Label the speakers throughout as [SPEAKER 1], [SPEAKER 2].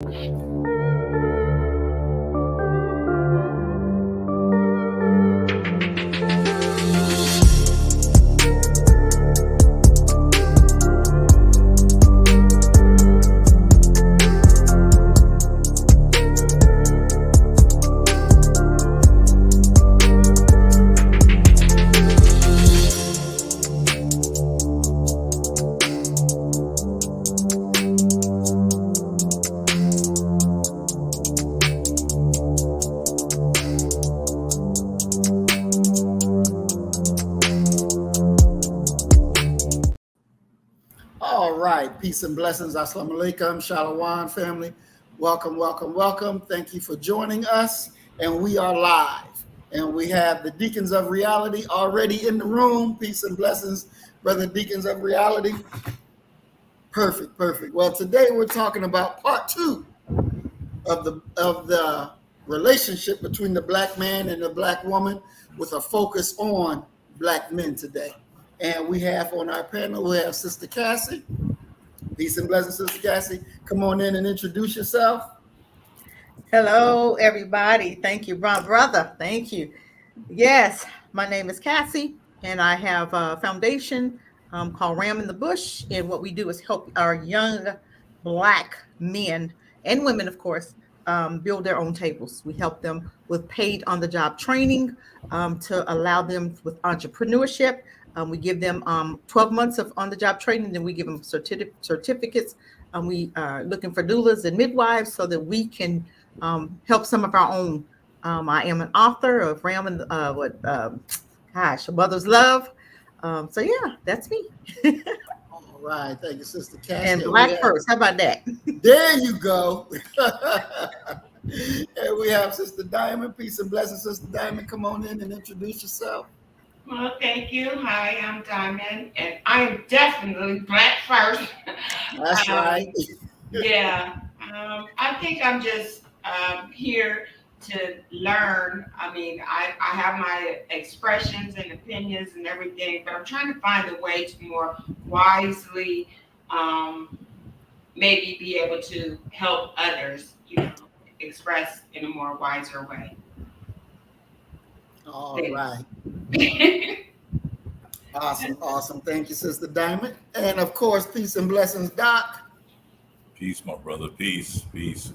[SPEAKER 1] All right, peace and blessings. Assalamu alaikum, shalom, family. Welcome, welcome, welcome. Thank you for joining us. And we are live. And we have the Deacons of Reality already in the room. Peace and blessings, brother Deacons of Reality. Perfect, perfect. Well, today we're talking about part 2 of the relationship between the black man and the black woman, with a focus on black men today. And we have on our panel, we have Sister Cassie. Peace and blessings, Sister Cassie. Come on in and introduce yourself.
[SPEAKER 2] Hello, everybody. Thank you, brother. Thank you. Yes, my name is Cassie, and I have a foundation called Ram in the Bush. And what we do is help our young black men and women, of course, build their own tables. We help them with paid on-the-job training to allow them with entrepreneurship. We give them 12 months of on-the-job training, then we give them certificates. We are looking for doulas and midwives so that we can help some of our own. I am an author of Ram and A Mother's Love. So yeah, that's me.
[SPEAKER 1] All right, thank you, Sister Cassie.
[SPEAKER 2] And Black First, how about that?
[SPEAKER 1] There you go. And we have Sister Diamond. Peace and blessings, Sister Diamond. Come on in and introduce yourself.
[SPEAKER 3] Well, thank you. Hi, I'm Diamond, and I am definitely Black First.
[SPEAKER 1] That's right.
[SPEAKER 3] Yeah. I think I'm just here to learn. I mean, I have my expressions and opinions and everything, but I'm trying to find a way to more wisely maybe be able to help others, express in a more wiser way.
[SPEAKER 1] All right. Awesome. Thank you, Sister Diamond. And of course, peace and blessings, Doc.
[SPEAKER 4] Peace, my brother. Peace.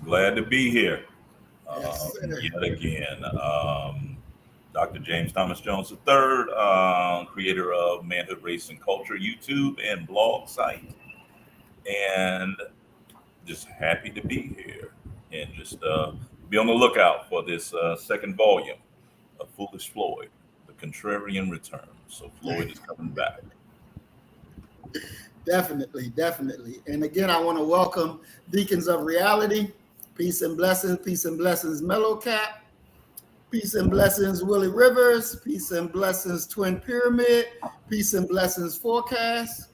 [SPEAKER 4] Glad to be here
[SPEAKER 1] Yes,
[SPEAKER 4] yet again. Dr. James Thomas Jones III, creator of Manhood, Race, and Culture YouTube and blog site. And just happy to be here and just be on the lookout for this second volume of Foolish Floyd, The Contrarian Return. So Floyd is coming back.
[SPEAKER 1] Definitely. And again, I want to welcome Deacons of Reality. Peace and blessings, Mellow Cap. Peace and blessings, Willie Rivers. Peace and blessings, Twin Pyramid. Peace and blessings, Forecast.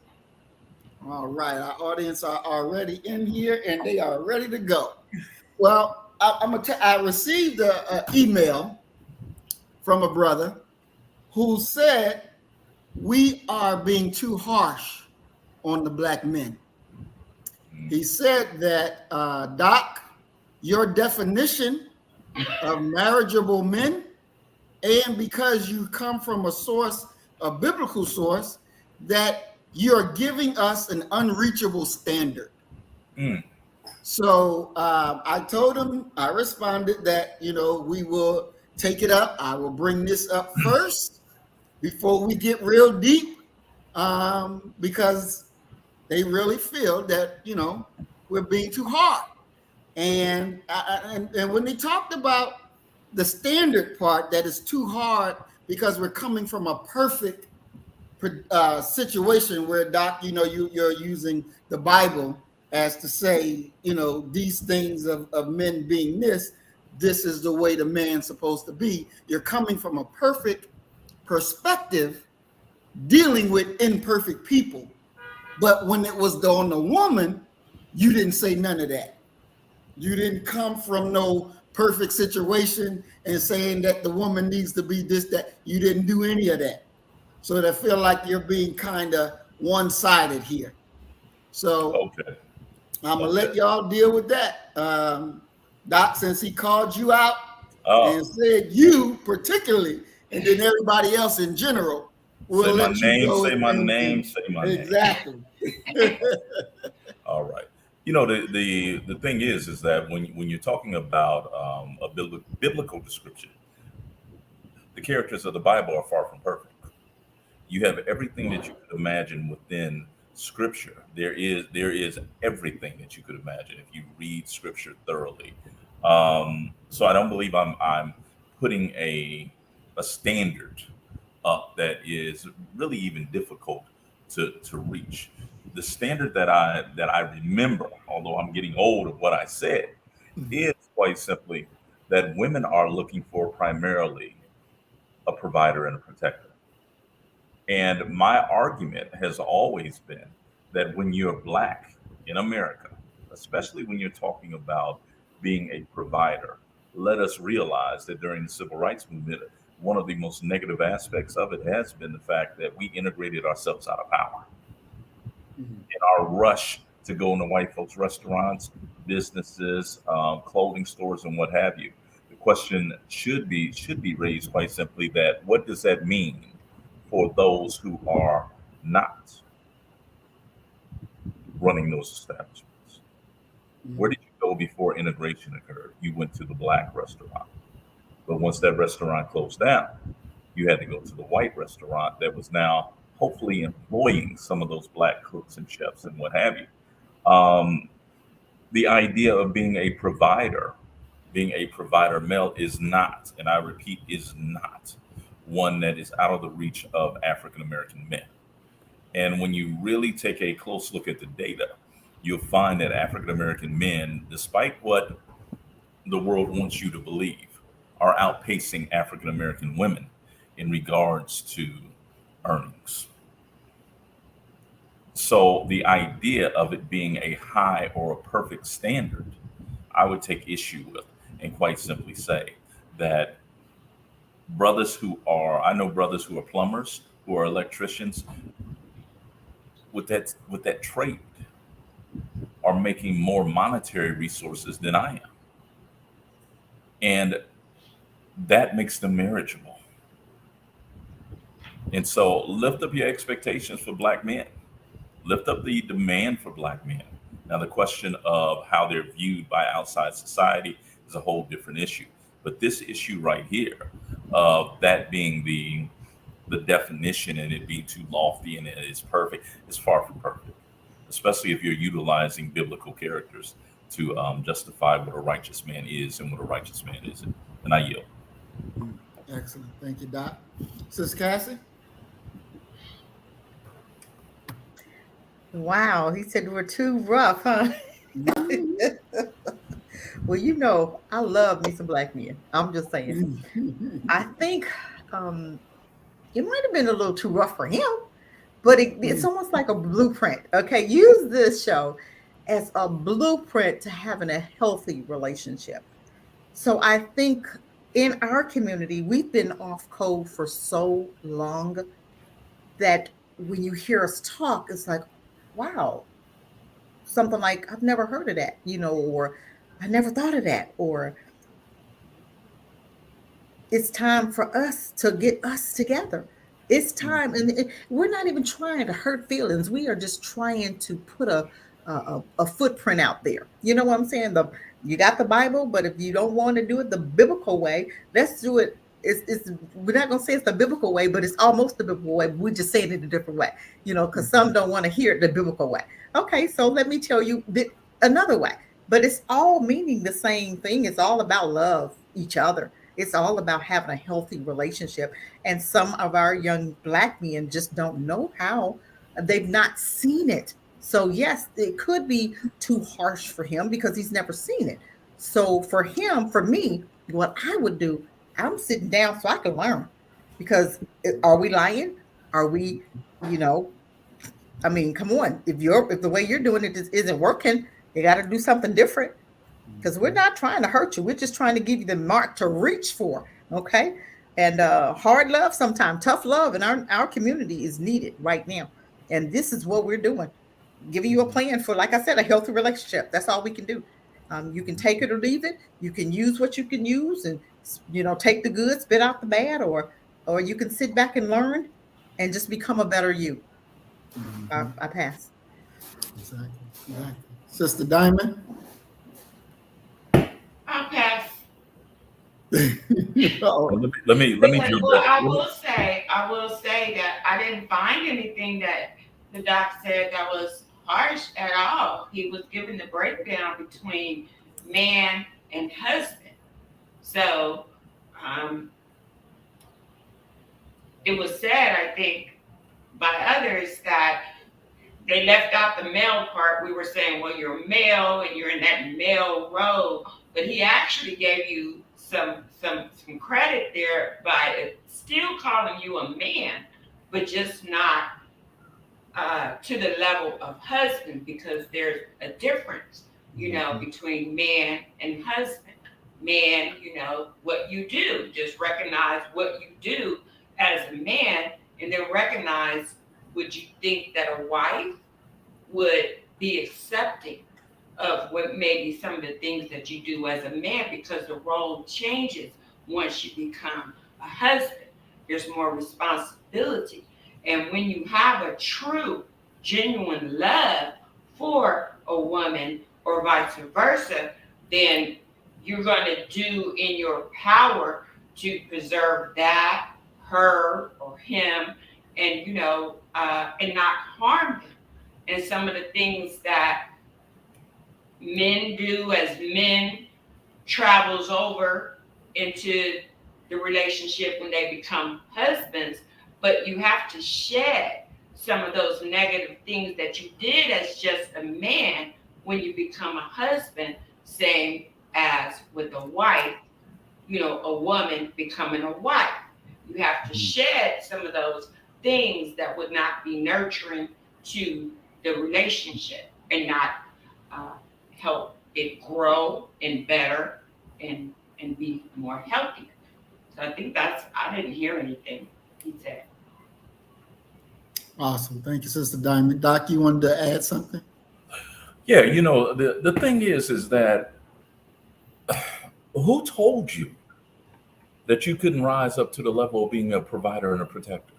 [SPEAKER 1] All right, our audience are already in here and they are ready to go. Well, I received an email from a brother who said we are being too harsh on the black men. He said that, Doc, your definition of marriageable men, and because you come from a biblical source, that you're giving us an unreachable standard. So I told him, I responded that, we will take it up. I will bring this up first before we get real deep, because they really feel that, we're being too hard. And when they talked about the standard part, that is too hard because we're coming from a perfect situation where, Doc, you're using the Bible as to say, these things of men being this is the way the man's supposed to be. You're coming from a perfect perspective dealing with imperfect people. But when it was on the woman, you didn't say none of that. You didn't come from no perfect situation and saying that the woman needs to be this, that. You didn't do any of that. So I feel like you're being kind of one-sided here. So
[SPEAKER 4] Okay.
[SPEAKER 1] I'm gonna let y'all deal with that. Doc, since he called you out and said you particularly, and then everybody else in general, we'll
[SPEAKER 4] say my
[SPEAKER 1] let you
[SPEAKER 4] name,
[SPEAKER 1] go.
[SPEAKER 4] say my name, say my name.
[SPEAKER 1] Exactly.
[SPEAKER 4] All right. You know, the thing is that when you're talking about a biblical description, the characters of the Bible are far from perfect. You have everything that you could imagine within Scripture. There is everything that you could imagine if you read Scripture thoroughly. So I don't believe I'm putting a standard up that is really even difficult to reach. The standard that I remember, although I'm getting old of what I said, is quite simply that women are looking for primarily a provider and a protector. And my argument has always been that when you're Black in America, especially when you're talking about being a provider, let us realize that during the civil rights movement, one of the most negative aspects of it has been the fact that we integrated ourselves out of power. In our rush to go into white folks' restaurants, businesses, clothing stores, and what have you, the question should be raised quite simply that what does that mean for those who are not running those establishments? Where did you go before integration occurred? You went to the Black restaurant. But once that restaurant closed down, you had to go to the white restaurant that was now hopefully employing some of those Black cooks and chefs and what have you. The idea of being a provider male is not, and I repeat, is not one that is out of the reach of African American men. And when you really take a close look at the data, you'll find that African American men, despite what the world wants you to believe, are outpacing African American women in regards to earnings. So the idea of it being a high or a perfect standard, I would take issue with and quite simply say that I know brothers who are plumbers, who are electricians, with that trade are making more monetary resources than I am. And that makes them marriageable. And so lift up your expectations for Black men. Lift up the demand for Black men. Now, the question of how they're viewed by outside society is a whole different issue. But this issue right here, of that being the definition and it being too lofty and it is perfect, is far from perfect, especially if you're utilizing biblical characters to justify what a righteous man is and what a righteous man isn't. And I yield.
[SPEAKER 1] Excellent. Thank you, Doc. Sister Cassie?
[SPEAKER 2] Wow, he said we're too rough, huh? Well, you know, I love me some Black men. I'm just saying. I think it might have been a little too rough for him, but it's almost like a blueprint. Okay, use this show as a blueprint to having a healthy relationship. So I think in our community, we've been off code for so long that when you hear us talk, it's like, wow, something like, I've never heard of that, or I never thought of that, or it's time for us to get us together. It's time, and we're not even trying to hurt feelings. We are just trying to put a footprint out there. You know what I'm saying? You got the Bible, but if you don't want to do it the biblical way, let's do it. We're not going to say it's the biblical way, but it's almost the biblical way. We just say it in a different way, because some don't want to hear it the biblical way. Okay, so let me tell you another way, but it's all meaning the same thing. It's all about love each other. It's all about having a healthy relationship. And some of our young Black men just don't know how. They've not seen it. So yes, it could be too harsh for him because he's never seen it. So for me, what I would do, I'm sitting down so I can learn. Because are we lying? Are we, I mean, come on. If the way you're doing it isn't working, you got to do something different. Because we're not trying to hurt you. We're just trying to give you the mark to reach for. Okay. And hard love sometimes, tough love in our community is needed right now. And this is what we're doing. giving you a plan for, like I said, a healthy relationship. That's all we can do. You can take it or leave it. You can use what you can use, and take the good, spit out the bad, or you can sit back and learn, and just become a better you. I pass.
[SPEAKER 1] Exactly. Sister Diamond.
[SPEAKER 3] I'll pass.
[SPEAKER 1] Oh,
[SPEAKER 4] Let me jump
[SPEAKER 3] Well,
[SPEAKER 4] in.
[SPEAKER 3] I will say that I didn't find anything that the doc said that was harsh at all. He was giving the breakdown between man and husband. So it was said, I think, by others that they left out the male part. We were saying, well, you're male and you're in that male role, but he actually gave you some credit there by still calling you a man, but just not to the level of husband, because there's a difference, between man and husband. Man, what you do, just recognize what you do as a man, and then recognize, would you think that a wife would be accepting of what maybe some of the things that you do as a man, because the role changes once you become a husband. There's more responsibility. And when you have a true, genuine love for a woman or vice versa, then you're going to do in your power to preserve that, her or him, and, and not harm them. And some of the things that men do as men travels over into the relationship when they become husbands, but you have to shed some of those negative things that you did as just a man when you become a husband, same as with a wife, a woman becoming a wife. You have to shed some of those things that would not be nurturing to the relationship and not help it grow and better and be more healthy. So I think I didn't hear anything he said.
[SPEAKER 1] awesome. Thank you, Sister Diamond. Doc, you wanted to add something?
[SPEAKER 4] Yeah, the thing is that who told you that you couldn't rise up to the level of being a provider and a protector?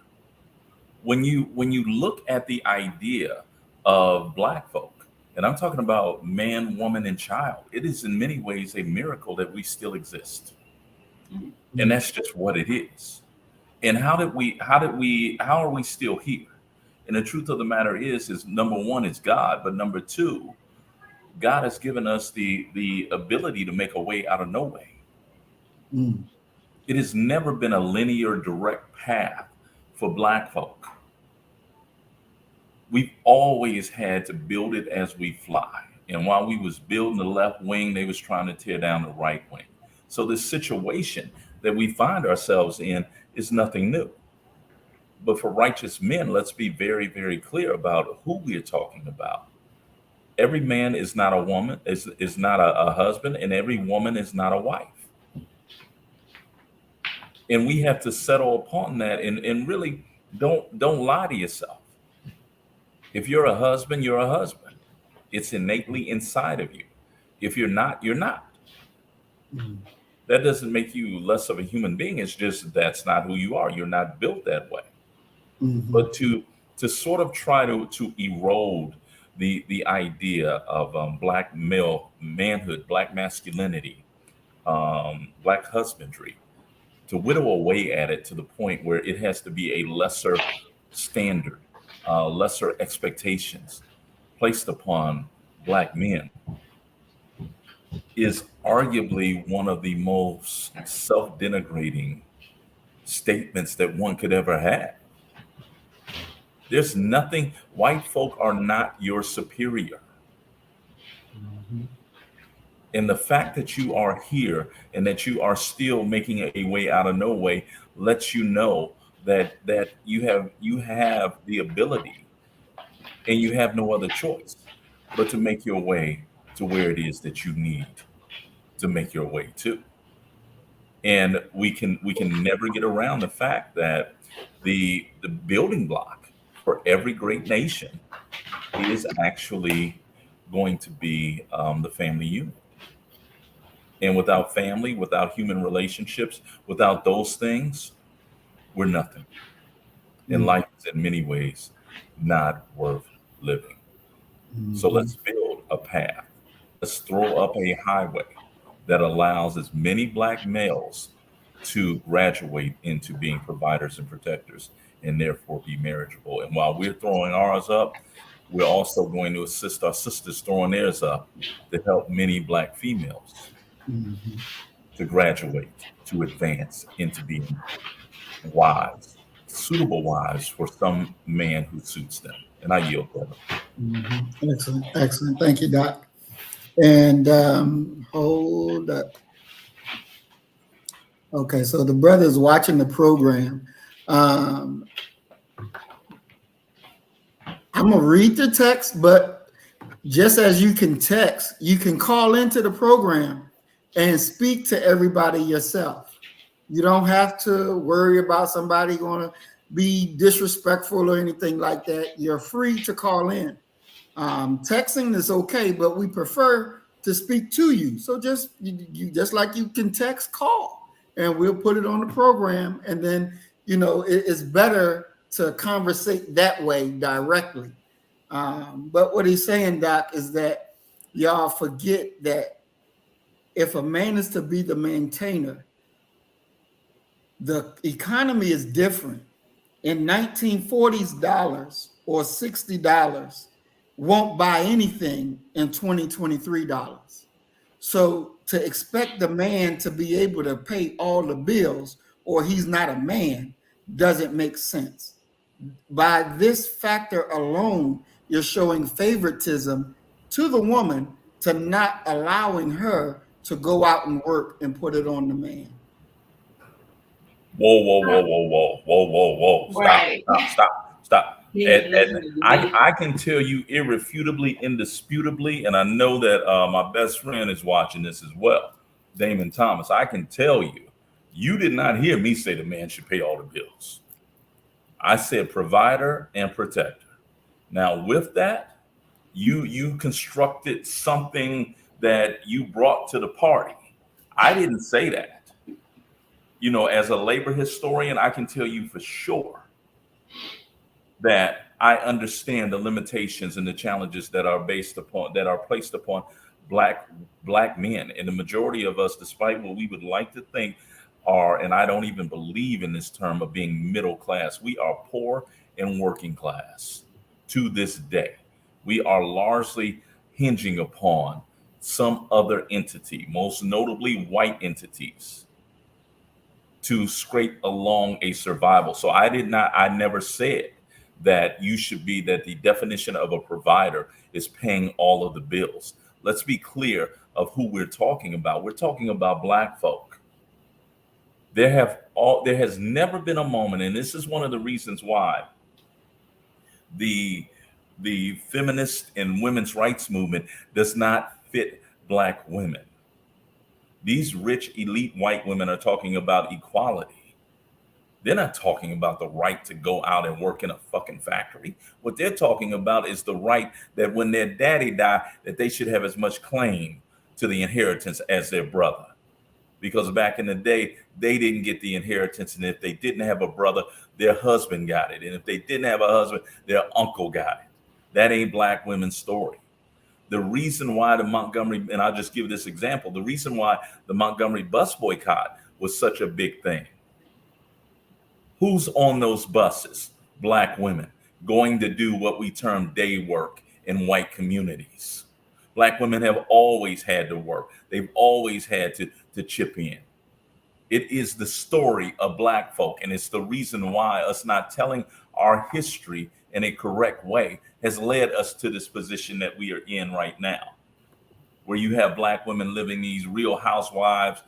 [SPEAKER 4] When you look at the idea of Black folk, and I'm talking about man, woman, and child, it is in many ways a miracle that we still exist. And that's just what it is. And how are we still here? And the truth of the matter is number one, it's God, but number two, God has given us the ability to make a way out of no way. It has never been a linear, direct path for Black folk. We've always had to build it as we fly. And while we was building the left wing, they was trying to tear down the right wing. So this situation that we find ourselves in is nothing new. But for righteous men, let's be very, very clear about who we are talking about. Every man is not a woman, is not a husband, and every woman is not a wife. And we have to settle upon that and really don't lie to yourself. If you're a husband, you're a husband. It's innately inside of you. If you're not, you're not. That doesn't make you less of a human being. It's just that's not who you are. You're not built that way. But to sort of try to erode the idea of Black male manhood, Black masculinity, Black husbandry, to whittle away at it to the point where it has to be a lesser standard, lesser expectations placed upon Black men, is arguably one of the most self-denigrating statements that one could ever have. There's nothing, white folk are not your superior. And the fact that you are here and that you are still making a way out of no way lets you know that you have the ability and you have no other choice but to make your way to where it is that you need to make your way to. And we can never get around the fact that the building block for every great nation is actually going to be the family unit. And without family, without human relationships, without those things, we're nothing. And life is in many ways not worth living. So let's build a path. Let's throw up a highway that allows as many Black males to graduate into being providers and protectors and therefore be marriageable. And while we're throwing ours up, we're also going to assist our sisters throwing theirs up to help many Black females to graduate, to advance into being wives, suitable wives for some man who suits them. And I yield, brother.
[SPEAKER 1] Excellent, excellent. Thank you, Doc. And hold up. Okay, so the brother's watching the program. I'm gonna read the text, but just as you can text, you can call into the program and speak to everybody yourself. You don't have to worry about somebody going to be disrespectful or anything like that. You're free to call in. Texting is okay, but we prefer to speak to you. So just just like you can text, call, and we'll put it on the program. And then, it's better to conversate that way directly. But what he's saying, Doc, is that y'all forget that if a man is to be the maintainer, the economy is different. In 1940s dollars or $60 won't buy anything in 2023 dollars. So to expect the man to be able to pay all the bills, or he's not a man, doesn't make sense. By this factor alone, you're showing favoritism to the woman to not allowing her to go out and work and put it on the man.
[SPEAKER 4] Whoa.
[SPEAKER 3] Right.
[SPEAKER 4] Stop. And I can tell you irrefutably, indisputably, and I know that my best friend is watching this as well, Damon Thomas. I can tell you, you did not hear me say the man should pay all the bills. I said provider and protector. Now, with that, you constructed something that you brought to the party. I didn't say that. As a labor historian, I can tell you for sure that I understand the limitations and the challenges that are placed upon black men. And the majority of us, despite what we would like to think are, and I don't even believe in this term of being middle class, we are poor and working class to this day. We are largely hinging upon some other entity, most notably white entities, to scrape along a survival. So I never said that the definition of a provider is paying all of the bills. Let's be clear of who we're talking about. We're talking about Black folk. There has never been a moment, and this is one of the reasons why the feminist and women's rights movement does not fit Black women. These rich, elite white women are talking about equality. They're not talking about the right to go out and work in a fucking factory. What they're talking about is the right that when their daddy died, that they should have as much claim to the inheritance as their brother. Because back in the day, they didn't get the inheritance. And if they didn't have a brother, their husband got it. And if they didn't have a husband, their uncle got it. That ain't Black women's story. The reason why and I'll just give this example, the reason why the Montgomery bus boycott was such a big thing. Who's on those buses? Black women going to do what we term day work in white communities. Black women have always had to work. They've always had to chip in. It is the story of Black folk, and it's the reason why us not telling our history in a correct way has led us to this position that we are in right now, where you have Black women living these real housewives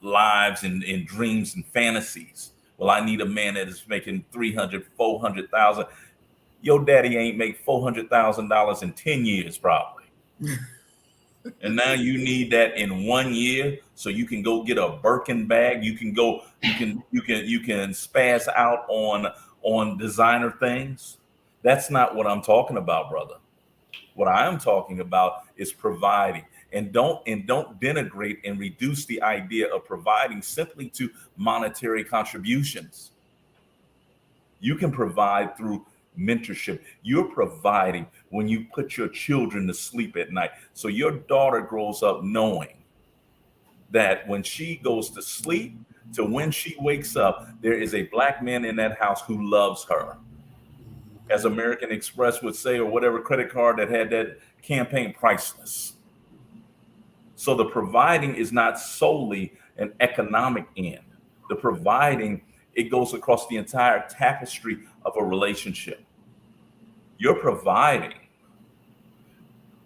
[SPEAKER 4] lives and dreams and fantasies. Well, I need a man that is making $300,000, $400,000. Your daddy ain't make $400,000 in 10 years, probably. And now you need that in 1 year so you can go get a Birkin bag. You can spaz out on designer things. That's not what I'm talking about, brother. What I am talking about is providing. And don't denigrate and reduce the idea of providing simply to monetary contributions. You can provide through mentorship. You're providing when you put your children to sleep at night. So your daughter grows up knowing that when she goes to sleep to when she wakes up, there is a Black man in that house who loves her. As American Express would say, or whatever credit card that had that campaign, priceless. So the providing is not solely an economic end. The providing, it goes across the entire tapestry of a relationship. You're providing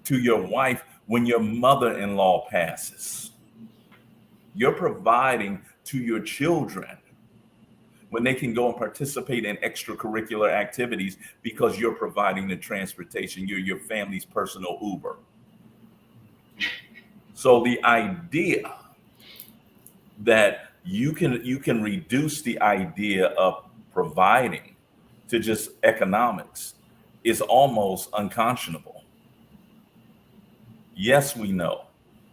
[SPEAKER 4] to your wife when your mother-in-law passes. You're providing to your children when they can go and participate in extracurricular activities because you're providing the transportation. You're your family's personal Uber. So the idea that you can reduce the idea of providing to just economics is almost unconscionable. Yes, we know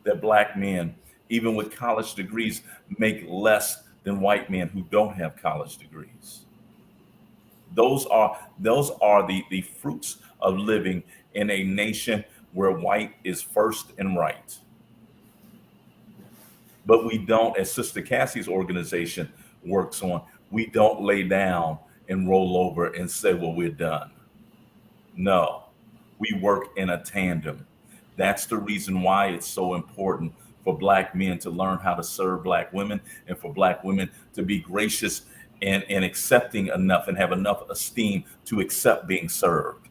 [SPEAKER 4] that Black men, even with college degrees, make less than white men who don't have college degrees. Those are the fruits of living in a nation where white is first and right. But we don't, as Sister Cassie's organization works on, we don't lay down and roll over and say, well, we're done. No, we work in a tandem. That's the reason why it's so important for Black men to learn how to serve Black women, and for Black women to be gracious and accepting enough and have enough esteem to accept being served,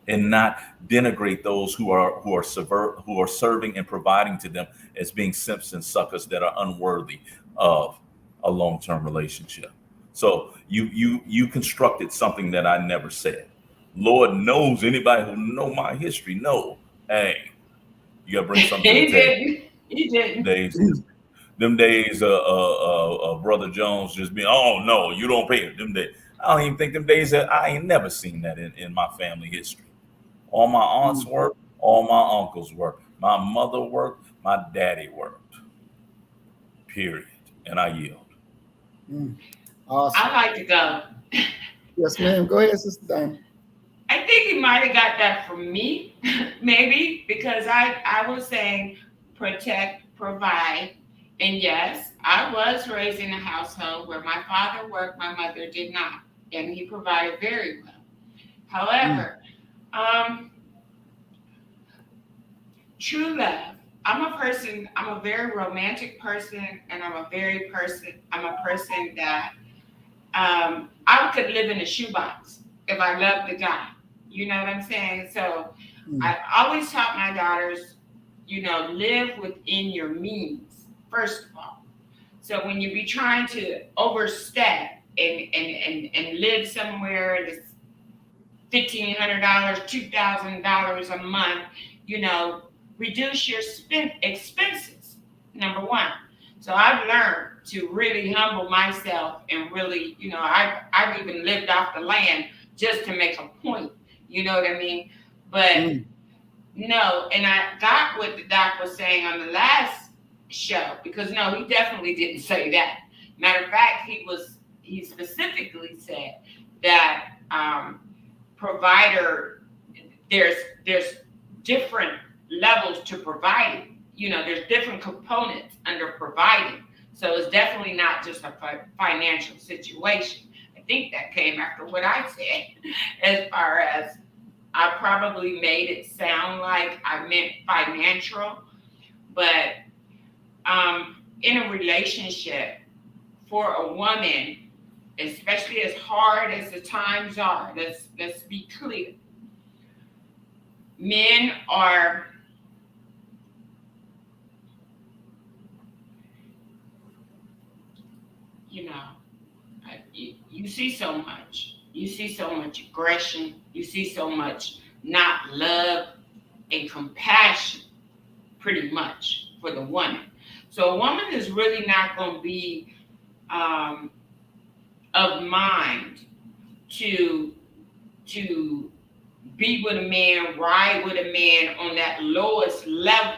[SPEAKER 4] and not denigrate those who are serving and providing to them as being simps and suckers that are unworthy of a long-term relationship. So you constructed something that I never said. Lord knows, anybody who know my history know, hey, you gotta bring something to the table.
[SPEAKER 3] He didn't.
[SPEAKER 4] Them days, Brother Jones just being, oh no, you don't pay it. Them days, I don't even think them days that I ain't never seen that in my family history. All my aunts worked, all my uncles worked, my mother worked, my daddy worked. Period. And I yield.
[SPEAKER 1] Awesome.
[SPEAKER 3] I like to go.
[SPEAKER 1] Yes, ma'am. Go ahead, Sister Diamond.
[SPEAKER 3] I think he might have got that from me, maybe, because I was saying protect, provide. And yes, I was raised in a household where my father worked, my mother did not. And he provided very well. However, true love. I'm a very romantic person, and I'm a person that I could live in a shoebox if I loved the guy. You know what I'm saying? So I always taught my daughters, live within your means, first of all. So when you be trying to overstep and live somewhere that's $1,500, $2,000 a month, reduce your expenses, number one. So I've learned to really humble myself and really, I've even lived off the land just to make a point. You know what I mean? But no, and I got what the doc was saying on the last show, because no, he definitely didn't say that. Matter of fact, he specifically said that provider, there's different levels to providing. There's different components under providing. So it's definitely not just a financial situation. I think that came after what I said, as far as I probably made it sound like I meant financial. But in a relationship, for a woman, especially as hard as the times are, let's be clear. Men are you see so much. You see so much aggression. You see so much not love and compassion, pretty much, for the woman. So a woman is really not going to be of mind to be with a man, ride with a man on that lowest level,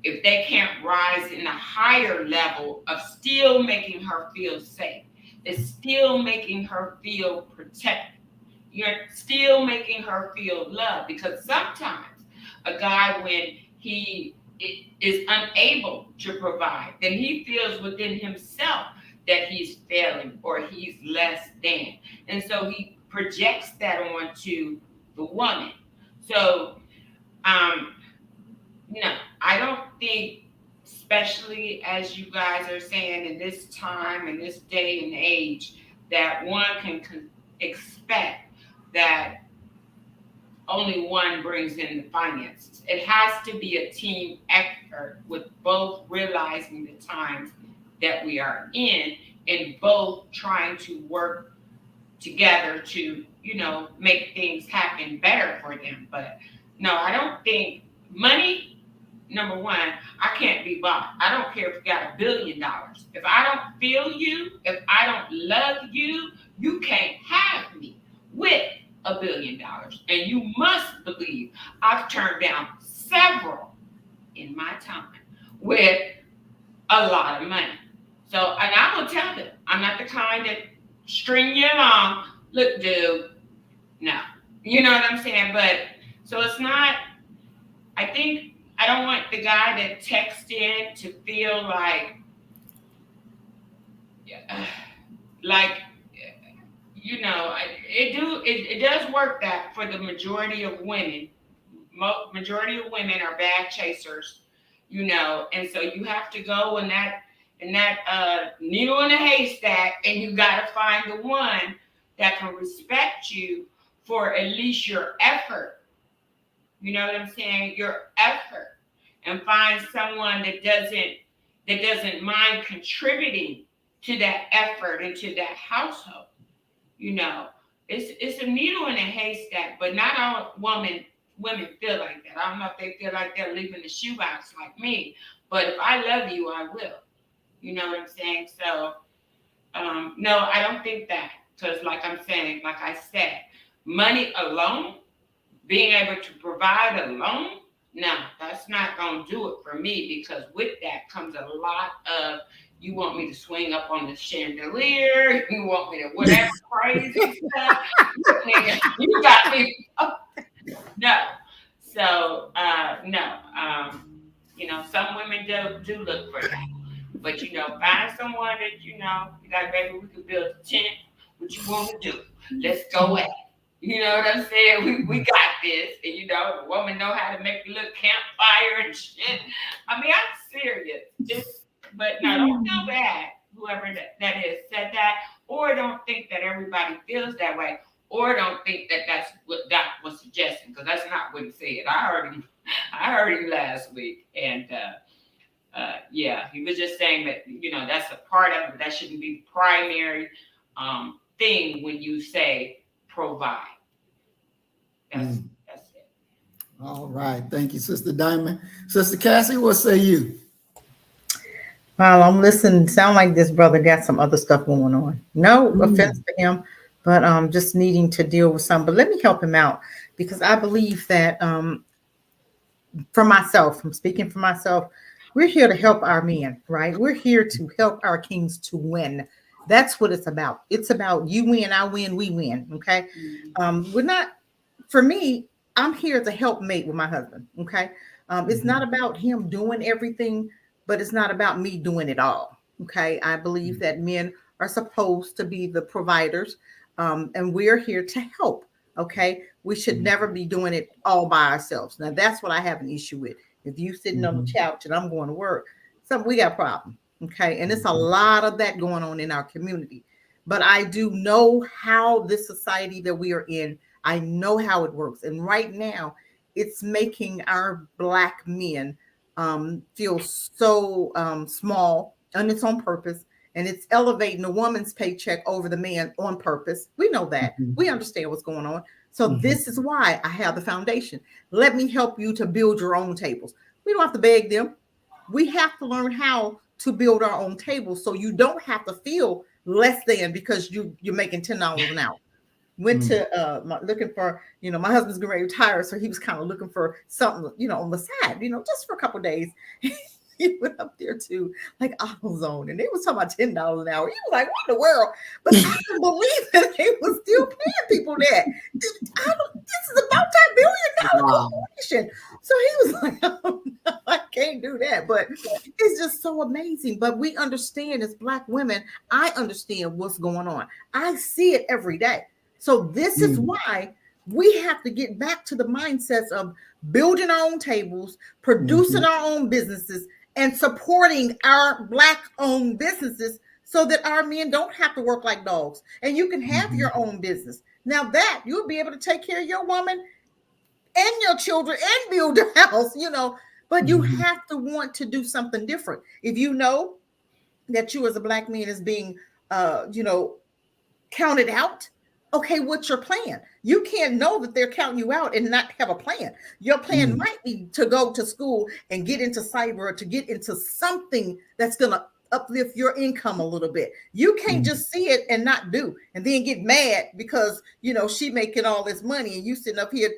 [SPEAKER 3] if they can't rise in a higher level of still making her feel safe, it's still making her feel protected, you're still making her feel loved. Because sometimes a guy, when he is unable to provide, then he feels within himself that he's failing or he's less than. And so he projects that onto the woman. So, no, I don't think, especially as you guys are saying in this time, in this day and age, that one can expect that only one brings in the finances. It has to be a team effort with both realizing the times that we are in and both trying to work together to, make things happen better for them. But no, I don't think money, number one, I can't be bought. I don't care if you got $1 billion. If I don't feel you, if I don't love you, you can't have me with $1 billion. And you must believe I've turned down several in my time with a lot of money. So, and I will tell them, I'm not the kind that string you along. Look, dude, no. You know what I'm saying? But, so it's not, I think, I don't want the guy that texts in to feel like it does work that for the majority of women. Majority of women are bad chasers, and so you have to go in that needle in a haystack, and you got to find the one that can respect you for at least your effort. You know what I'm saying? Your effort, and find someone that doesn't mind contributing to that effort and to that household. It's a needle in a haystack, but not all women feel like that. I don't know if they feel like they're leaving the shoebox like me, but if I love you, I will. You know what I'm saying? So, no, I don't think that, because like I said, money alone, being able to provide alone, no, that's not going to do it for me, because with that comes a lot of, you want me to swing up on the chandelier, you want me to whatever crazy stuff, you got me. No. So, no. Some women do look for that. But, find someone that, you got, baby, we could build a tent. What you want to do? Let's go at it. You know what I'm saying? We got this. And, the woman know how to make a little campfire and shit. I mean, I'm serious. But no, don't feel bad, whoever that is said that, or don't think that everybody feels that way, or don't think that that's what Doc was suggesting, because that's not what he said. I heard him last week, and he was just saying that, that's a part of it. That shouldn't be the primary thing when you say provide. That's it.
[SPEAKER 1] All right. Thank you, Sister Diamond. Sister Cassie, what say you?
[SPEAKER 2] Well, I'm listening. Sound like this brother got some other stuff going on. No offense to him, but just needing to deal with some. But let me help him out, because I believe that for myself, I'm speaking for myself, we're here to help our men, right? We're here to help our kings to win. That's what it's about. It's about you win, I win, we win. Okay. We're not, for me, I'm here to help mate with my husband. Okay. It's not about him doing everything, but it's not about me doing it all. Okay. I believe that men are supposed to be the providers, and we're here to help. Okay. We should never be doing it all by ourselves. Now, that's what I have an issue with. If you sitting on the couch and I'm going to work, we got a problem. Okay. And it's a lot of that going on in our community. But I do know how this society that we are in, I know how it works. And right now, it's making our Black men feel so small, and it's on purpose. And it's elevating the woman's paycheck over the man on purpose. We know that. We understand what's going on. So this is why I have the foundation. Let me help you to build your own tables. We don't have to beg them. We have to learn how to build our own tables, so you don't have to feel less than because you're making $10 an hour. Went to looking for, my husband's getting ready to retire, so he was kind of looking for something, on the side, just for a couple of days. He went up there to like AutoZone, and they was talking about $10 an hour. He was like, "What in the world?" But I couldn't believe that they was still paying people that. This is a multi-billion-dollar corporation. So he was like, "Oh no, I can't do that." But it's just so amazing. But we understand as Black women, I understand what's going on. I see it every day. So this is why we have to get back to the mindsets of building our own tables, producing our own businesses, and supporting our Black-owned businesses so that our men don't have to work like dogs. And you can have your own business. Now that you'll be able to take care of your woman and your children and build a house, but you have to want to do something different. If you know that you as a Black man is being, counted out, okay, what's your plan? You can't know that they're counting you out and not have a plan. Your plan might be to go to school and get into cyber, or to get into something that's going to uplift your income a little bit. You can't just see it and not do, and then get mad because, she making all this money and you sitting up here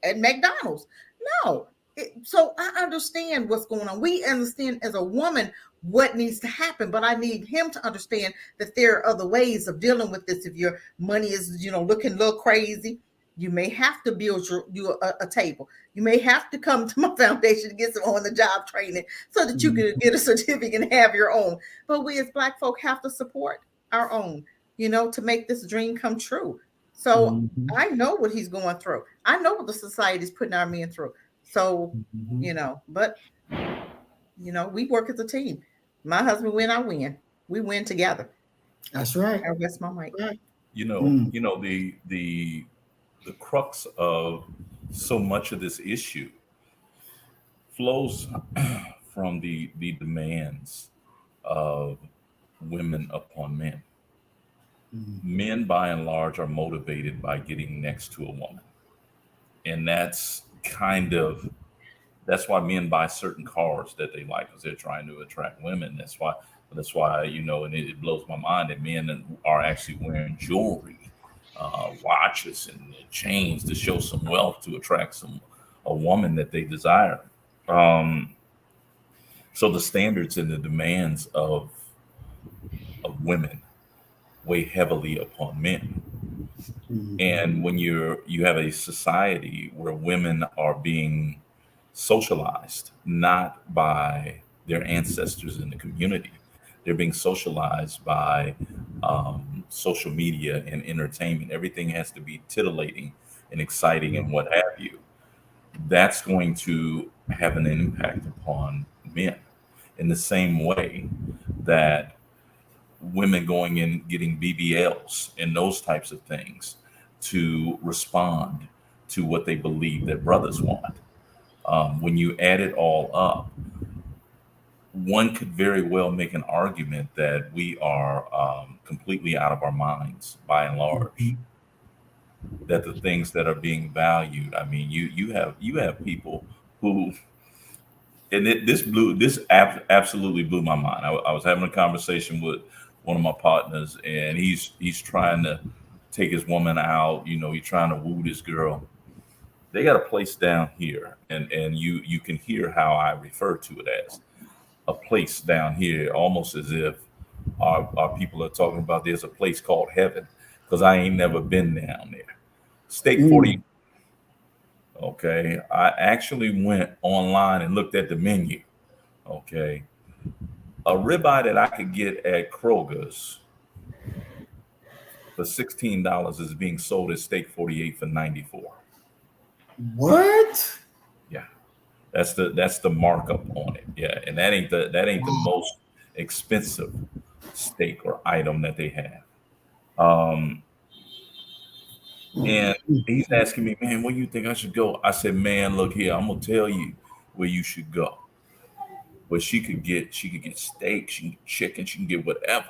[SPEAKER 2] at McDonald's. No. So I understand what's going on. We understand as a woman what needs to happen, but I need him to understand that there are other ways of dealing with this. If your money is, looking a little crazy, you may have to build a table. You may have to come to my foundation to get some on-the-job training so that you can get a certificate and have your own. But we as Black folk have to support our own, to make this dream come true. So I know what he's going through. I know what the society is putting our men through. So, but, we work as a team. My husband win, I win. We win together.
[SPEAKER 1] That's right.
[SPEAKER 2] I rest my mic.
[SPEAKER 4] The crux of so much of this issue flows from the demands of women upon men. Men, by and large, are motivated by getting next to a woman. And that's why men buy certain cars that they like, because they're trying to attract women. That's why, and it blows my mind that men are actually wearing jewelry, watches and chains to show some wealth to attract a woman that they desire. So the standards and the demands of women weigh heavily upon men. And when you have a society where women are being socialized, not by their ancestors in the community, they're being socialized by social media and entertainment. Everything has to be titillating and exciting and what have you. That's going to have an impact upon men in the same way that women going in getting BBLs and those types of things to respond to what they believe that brothers want. When you add it all up, one could very well make an argument that we are completely out of our minds by and large. That the things that are being valued, I mean, you have people who, and this absolutely blew my mind. I was having a conversation with one of my partners, and he's trying to take his woman out. He's trying to woo this girl. They got a place down here, and you can hear how I refer to it as a place down here, almost as if our people are talking about there's a place called heaven, because I ain't never been down there. Steak 40. Okay, I actually went online and looked at the menu. Okay, a ribeye that I could get at Kroger's for $16 is being sold at Steak 48 for $94.
[SPEAKER 1] What?
[SPEAKER 4] Yeah, that's the markup on it. Yeah, and that ain't the most expensive steak or item that they have. And he's asking me, man, where you think I should go? I said, man, look here, I'm gonna tell you where you should go. Where she could get steak, she can get chicken, she can get whatever.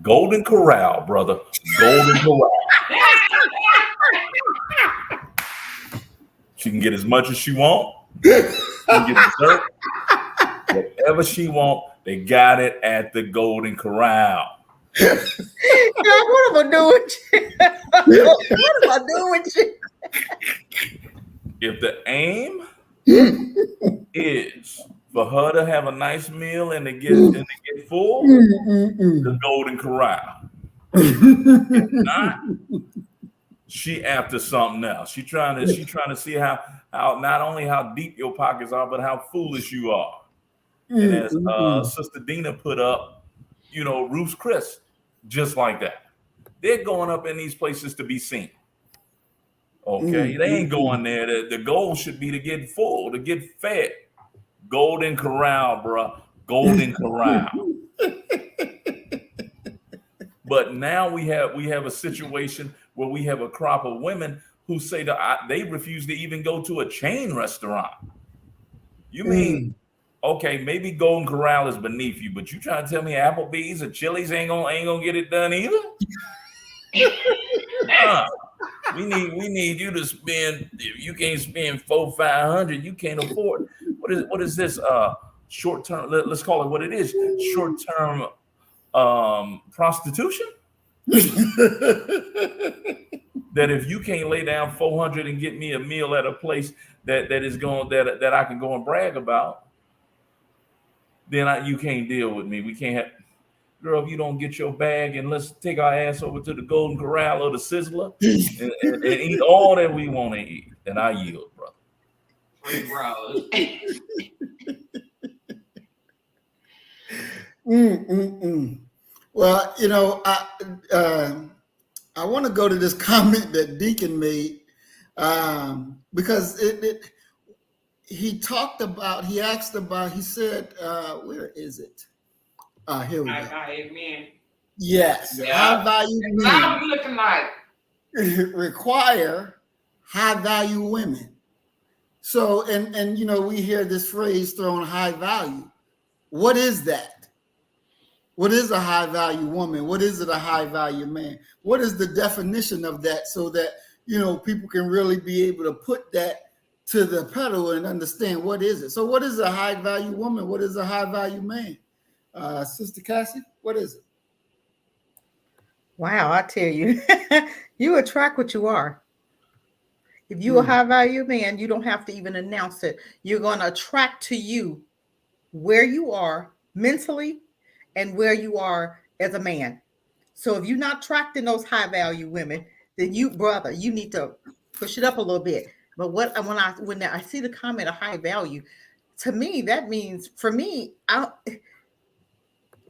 [SPEAKER 4] Golden Corral, brother. Golden Corral. She can get as much as she want. She can get dessert. Whatever she want, they got it at the Golden Corral.
[SPEAKER 2] what am I doing? What am I doing with you?
[SPEAKER 4] If the aim is for her to have a nice meal and to get full, the Golden Corral. If not, she after something else. She trying to see how not only how deep your pockets are, but how foolish you are. And as Sister Dina put up, Ruth's Chris, just like that. They're going up in these places to be seen. Okay, they ain't going there. The goal should be to get full, to get fed. Golden Corral, bruh. Golden Corral. But now we have a situation where we have a crop of women who say that they refuse to even go to a chain restaurant. You mean, okay, maybe Golden Corral is beneath you, but you trying to tell me Applebee's or Chili's ain't gonna get it done either? We need you to spend. You can't spend $400-500. You can't afford. What is this? Short term. Let's call it what it is. Short term prostitution. That if you can't lay down $400 and get me a meal at a place that I can go and brag about, then you can't deal with me. We can't have. Girl, if you don't get your bag and let's take our ass over to the Golden Corral or the Sizzler and eat all that we want to eat. And I yield, brother.
[SPEAKER 3] Free bros.
[SPEAKER 1] Well, I want to go to this comment that Deacon made because he asked about, he said, where is it? Here we go.
[SPEAKER 3] Amen.
[SPEAKER 1] Yes,
[SPEAKER 3] Yeah.
[SPEAKER 1] high value
[SPEAKER 3] Now
[SPEAKER 1] men
[SPEAKER 3] we looking like
[SPEAKER 1] require high value women. So, and we hear this phrase thrown, high value. What is that? What is a high value woman? What is it, a high value man? What is the definition of that so that, people can really be able to put that to the pedal and understand what is it? So what is a high value woman? What is a high value man? Sister Cassie, what is it?
[SPEAKER 2] Wow, I tell you, you attract what you are. If you're a high value man, you don't have to even announce it. You're going to attract to you where you are mentally and where you are as a man. So if you're not attracting those high value women, then you need to push it up a little bit. But when I see the comment of high value, to me, that means, for me,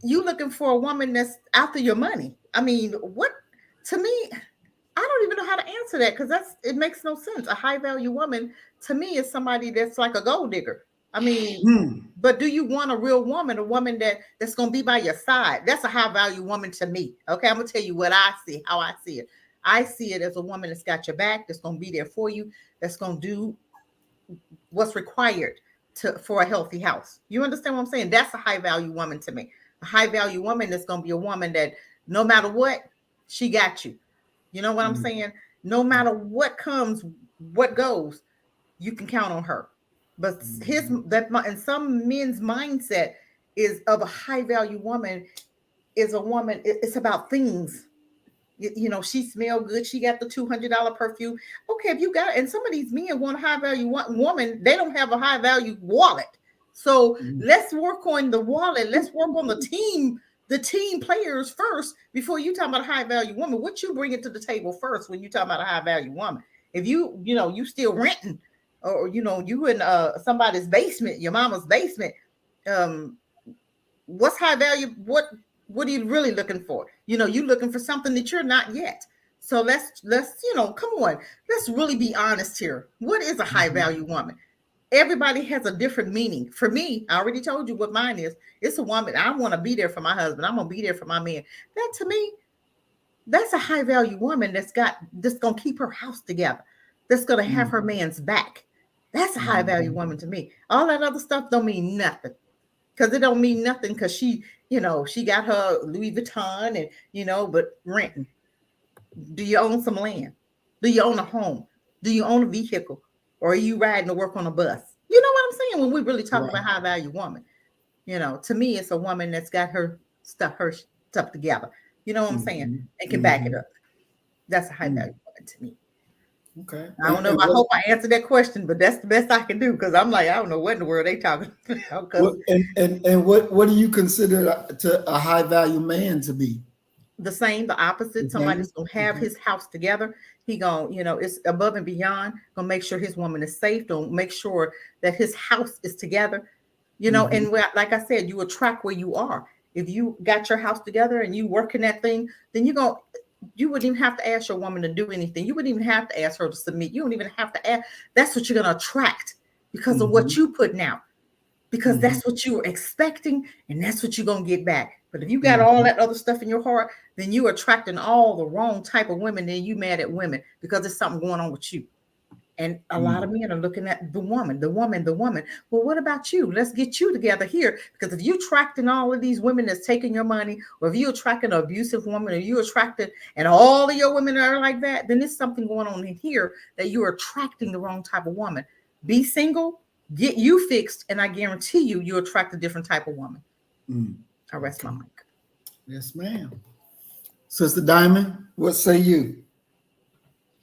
[SPEAKER 2] you looking for a woman that's after your money. I mean, what, to me, I don't even know how to answer that because it makes no sense. A high value woman to me is somebody that's like a gold digger. I mean, but do you want a real woman, a woman that's going to be by your side? That's a high value woman to me. Okay, I'm going to tell you what I see, how I see it. I see it as a woman that's got your back, that's going to be there for you, that's going to do what's required for a healthy house. You understand what I'm saying? That's a high value woman to me. A high value woman is going to be a woman that no matter what, she got you. You know what I'm saying? No matter what comes, what goes, you can count on her. But in some men's mindset is of a high value woman is a woman. It's about things. She smell good. She got the $200 perfume. Okay, if you got, and some of these men want a high value woman, they don't have a high value wallet. So let's work on the wallet. Let's work on the team players first before you talk about a high value woman. What you bring it to the table first when you talk about a high value woman? If you still renting, or you in somebody's basement, your mama's basement, what's high value? What are you really looking for? You're looking for something that you're not yet. So let's come on, let's really be honest here. What is a high value woman? Everybody has a different meaning. For me, I already told you what mine is. It's a woman. I want to be there for my husband. I'm gonna be there for my man. That to me, that's a high value woman that's gonna keep her house together. That's gonna have her man's back. That's a high value woman to me. All that other stuff don't mean nothing. Because it don't mean nothing because she got her Louis Vuitton and, but renting. Do you own some land? Do you own a home? Do you own a vehicle? Or are you riding to work on a bus? You know what I'm saying? When we really talk about high value woman, to me, it's a woman that's got her stuff together. You know what I'm saying?
[SPEAKER 1] Mhm.
[SPEAKER 2] And can back it
[SPEAKER 1] Mhm.
[SPEAKER 2] up. That's a high
[SPEAKER 1] Mhm.
[SPEAKER 2] value woman to me.
[SPEAKER 1] Okay.
[SPEAKER 2] I don't know.
[SPEAKER 1] And
[SPEAKER 2] I hope I answered that question, but that's the best I can do because I'm like, I don't know what in the world they talking about. Because
[SPEAKER 1] what do you consider a high value man to be?
[SPEAKER 2] the same, the opposite.
[SPEAKER 1] The
[SPEAKER 2] Somebody
[SPEAKER 1] same?
[SPEAKER 2] that's gonna have
[SPEAKER 1] Okay.
[SPEAKER 2] his house together. He gonna, it's above and beyond. Gonna make sure his woman is safe. Don't make sure that his house is together.
[SPEAKER 1] Mhm.
[SPEAKER 2] And like I said, you attract where you are. If you got your house together and you working that thing, then you wouldn't even have to ask your woman to do anything. You wouldn't even have to ask her to submit. You don't even have to ask. That's what you're gonna attract because of what
[SPEAKER 1] Mhm.
[SPEAKER 2] you putting out. Because
[SPEAKER 1] Mhm.
[SPEAKER 2] that's what you were expecting and that's what you're going to get back. But if you got all
[SPEAKER 1] Mhm.
[SPEAKER 2] that other stuff in your heart, then you're attracting all the wrong type of women. Then you mad at women because there's something going on with you. And a lot of
[SPEAKER 1] Mhm.
[SPEAKER 2] men are looking at the woman, the woman, the woman. Well, what about you? Let's get you together here. Because if you attracting all of these women that's taking your money, or if you attracting an abusive woman, or you attracted and all of your women are like that, then there's something going on in here that you're attracting the wrong type of woman. Be single, get you fixed, and I guarantee you attract a different type of woman.
[SPEAKER 1] Mhm.
[SPEAKER 2] I rest my mic.
[SPEAKER 1] Yes, ma'am. Sister Diamond, what say you?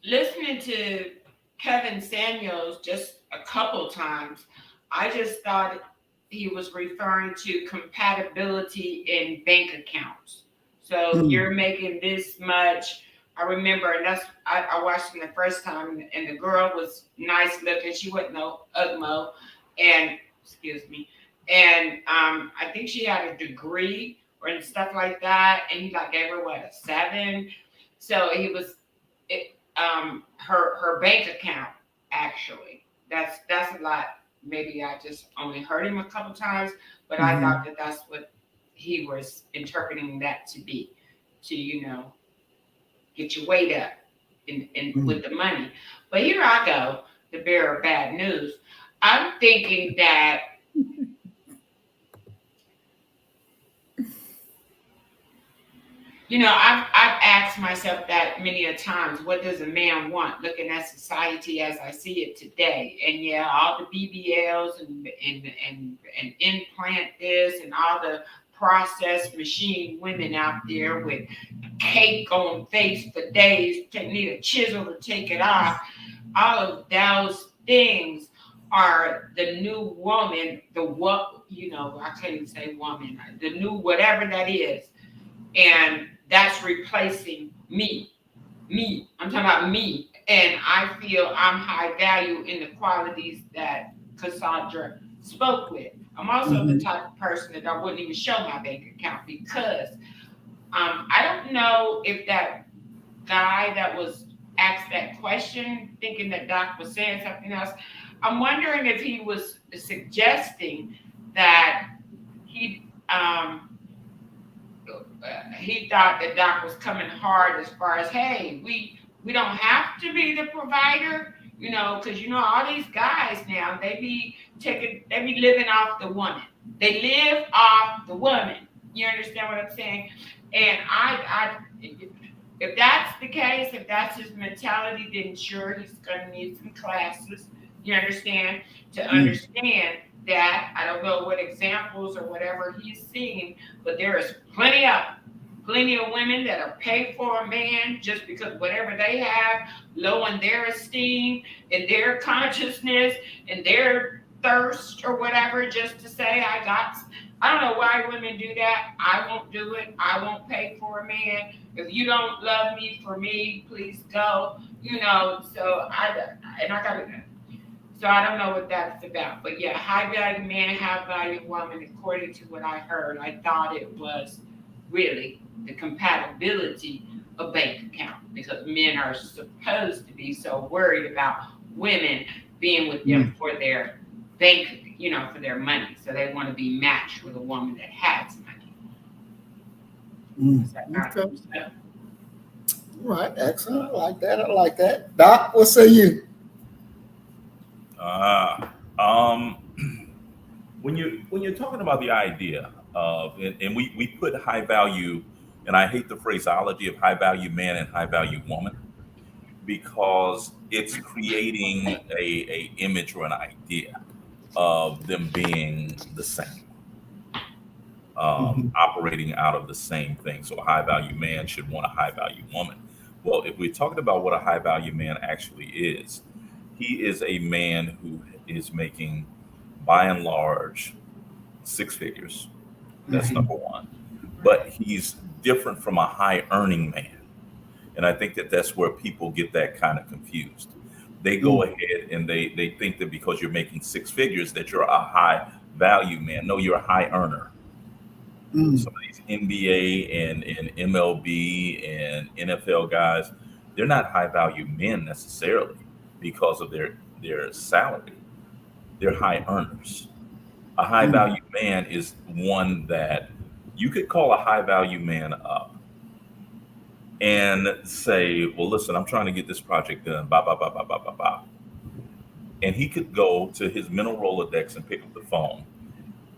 [SPEAKER 3] Listening to Kevin Samuels just a couple times, I just thought he was referring to compatibility in bank accounts. So
[SPEAKER 1] Mm.
[SPEAKER 3] you're making this much. I remember, and I watched him the first time, and the girl was nice looking. She wasn't no ugmo, and excuse me, and I think she had a degree or and stuff like that, and he like gave her what, a 7. So he was her bank account actually. That's a lot. Maybe I just only heard him a couple times, but I thought
[SPEAKER 1] Mhm.
[SPEAKER 3] that that's what he was interpreting that to be, to get your weight up in
[SPEAKER 1] Mm.
[SPEAKER 3] with the money. But here I go, the bearer of bad news. I'm thinking that I've asked myself that many a times. What does a man want? Looking at society as I see it today, and yeah, all the BBLs and implant this and all the processed machine women out there with cake on face for days, need a chisel to take it off. All of those things are the new woman. The what I can't even say woman. The new whatever that is, and that's replacing me. I'm talking about me. And I feel I'm high value in the qualities that Cassandra spoke with. I'm also the
[SPEAKER 1] Mhm.
[SPEAKER 3] type of person that I wouldn't even show my bank account because I don't know if that guy that was asked that question, thinking that Doc was saying something else, I'm wondering if he was suggesting that he thought that Doc was coming hard as far as, hey, we don't have to be the provider, because all these guys now they be living off the woman. They live off the woman. You understand what I'm saying? And if that's the case, if that's his mentality, then sure he's gonna need some classes. You understand? To
[SPEAKER 1] Mm.
[SPEAKER 3] understand that. I don't know what examples or whatever he's seeing, but there is plenty of women that are paid for a man just because whatever they have, low in their esteem, in their consciousness, in their thirst or whatever, just to say I don't know why women do that. I won't do it. I won't pay for a man. If you don't love me for me, please go. So I don't know what that's about. But yeah, high value man, high value woman, according to what I heard, I thought it was really the compatibility of bank account because men are supposed to be so worried about women being with them
[SPEAKER 1] Mm.
[SPEAKER 3] for their bank, for their money. So they want to be matched with a woman that has money.
[SPEAKER 1] Mm.
[SPEAKER 3] Is that not
[SPEAKER 1] Okay.
[SPEAKER 3] so?
[SPEAKER 1] All right. Excellent. I like that. I like that. Doc, what say you?
[SPEAKER 4] Um, when you're talking about the idea of and we put high value, and I hate the phraseology of high value man and high value woman because it's creating a image or an idea of them being the same. operating out of the same thing. So a high value man should want a high value woman. Well, if we're talking about what a high value man actually is, he is a man who is making, by and large, six figures. That's number one. But he's different from a high earning man. And I think that that's where people get that kind of confused. They go ahead and they think that because you're making six figures that you're a high value man. No, you're a high earner. Some of these NBA and MLB and NFL guys, they're not high value men necessarily because of their salary. They're high earners. A high value man is one that you could call a high value man up and say, well, listen, I'm trying to get this project done, blah, blah, blah, blah, blah, blah, blah. And he could go to his mental Rolodex and pick up the phone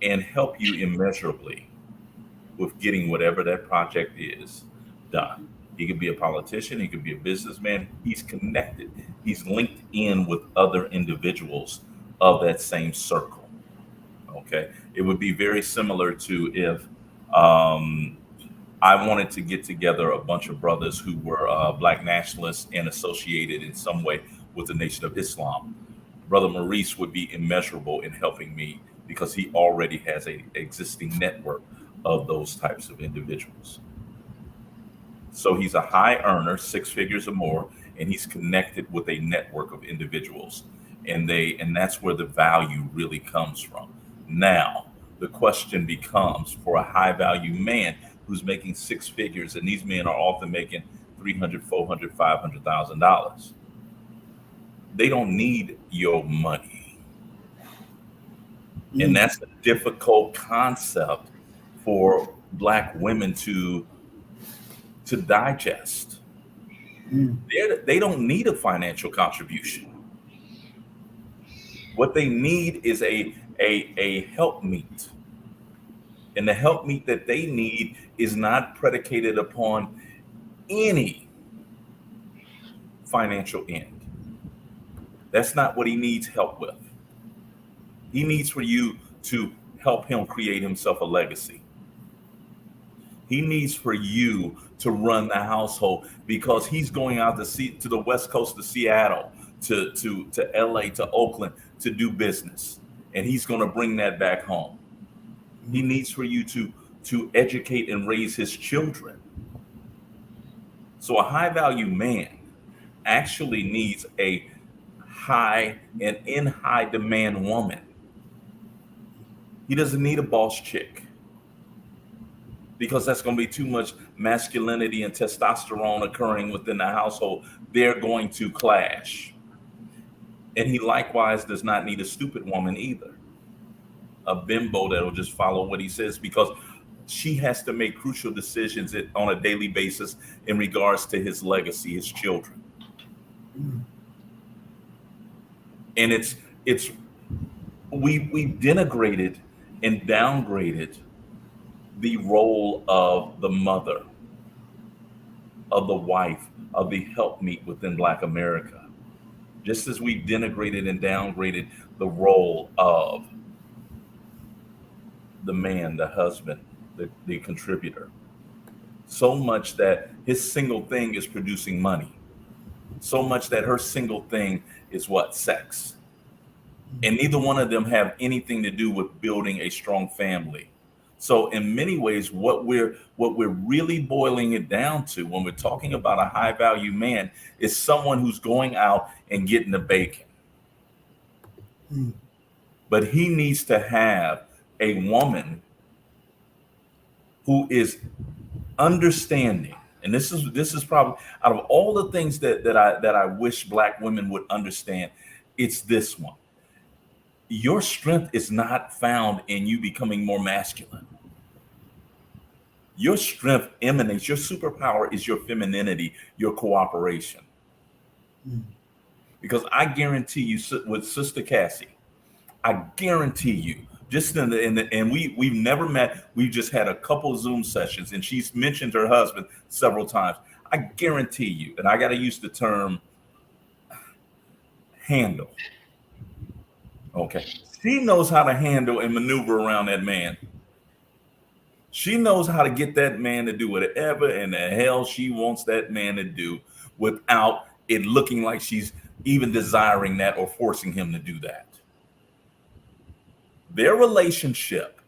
[SPEAKER 4] and help you immeasurably with getting whatever that project is done. He could be a politician, he could be a businessman. He's connected. He's linked in with other individuals of that same circle. Okay. It would be very similar to if I wanted to get together a bunch of brothers who were Black nationalists and associated in some way with the Nation of Islam. Brother Maurice would be immeasurable in helping me because he already has an existing network of those types of individuals. So he's a high earner, six figures or more, and he's connected with a network of individuals. And that's where the value really comes from. Now, the question becomes for a high value man who's making six figures, and these men are often making $300,000, $400,000, $500,000. They don't need your money. And that's a difficult concept for Black women to digest. They don't need a financial contribution. What they need is a helpmeet. And the helpmeet that they need is not predicated upon any financial end. That's not what he needs help with. He needs for you to help him create himself a legacy. He needs for you to run the household because he's going out to the West Coast of Seattle, to LA, to Oakland to do business. And he's going to bring that back home. He needs for you to educate and raise his children. So a high value man actually needs a high and in high demand woman. He doesn't need a boss chick because that's going to be too much masculinity and testosterone occurring within the household. They're going to clash. And he likewise does not need a stupid woman either. A bimbo that'll just follow what he says because she has to make crucial decisions on a daily basis in regards to his legacy, his children. And we've denigrated and downgraded the role of the mother, of the wife, of the helpmeet within Black America. Just as we denigrated and downgraded the role of the man, the husband, the contributor. So much that his single thing is producing money. So much that her single thing is what? Sex. And neither one of them have anything to do with building a strong family. So in many ways, what we're really boiling it down to when we're talking about a high value man is someone who's going out and getting the bacon. But he needs to have a woman who is understanding. And this is probably out of all the things that I wish Black women would understand, it's this one. Your strength is not found in you becoming more masculine. Your strength emanates, your superpower is your femininity, your cooperation. Because I guarantee you with Sister Cassie, I guarantee you, just and we've never met. We've just had a couple Zoom sessions, and she's mentioned her husband several times. I guarantee you, and I got to use the term handle. Okay, she knows how to handle and maneuver around that man. She knows how to get that man to do whatever in the hell she wants that man to do without it looking like she's even desiring that or forcing him to do that. Their relationship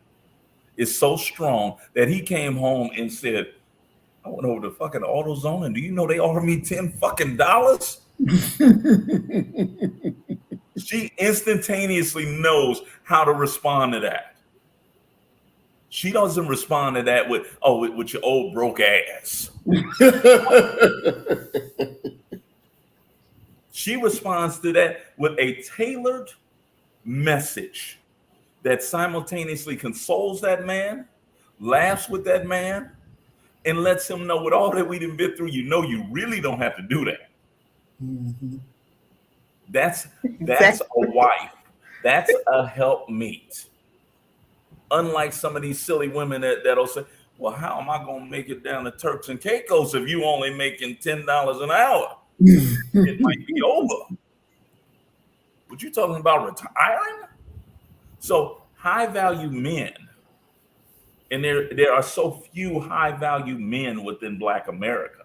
[SPEAKER 4] is so strong that he came home and said, I went over to fucking AutoZone and do you know they offered me $10 fucking? She instantaneously knows how to respond to that. She doesn't respond to that with your old broke ass. She responds to that with a tailored message that simultaneously consoles that man, laughs with that man, and lets him know with all that we done been through, you know you really don't have to do that.
[SPEAKER 1] Mhm.
[SPEAKER 4] That's
[SPEAKER 2] Exactly.
[SPEAKER 4] a wife. That's a helpmeet. Unlike some of these silly women that'll say, well, how am I going to make it down to Turks and Caicos if you only making $10 an hour? It might be over. But you're talking about retiring? So high value men, and there are so few high value men within Black America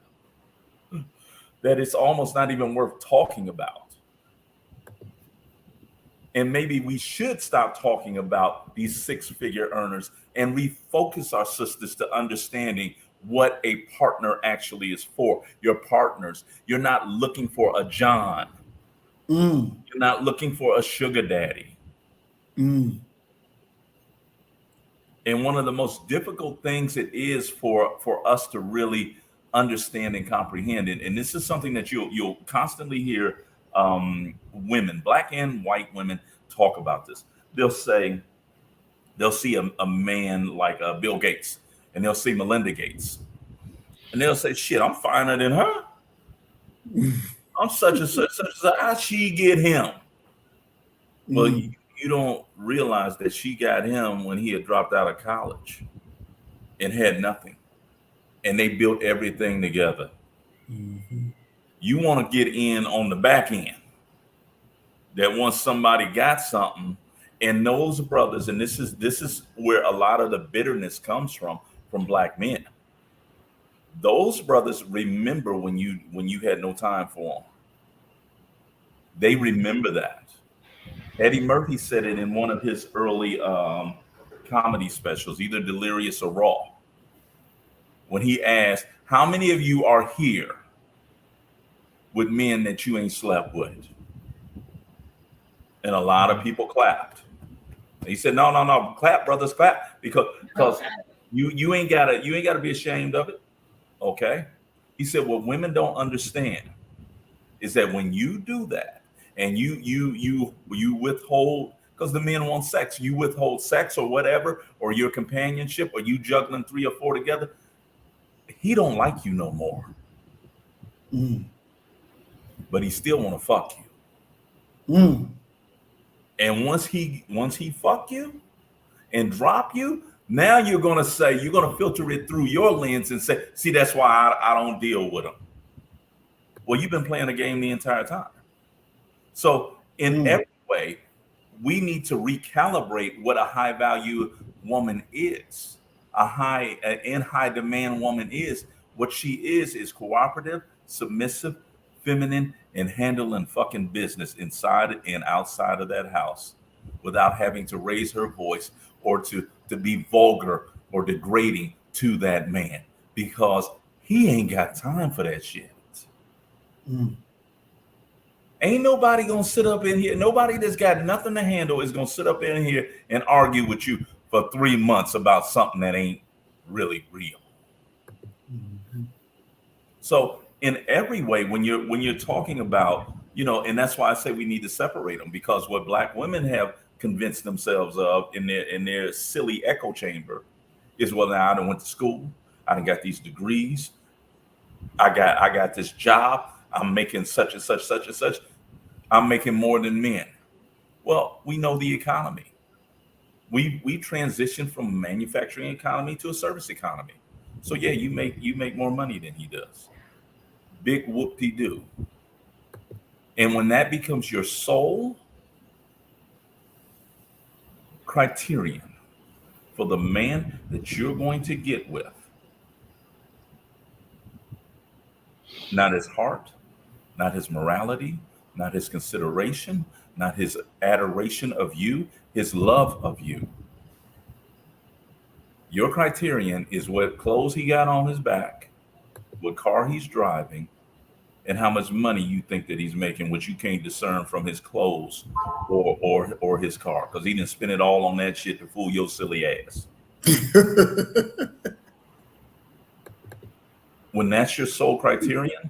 [SPEAKER 4] that it's almost not even worth talking about. And maybe we should stop talking about these six-figure earners and refocus our sisters to understanding what a partner actually is for. Your partners. You're not looking for a John.
[SPEAKER 1] Mm.
[SPEAKER 4] You're not looking for a sugar daddy.
[SPEAKER 1] Mm.
[SPEAKER 4] And one of the most difficult things it is for us to really understand and comprehend, and this is something that you'll constantly hear women, Black and white women, talk about this. They'll see a man like Bill Gates, and they'll see Melinda Gates, and they'll say, shit, I'm finer than her. I'm such and such. How'd she get him? Well, you don't realize that she got him when he had dropped out of college and had nothing. And they built everything together.
[SPEAKER 1] Mm-hmm.
[SPEAKER 4] You want to get in on the back end. That once somebody got something, and those brothers, and this is where a lot of the bitterness comes from Black men. Those brothers remember when you had no time for them. They remember that. Eddie Murphy said it in one of his early comedy specials, either Delirious or Raw, when he asked, how many of you are here with men that you ain't slept with? And a lot of people clapped. He said, no, clap, brothers, clap, because you ain't gotta be ashamed of it. Okay. He said, what women don't understand is that when you do that and you withhold, because the men want sex, you withhold sex or whatever, or your companionship, or you juggling 3 or 4 together, he don't like you no more. But he still want to fuck you. And once he fuck you and drop you, now you're gonna filter it through your lens and say, see, that's why I don't deal with him. Well, you've been playing the game the entire time. So in every way, we need to recalibrate what a high value woman is. A high demand woman is. What she is cooperative, submissive, feminine, and handling fucking business inside and outside of that house without having to raise her voice or to be vulgar or degrading to that man, because he ain't got time for that shit. Ain't nobody gonna sit up in here. Nobody that's got nothing to handle is gonna sit up in here and argue with you for 3 months about something that ain't really real. So in every way, when you're talking about, and that's why I say we need to separate them, because what Black women have convinced themselves of in their silly echo chamber is, well, now I done went to school, I done got these degrees, I got this job, I'm making such and such, such and such, I'm making more than men. Well, we know the economy. We transitioned from a manufacturing economy to a service economy. So yeah, you make more money than he does. Big whoop-de-doo. And when that becomes your sole criterion for the man that you're going to get with. Not his heart, not his morality, not his consideration, not his adoration of you, his love of you. Your criterion is what clothes he got on his back, what car he's driving, and how much money you think that he's making, which you can't discern from his clothes or his car, because he didn't spend it all on that shit to fool your silly ass. When that's your sole criterion,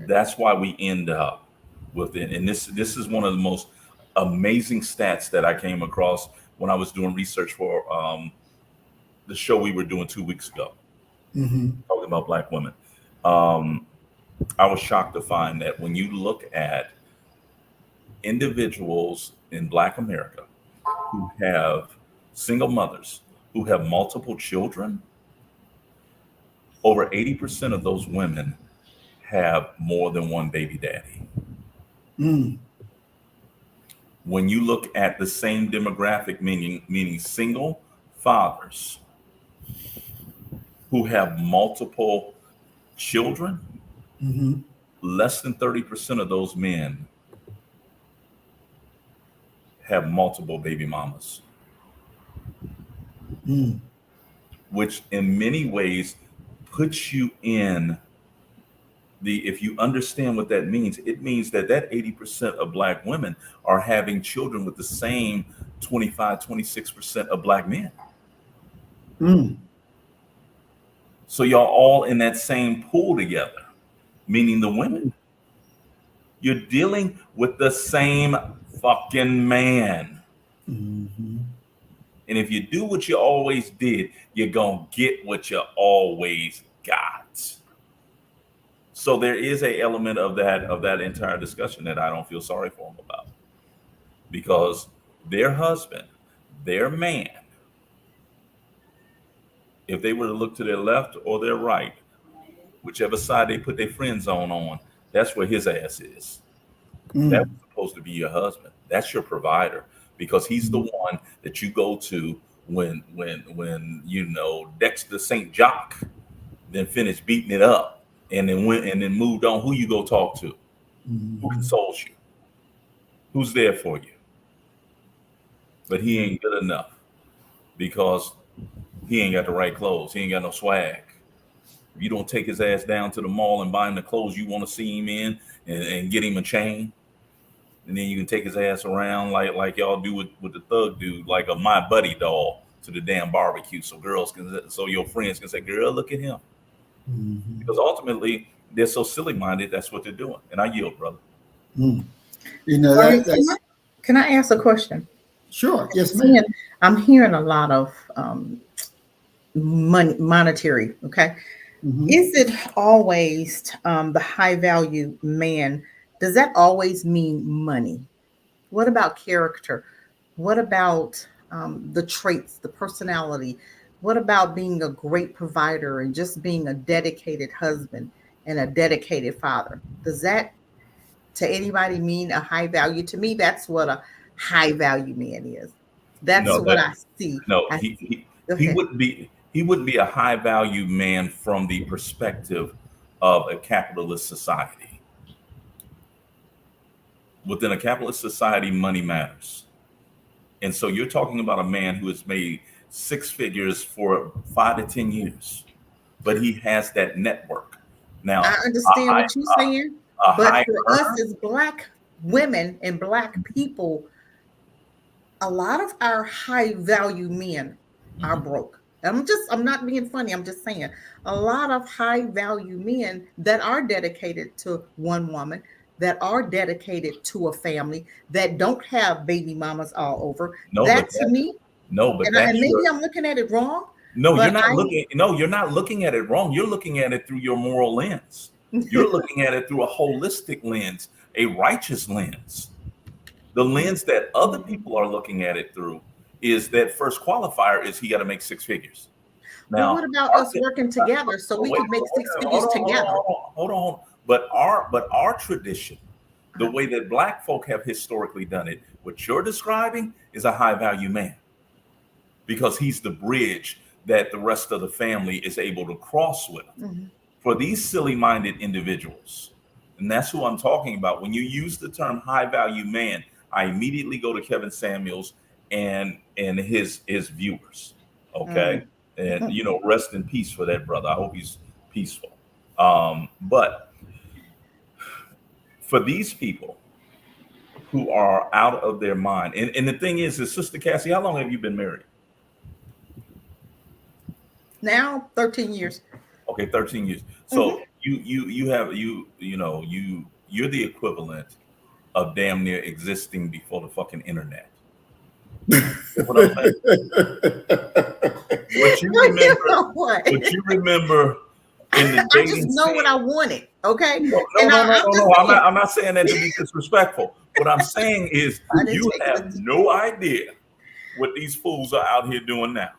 [SPEAKER 4] that's why we end up with it. And this is one of the most amazing stats that I came across when I was doing research for the show we were doing 2 weeks ago, talking about Black women. I was shocked to find that when you look at individuals in Black America who have single mothers, who have multiple children, over 80% of those women have more than one baby daddy. When you look at the same demographic, meaning single fathers who have multiple children, less than 30% of those men have multiple baby mamas, which in many ways puts you in if you understand what that means, it means that 80% of Black women are having children with the same 26% of Black men. So y'all all in that same pool together, meaning the women. You're dealing with the same fucking man. And if you do what you always did, you're going to get what you always got. So there is an element of that entire discussion that I don't feel sorry for them about, because their husband, their man, if they were to look to their left or their right, whichever side they put their friend zone on, that's where his ass is. That's supposed to be your husband. That's your provider, because he's the one that you go to when you know Dexter St. Jock then finished beating it up and then went and then moved on. Who you go talk to? Who consoles you? Who's there for you? But he ain't good enough because he ain't got the right clothes. He ain't got no swag. If you don't take his ass down to the mall and buy him the clothes you want to see him in and get him a chain, and then you can take his ass around like y'all do with the thug dude, like a My Buddy doll to the damn barbecue, so your friends can say, "Girl, look at him." Because ultimately they're so silly minded. That's what they're doing. And I yield, brother.
[SPEAKER 1] You know that's
[SPEAKER 2] Can I ask a question?
[SPEAKER 1] sure. Yes, ma'am.
[SPEAKER 2] I'm hearing a lot of monetary. Okay. Is it always the high value man? Does that always mean money? What about character? What about the traits, the personality? What about being a great provider and just being a dedicated husband and a dedicated father? Does that to anybody mean a high value? To me, that's what a high value man is. That's what I see.
[SPEAKER 4] No, he wouldn't be a high value man from the perspective of a capitalist society. Within a capitalist society, money matters. And so you're talking about a man who has made six figures for 5 to 10 years, but he has that network. Now,
[SPEAKER 2] I understand what you're saying, but for us as Black women and Black people, a lot of our high value men are broke. I'm not being funny. I'm just saying a lot of high value men that are dedicated to one woman, that are dedicated to a family, that don't have baby mamas all over.
[SPEAKER 4] No,
[SPEAKER 2] that to me,
[SPEAKER 4] but
[SPEAKER 2] maybe I'm looking at it wrong.
[SPEAKER 4] No, you're not looking. No, you're not looking at it wrong. You're looking at it through your moral lens. You're looking at it through a holistic lens, a righteous lens. The lens that other people are looking at it through is that first qualifier is he got to make six figures. Now,
[SPEAKER 2] what about us working together so we can make six figures together?
[SPEAKER 4] Hold on. But our tradition, the way that Black folk have historically done it, what you're describing is a high value man. because he's the bridge that the rest of the family is able to cross with.
[SPEAKER 2] Mhm.
[SPEAKER 4] For these silly-minded individuals, and that's who I'm talking about. When you use the term high-value man, I immediately go to Kevin Samuels and his viewers. Okay, and rest in peace for that brother. I hope he's peaceful. But for these people who are out of their mind, and the thing is Sister Cassie, how long have you been married?
[SPEAKER 2] Now 13 years.
[SPEAKER 4] Okay, 13 years. So you're the equivalent of damn near existing before the fucking internet. What I'm saying. But you remember in the
[SPEAKER 2] I just know what I wanted. Okay.
[SPEAKER 4] No. I'm not saying that to be disrespectful. What I'm saying is you have no idea what these fools are out here doing now.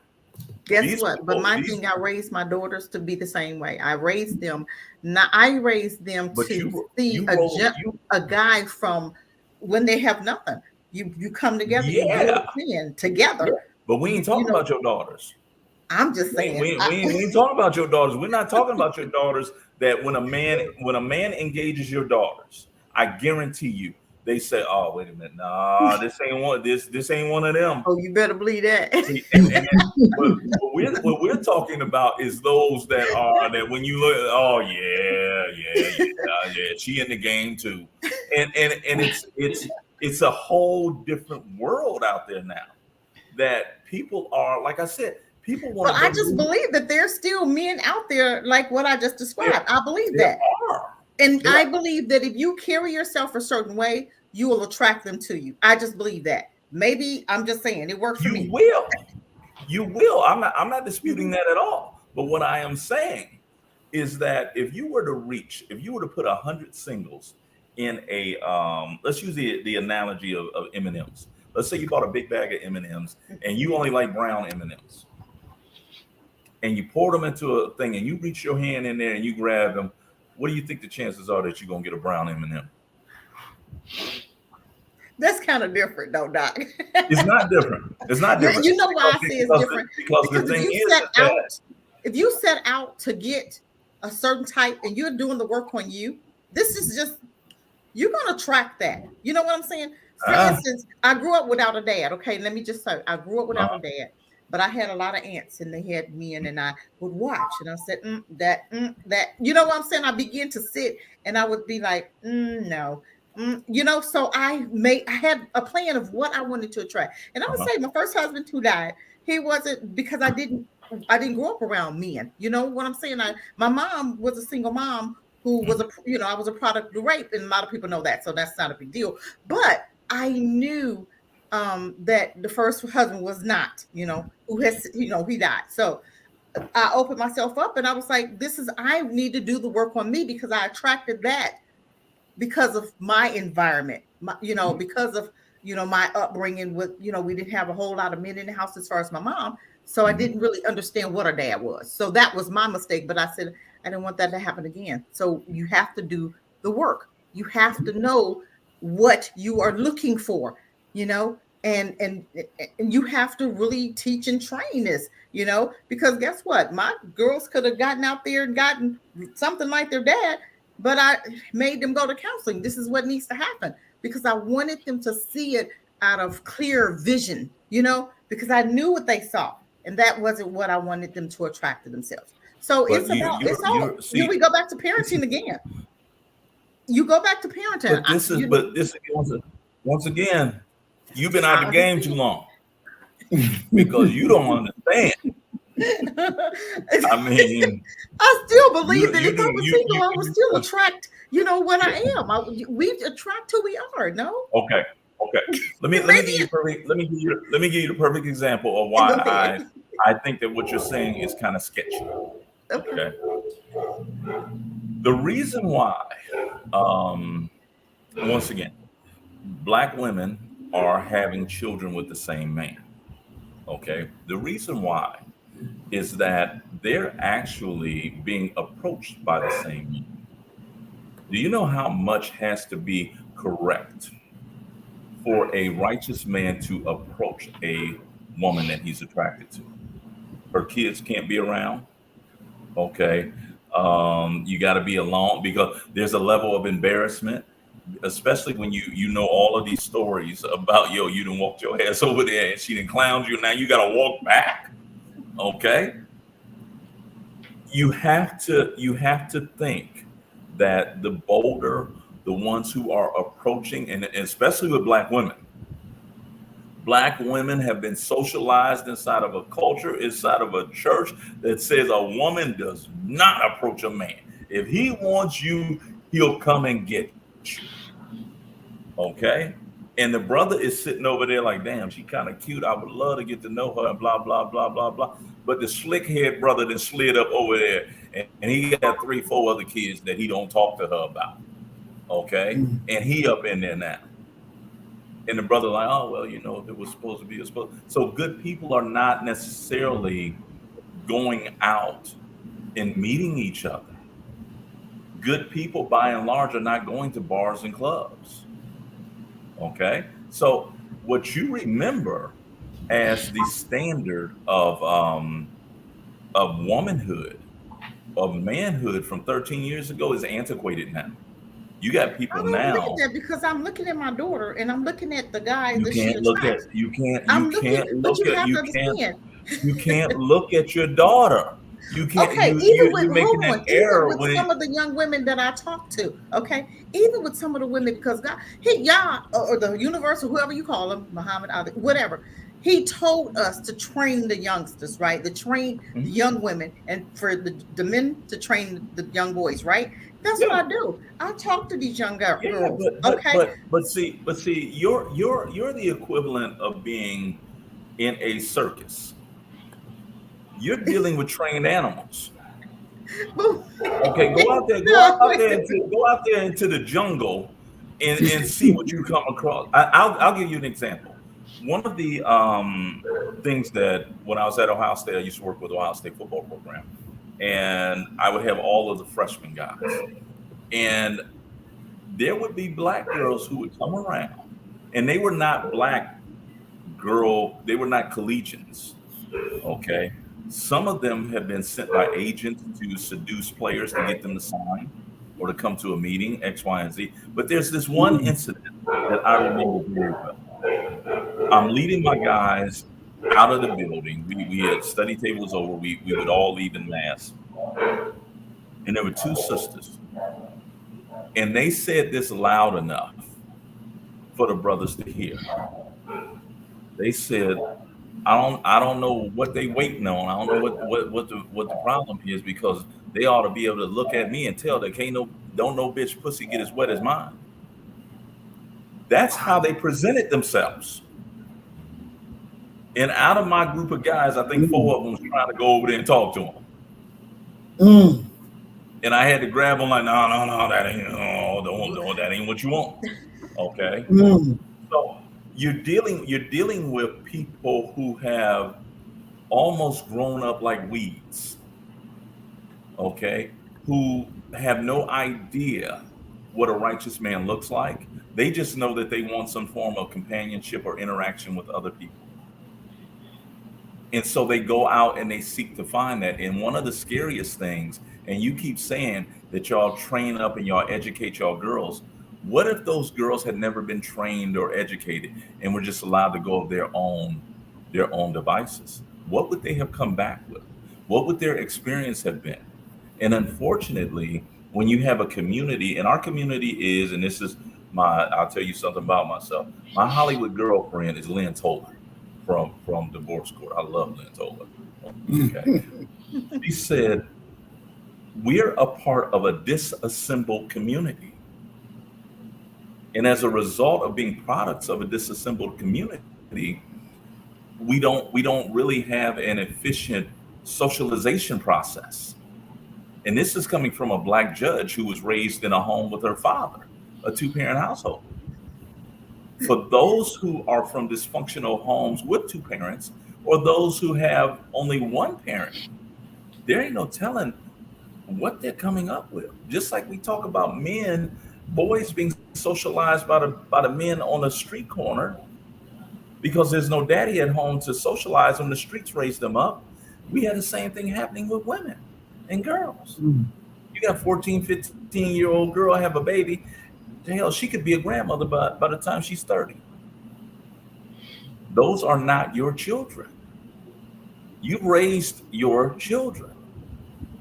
[SPEAKER 2] Guess what? But my thing, I raised my daughters to be the same way. I raised them to see a guy from when they have nothing. You come together, you build a plan together.
[SPEAKER 4] Yeah. But we ain't talking about your daughters.
[SPEAKER 2] I'm just saying.
[SPEAKER 4] We ain't talking about your daughters. We're not talking about your daughters. That when a man engages your daughters, I guarantee you, they say, "Oh, wait a minute, nah, this ain't one of them."
[SPEAKER 2] Oh, you better believe that.
[SPEAKER 4] What we're talking about is those that when you look, oh yeah, she in the game too, and it's a whole different world out there now that people are, like I said, people want.
[SPEAKER 2] Well, I just believe that there's still men out there like what I just described. I believe that. And I believe that if you carry yourself a certain way, you will attract them to you. I just believe that. Maybe I'm just saying it works for me.
[SPEAKER 4] You will. I'm not disputing that at all. But what I am saying is that if you were to put 100 singles in a let's use the analogy of M&Ms. Let's say you bought a big bag of M&Ms and you only like brown M&Ms. And you pour them into a thing and you reach your hand in there and you grab them. What do you think the chances are that you're going to get a brown M&M?
[SPEAKER 2] That's kind of different, though, Doc.
[SPEAKER 4] It's not different. It's not different.
[SPEAKER 2] You know why I say it's different?
[SPEAKER 4] Because the thing is,
[SPEAKER 2] if you set out to get a certain type and you're doing the work on you, this is just, you're going to track that. You know what I'm saying? For instance, I grew up without a dad. Okay, let me just say, I grew up without a dad. But I had a lot of aunts and they had me and I would watch and I said, that, you know what I'm saying? I began to sit and I would be like, no, so I had a plan of what I wanted to attract. And I would say my first husband who died, he wasn't, because I didn't grow up around men. You know what I'm saying? My mom was a single mom who was I was a product of rape, and a lot of people know that. So that's not a big deal. But I knew that the first husband was not, who has, he died. So I opened myself up and I was like, I need to do the work on me because I attracted that because of my environment, because of, my upbringing with, we didn't have a whole lot of men in the house as far as my mom. So I didn't really understand what a dad was. So that was my mistake. But I said, I didn't want that to happen again. So you have to do the work. You have to know what you are looking for, and you have to really teach and train this, because guess what? My girls could have gotten out there and gotten something like their dad, but I made them go to counseling. This is what needs to happen because I wanted them to see it out of clear vision, because I knew what they saw and that wasn't what I wanted them to attract to themselves. So but here we go back to parenting again. You go back to parenting.
[SPEAKER 4] Once again, you've been out of the game too long because you don't understand. I mean,
[SPEAKER 2] I still believe that if I was single, I would still attract, what I am. We attract who we are. No.
[SPEAKER 4] Okay. Let me give you the perfect example of why I think that what you're saying is kind of sketchy. Okay. The reason why, once again, Black women are having children with the same man. Okay. The reason why is that they're actually being approached by the same man. Do you know how much has to be correct for a righteous man to approach a woman that he's attracted to. Her kids can't be around. Okay. You got to be alone because there's a level of embarrassment, especially when you know all of these stories about you done walked your ass over there and she done clowned you. Now you got to walk back. Okay. You have to think that the bolder, the ones who are approaching, and especially with Black women. Black women have been socialized inside of a culture, inside of a church that says a woman does not approach a man. If he wants you, he'll come and get you. Okay? And the brother is sitting over there like, damn, she kind of cute. I would love to get to know her and blah, blah, blah, blah, blah. But the slick head brother then slid up over there and he got 3-4 other kids that he don't talk to her about. Okay? And he up in there now. And the brother like, oh, well, it was supposed to be a supposed. So good people are not necessarily going out and meeting each other. Good people, by and large, are not going to bars and clubs. Okay? So what you remember as the standard of womanhood, of manhood from 13 years ago is antiquated now. You got people
[SPEAKER 2] I don't
[SPEAKER 4] now.
[SPEAKER 2] look at that because I'm looking at my daughter and I'm looking at the guy that she
[SPEAKER 4] You
[SPEAKER 2] attracts.
[SPEAKER 4] can't look at your daughter. You can't.
[SPEAKER 2] Okay,
[SPEAKER 4] You're making an error
[SPEAKER 2] even with some of the young women that I talk to. Okay, even with some of the women, because God, y'all or the universe or whoever you call them, Muhammad Ali, whatever. He told us to train the youngsters, right? To train the young women, and for the men to train the young boys, right? That's what I do. I talk to these young girls.
[SPEAKER 4] But see, you're the equivalent of being in a circus. You're dealing with trained animals. Okay, go out there into the jungle and see what you come across. I'll give you an example. One of the things that when I was at Ohio State, I used to work with Ohio State football program, and I would have all of the freshman guys, and there would be Black girls who would come around, and they were not Black girl, they were not collegians. Okay, some of them have been sent by agents to seduce players to get them to sign or to come to a meeting, X, Y, and Z. But there's this one incident that I remember very well. I'm leading my guys out of the building. We had study tables over. We would all leave in mass. And there were 2 sisters. And they said this loud enough for the brothers to hear. They said, I don't know what they waiting on. I don't know what the problem is, because they ought to be able to look at me and tell that don't no bitch pussy get as wet as mine. That's how they presented themselves. And out of my group of guys, I think 4 of them was trying to go over there and talk to them. And I had to grab them like, no, that ain't what you want. Okay. So you're dealing with people who have almost grown up like weeds. Okay, who have no idea what a righteous man looks like. They just know that they want some form of companionship or interaction with other people. And so they go out and they seek to find that. And one of the scariest things, and you keep saying that y'all train up and y'all educate y'all girls. What if those girls had never been trained or educated and were just allowed to go of their own devices? What would they have come back with? What would their experience have been? And unfortunately, when you have a community, and our community is, and this is I'll tell you something about myself. My Hollywood girlfriend is Lynn Toller from Divorce Court. I love Lynn Toller. Okay. She said, we're a part of a disassembled community. And as a result of being products of a disassembled community, we don't really have an efficient socialization process. And this is coming from a Black judge who was raised in a home with her father, a 2-parent household. For those who are from dysfunctional homes with 2 parents, or those who have only 1 parent, there ain't no telling what they're coming up with. Just like we talk about boys being socialized by the men on the street corner, because there's no daddy at home to socialize them. The streets raised them up. We had the same thing happening with women and girls.
[SPEAKER 1] Mm.
[SPEAKER 4] You got a 14, 15-year-old girl have a baby. Hell, she could be a grandmother by the time she's 30. Those are not your children. You've raised your children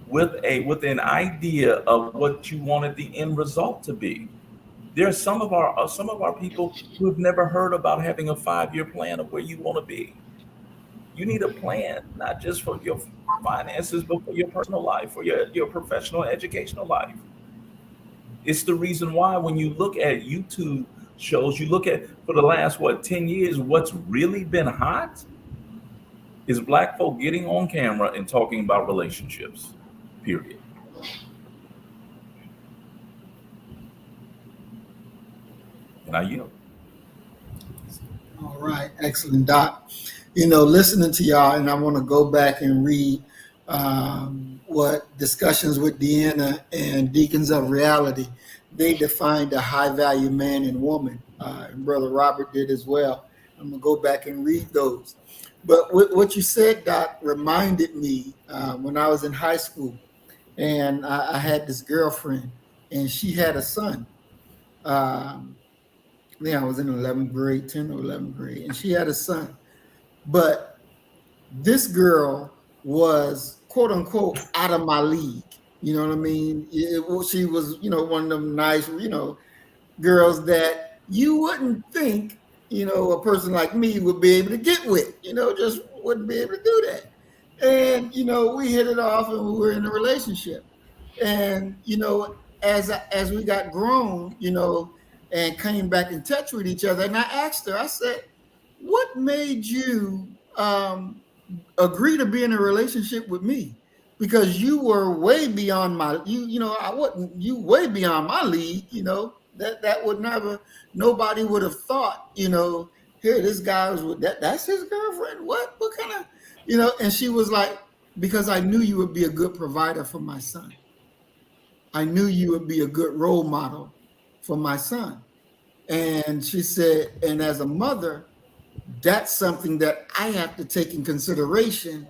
[SPEAKER 4] with an idea of what you wanted the end result to be. There are some of our people who have never heard about having a 5-year plan of where you want to be. You need a plan, not just for your finances, but for your personal life, for your professional, educational life. It's the reason why when you look at YouTube shows, you look at for the last 10 years, what's really been hot is Black folk getting on camera and talking about relationships, period. And I yield.
[SPEAKER 1] All right, excellent, Doc. Listening to y'all, and I want to go back and read what Discussions with Deanna and Deacons of Reality, they defined a high-value man and woman, and Brother Robert did as well. I'm going to go back and read those. But what you said, Doc, reminded me when I was in high school, and I had this girlfriend, and she had a son. I was in 11th grade, 10th or 11th grade, and she had a son. But this girl was, quote unquote, out of my league. You know what I mean? She was, one of them nice, girls that you wouldn't think, a person like me would be able to get with, just wouldn't be able to do that. And, we hit it off and we were in a relationship. And, as we got grown, and came back in touch with each other, and I asked her, I said, what made you agree to be in a relationship with me? Because you were way beyond you way beyond my league, that would never, nobody would have thought, here, this guy was with that's his girlfriend. What kind of, and she was like, because I knew you would be a good provider for my son. I knew you would be a good role model for my son. And she said, and as a mother, that's something that I have to take in consideration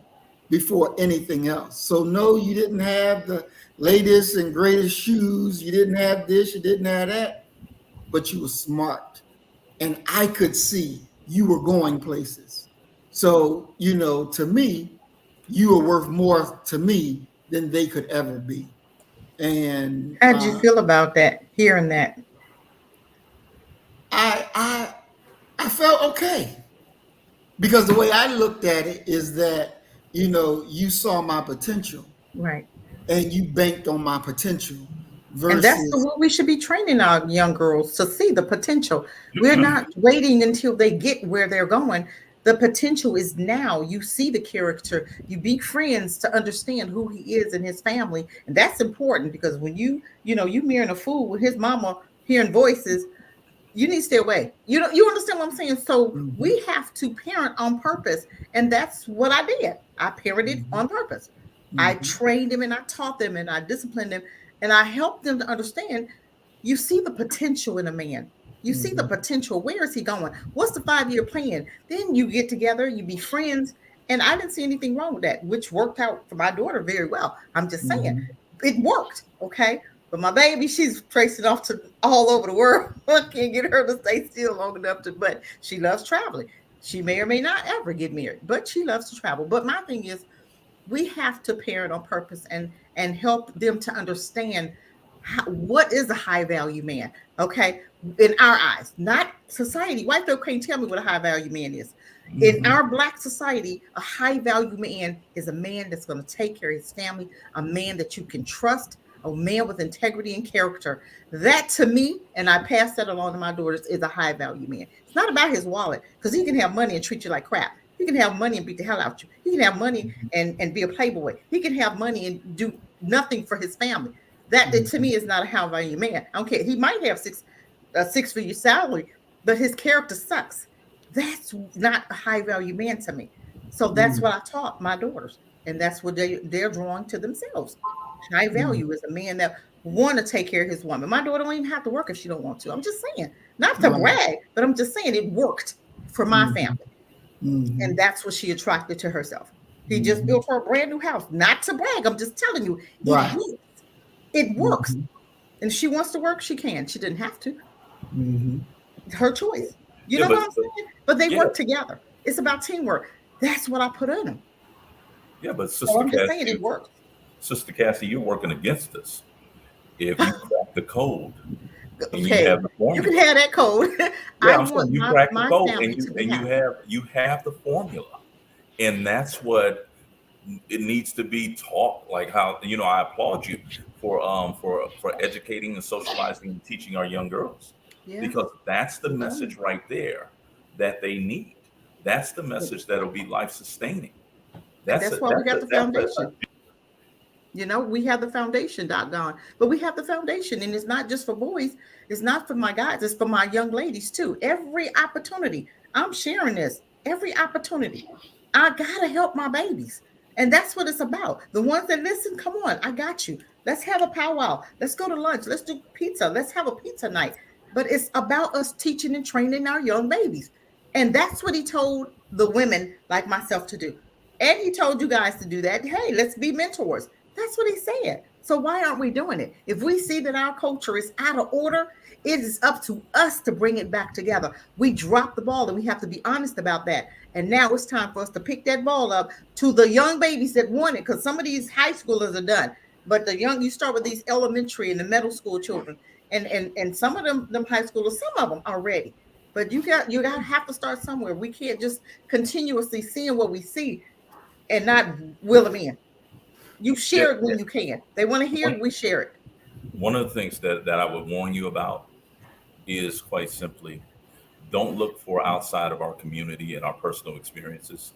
[SPEAKER 1] before anything else. So no, you didn't have the latest and greatest shoes. You didn't have this, you didn't have that, but you were smart. And I could see you were going places. So, to me, you were worth more to me than they could ever be. And
[SPEAKER 2] how'd you feel about that, hearing that?
[SPEAKER 1] I felt okay, because the way I looked at it is that, you saw my potential,
[SPEAKER 2] Right?
[SPEAKER 1] And you banked on my potential.
[SPEAKER 2] And that's what we should be training our young girls to see, the potential. We're not waiting until they get where they're going. The potential is now. You see the character. You be friends to understand who he is and his family, and that's important, because when you marrying a fool with his mama hearing voices, you need to stay away. You understand what I'm saying? So we have to parent on purpose. And that's what I did. I parented on purpose. I trained them and I taught them and I disciplined them and I helped them to understand, you see the potential in a man. You see the potential. Where is he going? What's the 5-year plan? Then you get together, you be friends. And I didn't see anything wrong with that, which worked out for my daughter very well. I'm just saying it worked. Okay. But my baby, she's tracing off to all over the world. I can't get her to stay still long enough but she loves traveling. She may or may not ever get married, but she loves to travel. But my thing is, we have to parent on purpose and help them to understand what is a high value man. Okay. In our eyes, not society. White folk can't tell me what a high value man is. In our Black society, a high value man is a man that's going to take care of his family, a man that you can trust, a man with integrity and character. That to me, and I pass that along to my daughters, is a high value man. It's not about his wallet, because he can have money and treat you like crap. He can have money and beat the hell out you. He can have money and be a playboy. He can have money and do nothing for his family. That to me is not a high value man. I don't care. He might have a 6-figure salary, but his character sucks. That's not a high value man to me. So that's what I taught my daughters. And that's what they're drawing to themselves. High value is a man that want to take care of his woman. My daughter don't even have to work if she don't want to. I'm just saying, not to brag, but I'm just saying it worked for my
[SPEAKER 1] Mhm.
[SPEAKER 2] family.
[SPEAKER 1] Mhm.
[SPEAKER 2] And that's what she attracted to herself. He just built her a brand new house. Not to brag, I'm just telling you,
[SPEAKER 1] Right.
[SPEAKER 2] it works.
[SPEAKER 1] Mhm.
[SPEAKER 2] And if she wants to work, she can. She didn't have to.
[SPEAKER 1] Mhm.
[SPEAKER 2] Her choice. You
[SPEAKER 4] Yeah,
[SPEAKER 2] know what I'm saying? But they
[SPEAKER 4] yeah,
[SPEAKER 2] work together. It's about teamwork. That's what I put in them.
[SPEAKER 4] yeah, but
[SPEAKER 2] So I'm just saying it works.
[SPEAKER 4] Sister Cassie, you're working against us. If you crack the code and you
[SPEAKER 2] Okay,
[SPEAKER 4] have the
[SPEAKER 2] you can
[SPEAKER 4] formula,
[SPEAKER 2] have that code.
[SPEAKER 4] yeah,
[SPEAKER 2] I
[SPEAKER 4] I'm saying
[SPEAKER 2] want
[SPEAKER 4] you crack the
[SPEAKER 2] my
[SPEAKER 4] code
[SPEAKER 2] family to be
[SPEAKER 4] and
[SPEAKER 2] happy.
[SPEAKER 4] you have the formula, and that's what it needs to be taught. Like how I applaud you for educating and socializing and teaching our young girls,
[SPEAKER 2] Yeah.
[SPEAKER 4] because that's the message right there that they need. That's the message that'll be life sustaining.
[SPEAKER 2] And
[SPEAKER 4] That's
[SPEAKER 2] that's why we got the
[SPEAKER 4] that's
[SPEAKER 2] foundation. We have the foundation, doggone. But we have the foundation, and it's not just for boys. It's not for my guys. It's for my young ladies too. Every opportunity, I'm sharing this. Every opportunity, I gotta help my babies, and that's what it's about. The ones that listen, come on, I got you. Let's have a powwow. Let's go to lunch. Let's do pizza. Let's have a pizza night. But it's about us teaching and training our young babies, and that's what he told the women like myself to do. And he told you guys to do that. Hey, let's be mentors. That's what he said. So why aren't we doing it? If we see that our culture is out of order, it is up to us to bring it back together. We dropped the ball and we have to be honest about that. And now it's time for us to pick that ball up to the young babies that want it, because some of these high schoolers are done. But you start with these elementary and the middle school children, and some of them high schoolers, some of them are ready. But you got to have to start somewhere. We can't just continuously seeing what we see and not will them in. You
[SPEAKER 4] Yeah,
[SPEAKER 2] share it when you can. They want to hear it, we share it.
[SPEAKER 4] one of the things that I would warn you about is quite simply, don't look for outside of our community and our personal experiences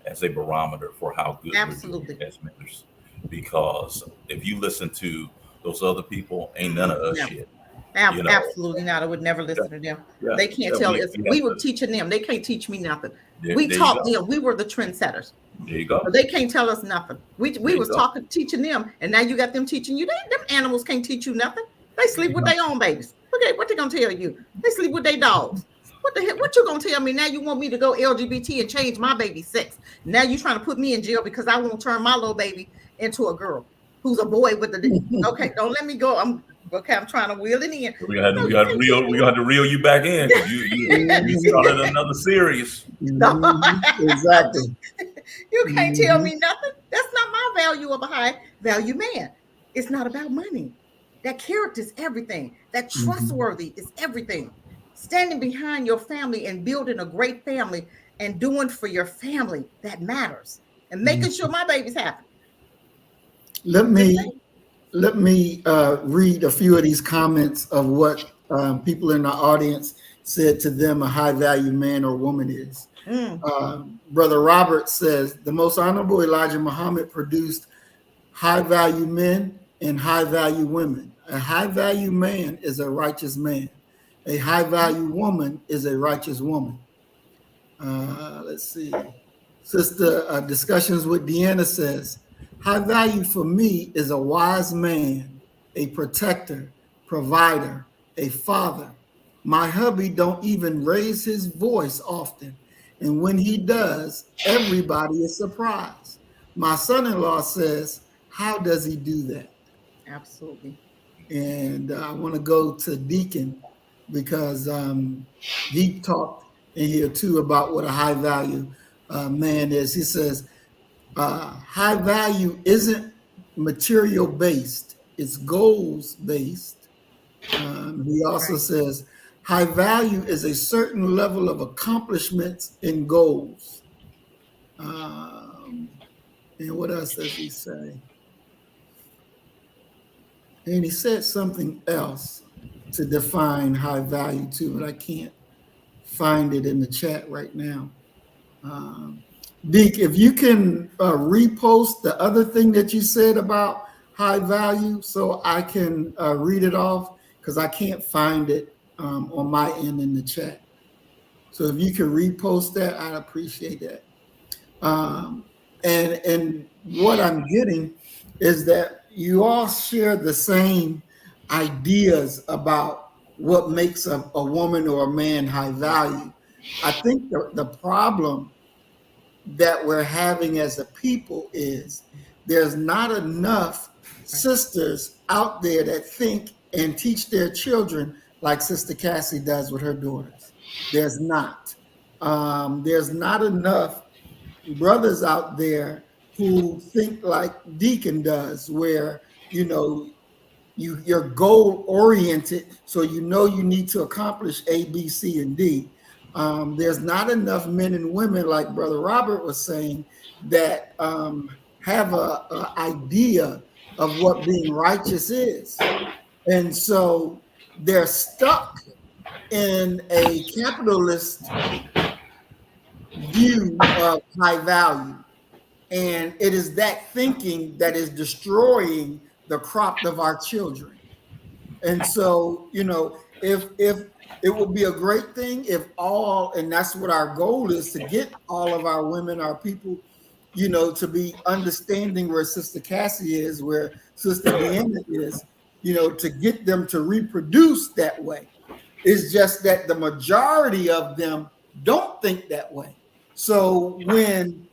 [SPEAKER 4] as a barometer for how good we're doing
[SPEAKER 2] Absolutely.
[SPEAKER 4] as mentors. Because if you listen to those other people, ain't none of us
[SPEAKER 2] No.
[SPEAKER 4] shit.
[SPEAKER 2] Absolutely not. I would never listen to them. They can't tell us. We were teaching them. They can't teach me nothing. We taught them. We were the trendsetters.
[SPEAKER 4] There you go.
[SPEAKER 2] But they can't tell us nothing. We was teaching them, and now you got them teaching you. Them animals can't teach you nothing. They sleep with their own babies. Okay, what they gonna tell you? They sleep with their dogs. What the heck? What you gonna tell me? Now you want me to go LGBT and change my baby's sex? Now you trying to put me in jail because I won't turn my little baby into a girl who's a boy with the. Okay, don't let me go. I'm trying to wheel it in.
[SPEAKER 4] We had to reel you back in because you started another series.
[SPEAKER 1] Exactly.
[SPEAKER 2] You can't tell me nothing. That's not my value of a high value man. It's not about money. That character is everything. That trustworthy is everything. Standing behind your family and building a great family and doing for your family, that matters. And making sure my baby's happy.
[SPEAKER 1] Let me read a few of these comments of what people in the audience said to them a high value man or woman is. Brother Robert says, the most honorable Elijah Muhammad produced high value men and high value women. A high value man is a righteous man. A high value woman is a righteous woman. Let's see. Sister Discussions with Deanna says, high value for me is a wise man, a protector, provider, a father. My hubby don't even raise his voice often. And when he does, everybody is surprised. My son-in-law says, how does he do that?
[SPEAKER 2] Absolutely.
[SPEAKER 1] And I want to go to Deacon because he talked in here too about what a high value man is. He says, high value isn't material based, it's goals based. He also says, high value is a certain level of accomplishments and goals. And what else does he say? And he said something else to define high value too, but I can't find it in the chat right now. Deke, if you can repost the other thing that you said about high value so I can read it off, because I can't find it on my end in the chat. So if you can repost that, I'd appreciate that. And what I'm getting is that you all share the same ideas about what makes a woman or a man high value. I think the problem that we're having as a people is there's not enough sisters out there that think and teach their children like Sister Cassie does with her daughters. There's not. There's not enough brothers out there who think like Deacon does, where you're goal oriented, so you need to accomplish A, B, C, and D. There's not enough men and women, like Brother Robert was saying, that have a idea of what being righteous is, and so they're stuck in a capitalist view of high value. And it is that thinking that is destroying the crop of our children. And so, if it would be a great thing if and that's what our goal is, to get all of our women, our people, to be understanding where Sister Cassie is, where Sister Deanna is, to get them to reproduce that way. It's just that the majority of them don't think that way. So when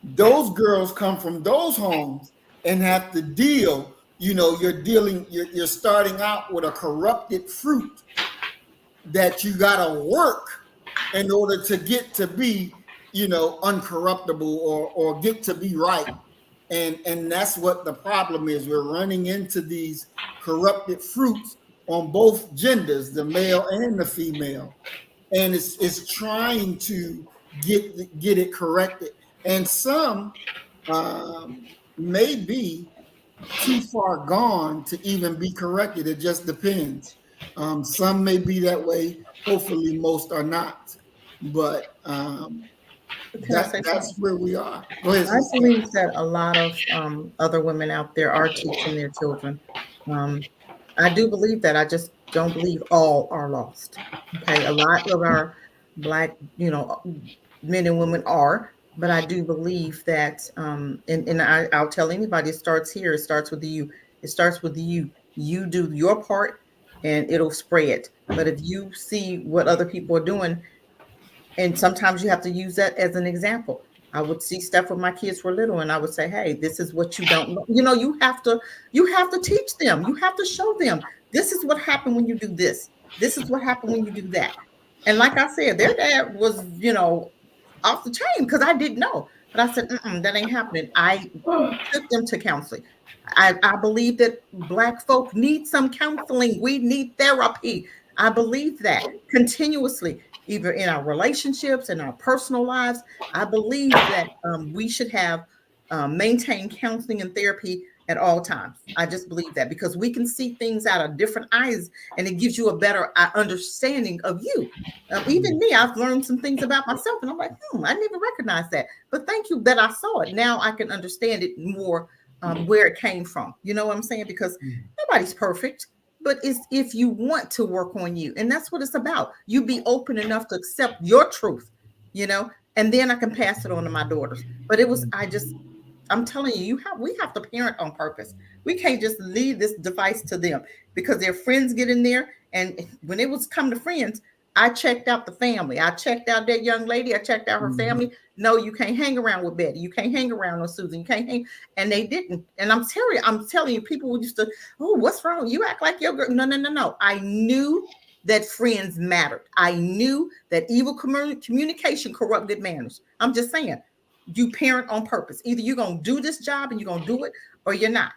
[SPEAKER 1] those girls come from those homes and have to deal, you're starting out with a corrupted fruit that you gotta work in order to get to be, uncorruptible or get to be right. And that's what the problem is. We're running into these corrupted fruits on both genders, the male and the female. And it's trying to get it corrected. And some may be too far gone to even be corrected. It just depends. Some may be that way. Hopefully most are not. But that's where we are. Go ahead.
[SPEAKER 2] I believe that a lot of other women out there are teaching their children. I do believe that. I just don't believe all are lost. Okay, a lot of our Black, men and women are, but I do believe that, and I'll tell anybody, it starts here. It starts with you. It starts with you. You do your part, and it'll spread. But if you see what other people are doing, and sometimes you have to use that as an example. I would see stuff when my kids were little, and I would say, "Hey, this is what you don't know." You have to teach them. You have to show them. This is what happened when you do this. This is what happened when you do that. And like I said, their dad was, off the chain because I didn't know. But I said, that ain't happening. I took them to counseling. I believe that Black folk need some counseling. We need therapy. I believe that continuously, either in our relationships, in our personal lives. I believe that we should have maintain counseling and therapy at all times. I just believe that because we can see things out of different eyes, and it gives you a better understanding of you. Even me, I've learned some things about myself, and I'm like, I never recognized that. But thank you that I saw it. Now I can understand it more, where it came from. You know what I'm saying? Because nobody's perfect, but it's if you want to work on you, and that's what it's about. You be open enough to accept your truth, and then I can pass it on to my daughters. But I'm telling you, we have to parent on purpose. We can't just leave this device to them because their friends get in there. And when it was come to friends, I checked out the family. I checked out that young lady. I checked out her family. No, you can't hang around with Betty. You can't hang around with Susan. You can't hang. And they didn't. And I'm telling you, people used to, what's wrong? You act like your girl. No. I knew that friends mattered. I knew that evil communication corrupted manners. I'm just saying. You parent on purpose. Either you're going to do this job and you're going to do it, or you're not.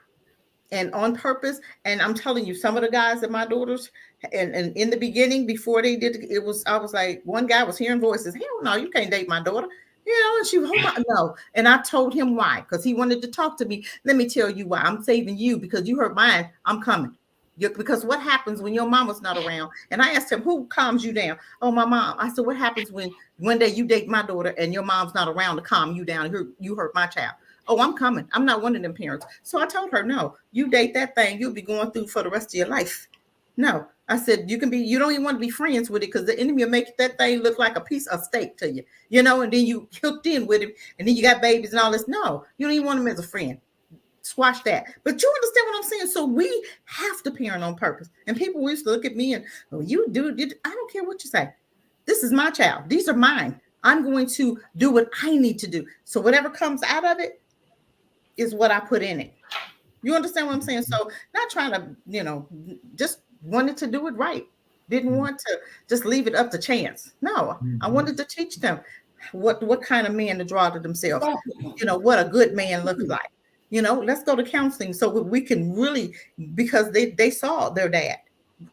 [SPEAKER 2] And on purpose. And I'm telling you, some of the guys that my daughters, and in the beginning, before they did, I was like, one guy was hearing voices. Hell no, you can't date my daughter. And she was, no. And I told him why, because he wanted to talk to me. Let me tell you why. I'm saving you because you hurt mine. I'm coming. Because what happens when your mama's not around? And I asked him, who calms you down? Oh, my mom. I said, what happens when one day you date my daughter and your mom's not around to calm you down? You hurt my child. Oh, I'm coming. I'm not one of them parents. So I told her, no, you date that thing you'll be going through for the rest of your life. No, I said, you don't even want to be friends with it because the enemy will make that thing look like a piece of steak to you, and then you hooked in with him and then you got babies and all this. No, you don't even want him as a friend. Squash that. But you understand what I'm saying? So we have to parent on purpose. And people used to look at me and, you do. I don't care what you say. This is my child. These are mine. I'm going to do what I need to do. So whatever comes out of it is what I put in it. You understand what I'm saying? So not trying to, just wanted to do it right. Didn't want to just leave it up to chance. No, I wanted to teach them what kind of man to draw to themselves. What a good man looks like. Let's go to counseling so we can really, because they saw their dad.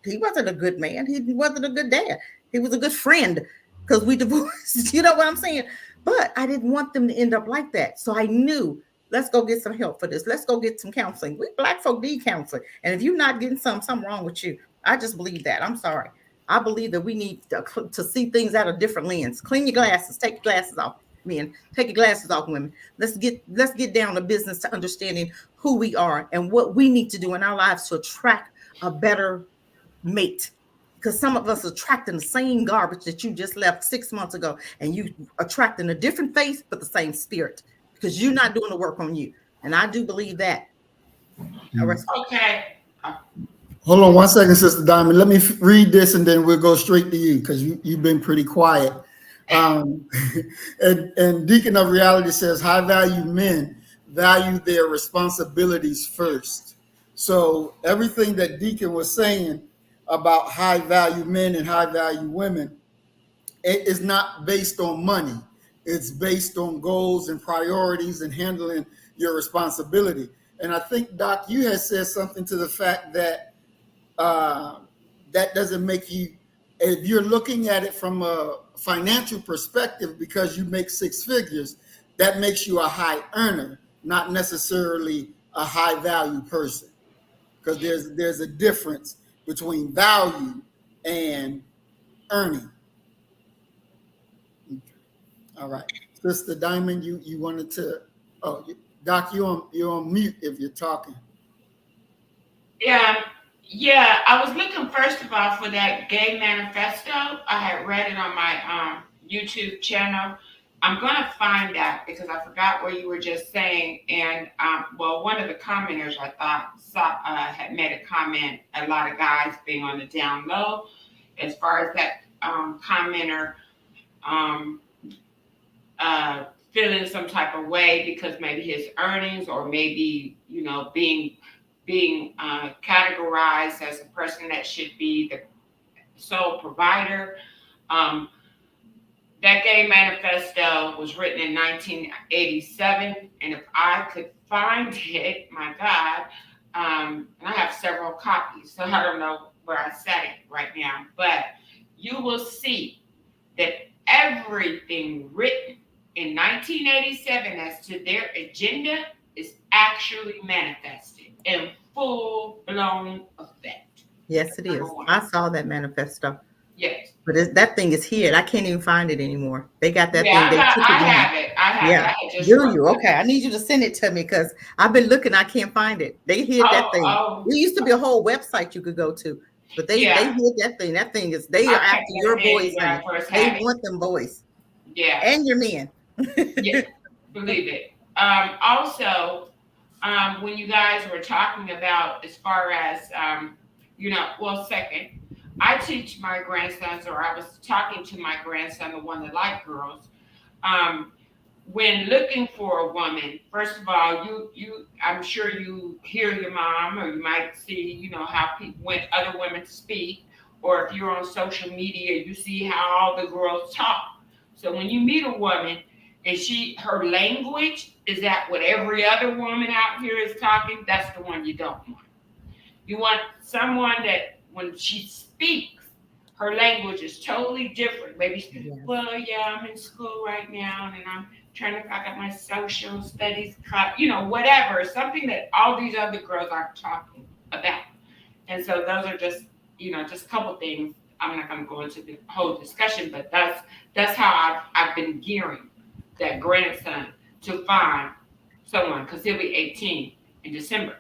[SPEAKER 2] He wasn't a good man. He wasn't a good dad. He was a good friend because we divorced. You know what I'm saying? But I didn't want them to end up like that. So I knew, let's go get some help for this. Let's go get some counseling. We Black folk need counseling. And if you're not getting something wrong with you. I just believe that. I'm sorry. I believe that we need to see things out of different lens. Clean your glasses. Take your glasses off, men. Take your glasses off, women. Let's get down to business, to understanding who we are and what we need to do in our lives to attract a better mate. Because some of us are attracting the same garbage that you just left 6 months ago, and you attracting a different face but the same spirit, because you're not doing the work on you. And I do believe that.
[SPEAKER 3] Okay.
[SPEAKER 1] Hold on 1 second, Sister Diamond. Let me read this, and then we'll go straight to you, because you've been pretty quiet. And Deacon of Reality says, high value men value their responsibilities first. So everything that Deacon was saying about high value men and high value women, it is not based on money. It's based on goals and priorities and handling your responsibility. And I think, Doc, you had said something to the fact that that doesn't make you, if you're looking at it from a financial perspective, because you make 6 figures, that makes you a high earner, not necessarily a high value person, because there's a difference between value and earning. All right, Sister Diamond, you wanted to, Doc, you're on mute if you're talking.
[SPEAKER 3] Yeah, I was looking first of all for that gay manifesto. I had read it on my YouTube channel. I'm gonna find that because I forgot what you were just saying. And one of the commenters I thought had made a comment. A lot of guys being on the down low, as far as that commenter feeling some type of way because maybe his earnings, or maybe being categorized as a person that should be the sole provider. That gay manifesto was written in 1987, and if I could find it, my God, and I have several copies, so I don't know where I set it right now, but you will see that everything written in 1987 as to their agenda is actually manifested in full-blown effect.
[SPEAKER 2] Yes, it is. I saw that manifesto.
[SPEAKER 3] Yes.
[SPEAKER 2] But that thing is hid. I can't even find it anymore. They got that thing.
[SPEAKER 3] I have it. I just
[SPEAKER 2] do you? Okay. I need you to send it to me because I've been looking. I can't find it. They hid that thing. There used to be a whole website you could go to, but they hid that thing. That thing is, they are after your boys. They want them boys.
[SPEAKER 3] Yeah.
[SPEAKER 2] And your men.
[SPEAKER 3] Yeah. Believe it. Also, when you guys were talking about as far as, second, I teach my grandsons, or I was talking to my grandson, the one that liked girls. When looking for a woman, first of all, I'm sure you hear your mom, or you might see, how when other women speak, or if you're on social media, you see how all the girls talk. So when you meet a woman and her language is that what every other woman out here is talking, that's the one you don't want. You want someone that when she speaks, her language is totally different. Maybe, I'm in school right now and I'm trying to I got my social studies cut, whatever, something that all these other girls aren't talking about. And so those are just, just a couple things. I'm not going to go into the whole discussion, but that's how I've been gearing that grandson to find someone, because he'll be 18 in December.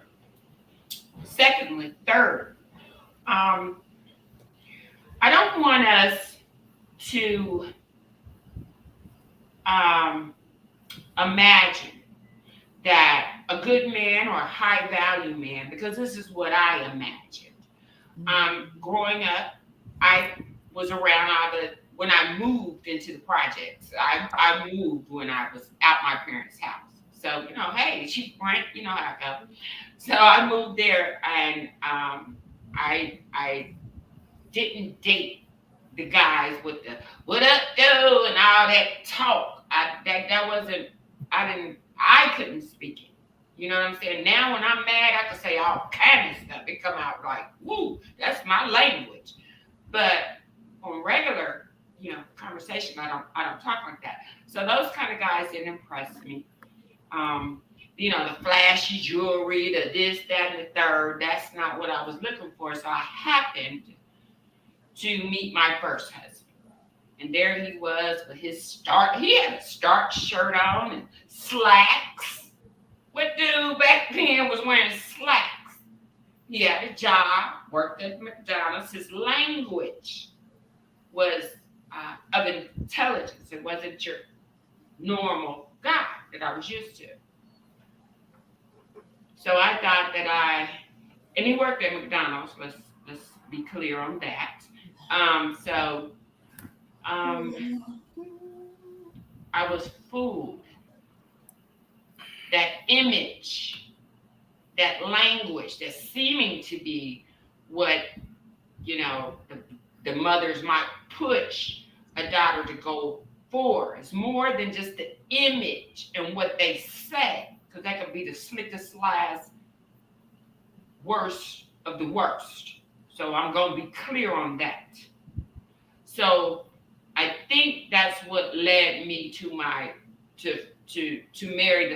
[SPEAKER 3] Secondly, third, I don't want us to imagine that a good man or a high value man, because this is what I imagined. Growing up, I was around all the when I moved into the projects. I moved when I was out my parents' house. So, hey, cheap rent, you know how I go. So I moved there, and I didn't date the guys with the what up, dude, and all that talk. I couldn't speak it. You know what I'm saying? Now when I'm mad, I can say all kind of stuff. It come out like, woo, that's my language. But on regular, conversation, I don't talk like that. So those kind of guys didn't impress me. The flashy jewelry, the this, that, and the third. That's not what I was looking for. So I happened to meet my first husband. And there he was with he had a starch shirt on and slacks. What dude back then was wearing slacks? He had a job, worked at McDonald's. His language was of intelligence. It wasn't your normal guy that I was used to. So I thought that and he worked at McDonald's. Let's be clear on that. I was fooled. That image, that language, that seeming to be what, the mothers might push a daughter to go for. It's more than just the image and what they say, because that could be the slickest, last, worst of the worst. So I'm going to be clear on that. So I think that's what led me to marry the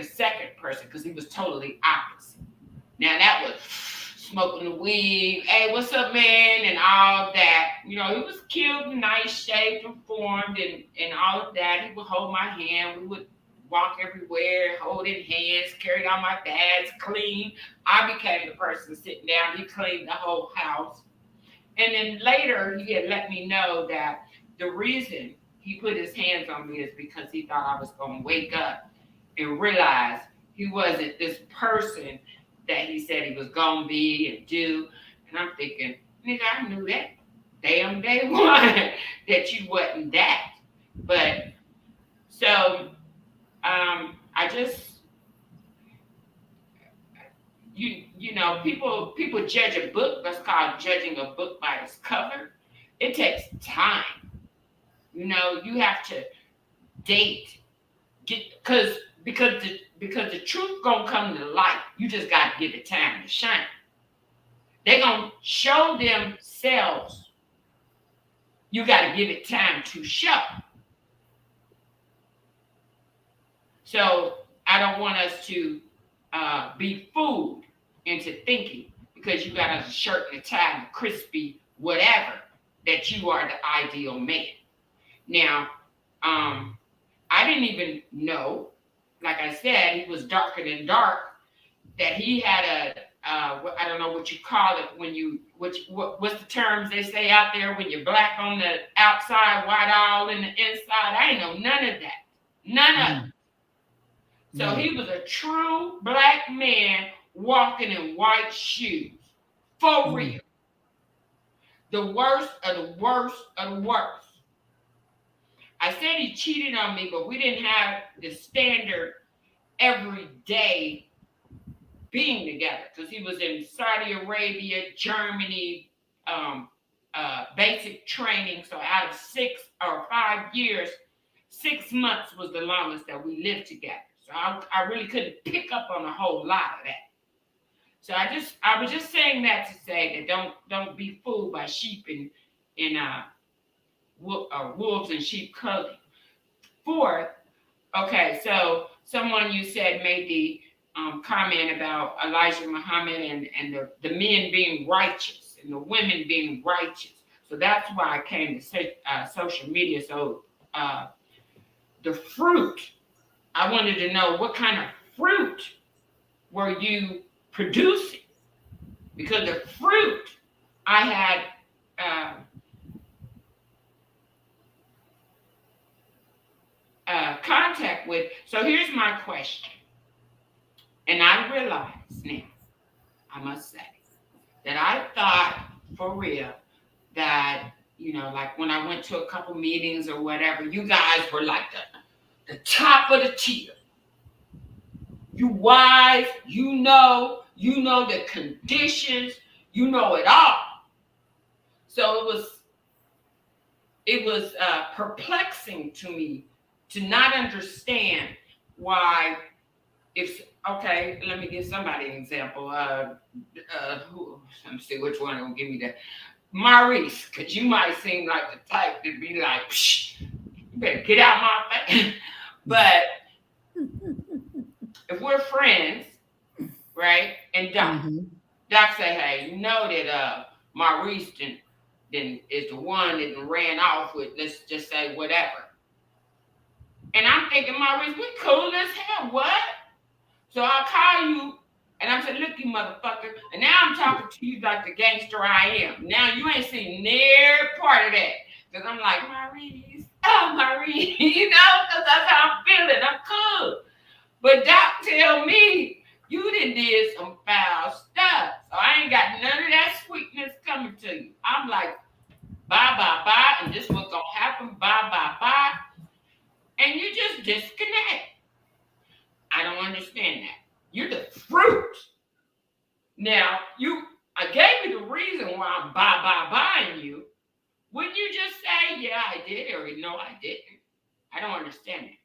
[SPEAKER 3] second person, because he was totally opposite. Now that was smoking the weed, hey, what's up, man, and all that. He was cute, nice shaped and formed, and all of that. He would hold my hand. We would walk everywhere, holding hands, carry all my bags, clean. I became the person sitting down. He cleaned the whole house. And then later, he had let me know that the reason he put his hands on me is because he thought I was going to wake up and realize he wasn't this person that he said he was going to be and do. And I'm thinking, nigga, I knew that damn day one that you wasn't that. But so I just, people judge a book. That's called judging a book by its cover. It takes time. You have to date, because the truth gonna come to light. You just got to give it time to shine. They're gonna show themselves. You got to give it time to show. So I don't want us to be fooled into thinking because you got a shirt and a tie and a crispy whatever that you are the ideal man. Now, I didn't even know, like I said, he was darker than dark, that he had I don't know what you call it when what's the terms they say out there when you're black on the outside, white all in the inside. I ain't know none of that. None of it. So he was a true black man walking in white shoes. For real. The worst of the worst of the worst. I said he cheated on me, but we didn't have the standard every day being together because he was in Saudi Arabia, Germany, basic training. So out of 6 or 5 years, 6 months was the longest that we lived together. So I really couldn't pick up on a whole lot of that. So I was just saying that to say that don't be fooled by sheep and wolves and sheep clothing. Fourth, okay, so someone you said made the comment about Elijah Muhammad and the men being righteous and the women being righteous. So that's why I came to social media. So the fruit, I wanted to know what kind of fruit were you producing? Because the fruit I had contact with. So here's my question. And I realize now, I must say, that I thought for real that you know, like when I went to a couple meetings or whatever, you guys were like the top of the tier. You wise, you know the conditions, you know it all. So it was perplexing to me to not understand why. Okay, let me give somebody an example. Let me see which one will give me that. Maurice, because you might seem like the type to be like, psh, you better get out my face. But if we're friends, right, and Doc say, hey, you know that Maurice then is the one that ran off with, let's just say whatever. And I'm thinking, Maurice, we cool as hell, what? So I'll call you and I'm saying, look, you motherfucker. And now I'm talking to you like the gangster I am. Now you ain't seen near part of that. Because I'm like, Maurice, you know, because that's how I'm feeling. I'm cool. But Doc tell me, you done did some foul stuff. So I ain't got none of that sweetness coming to you. I'm like, bye, and this what's gonna happen, bye. And you just disconnect. I don't understand that. You're the fruit. Now, I gave you the reason why I'm buying you. Wouldn't you just say, yeah, I did, or no, I didn't? I don't understand that.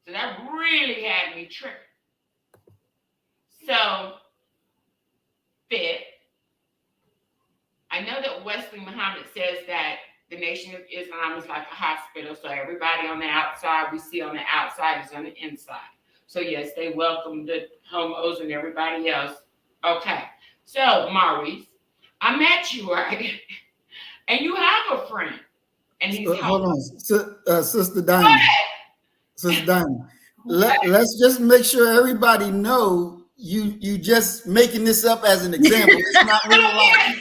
[SPEAKER 3] So that really had me tripping. So, Fit, I know that Wesley Muhammad says that the Nation of Islam is like a hospital, so everybody on the outside we see on the outside is on the inside. So yes, they welcome the homos and everybody else. Okay, so Maurice, I met you, right? And you have a friend, and he's
[SPEAKER 1] hold on, Sister Diamond. Sister Diamond, let's just make sure everybody know you just making this up as an example. It's not real life.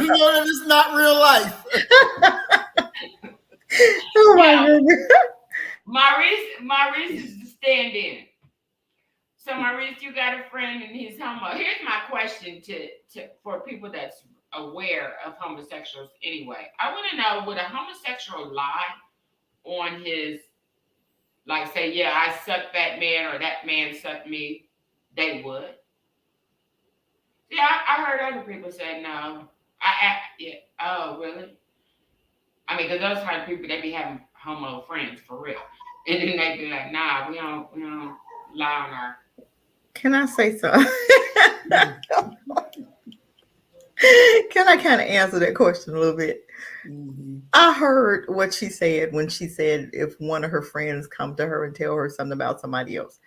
[SPEAKER 1] You know that it's not real life.
[SPEAKER 2] Oh my goodness.
[SPEAKER 3] Maurice is the stand-in. So Maurice, you got a friend and he's homo. Here's my question for people that's aware of homosexuals anyway. I want to know, would a homosexual lie on his, like say, yeah, I sucked that man or that man sucked me? They would. Yeah, I heard other people say no. Yeah. Oh, really? I mean, because those kind of people, they be having homo friends for real. And then they be like, nah, we don't lie on our.
[SPEAKER 2] Can I say so? Can I kind of answer that question a little bit? Mm-hmm. I heard what she said when she said if one of her friends come to her and tell her something about somebody else.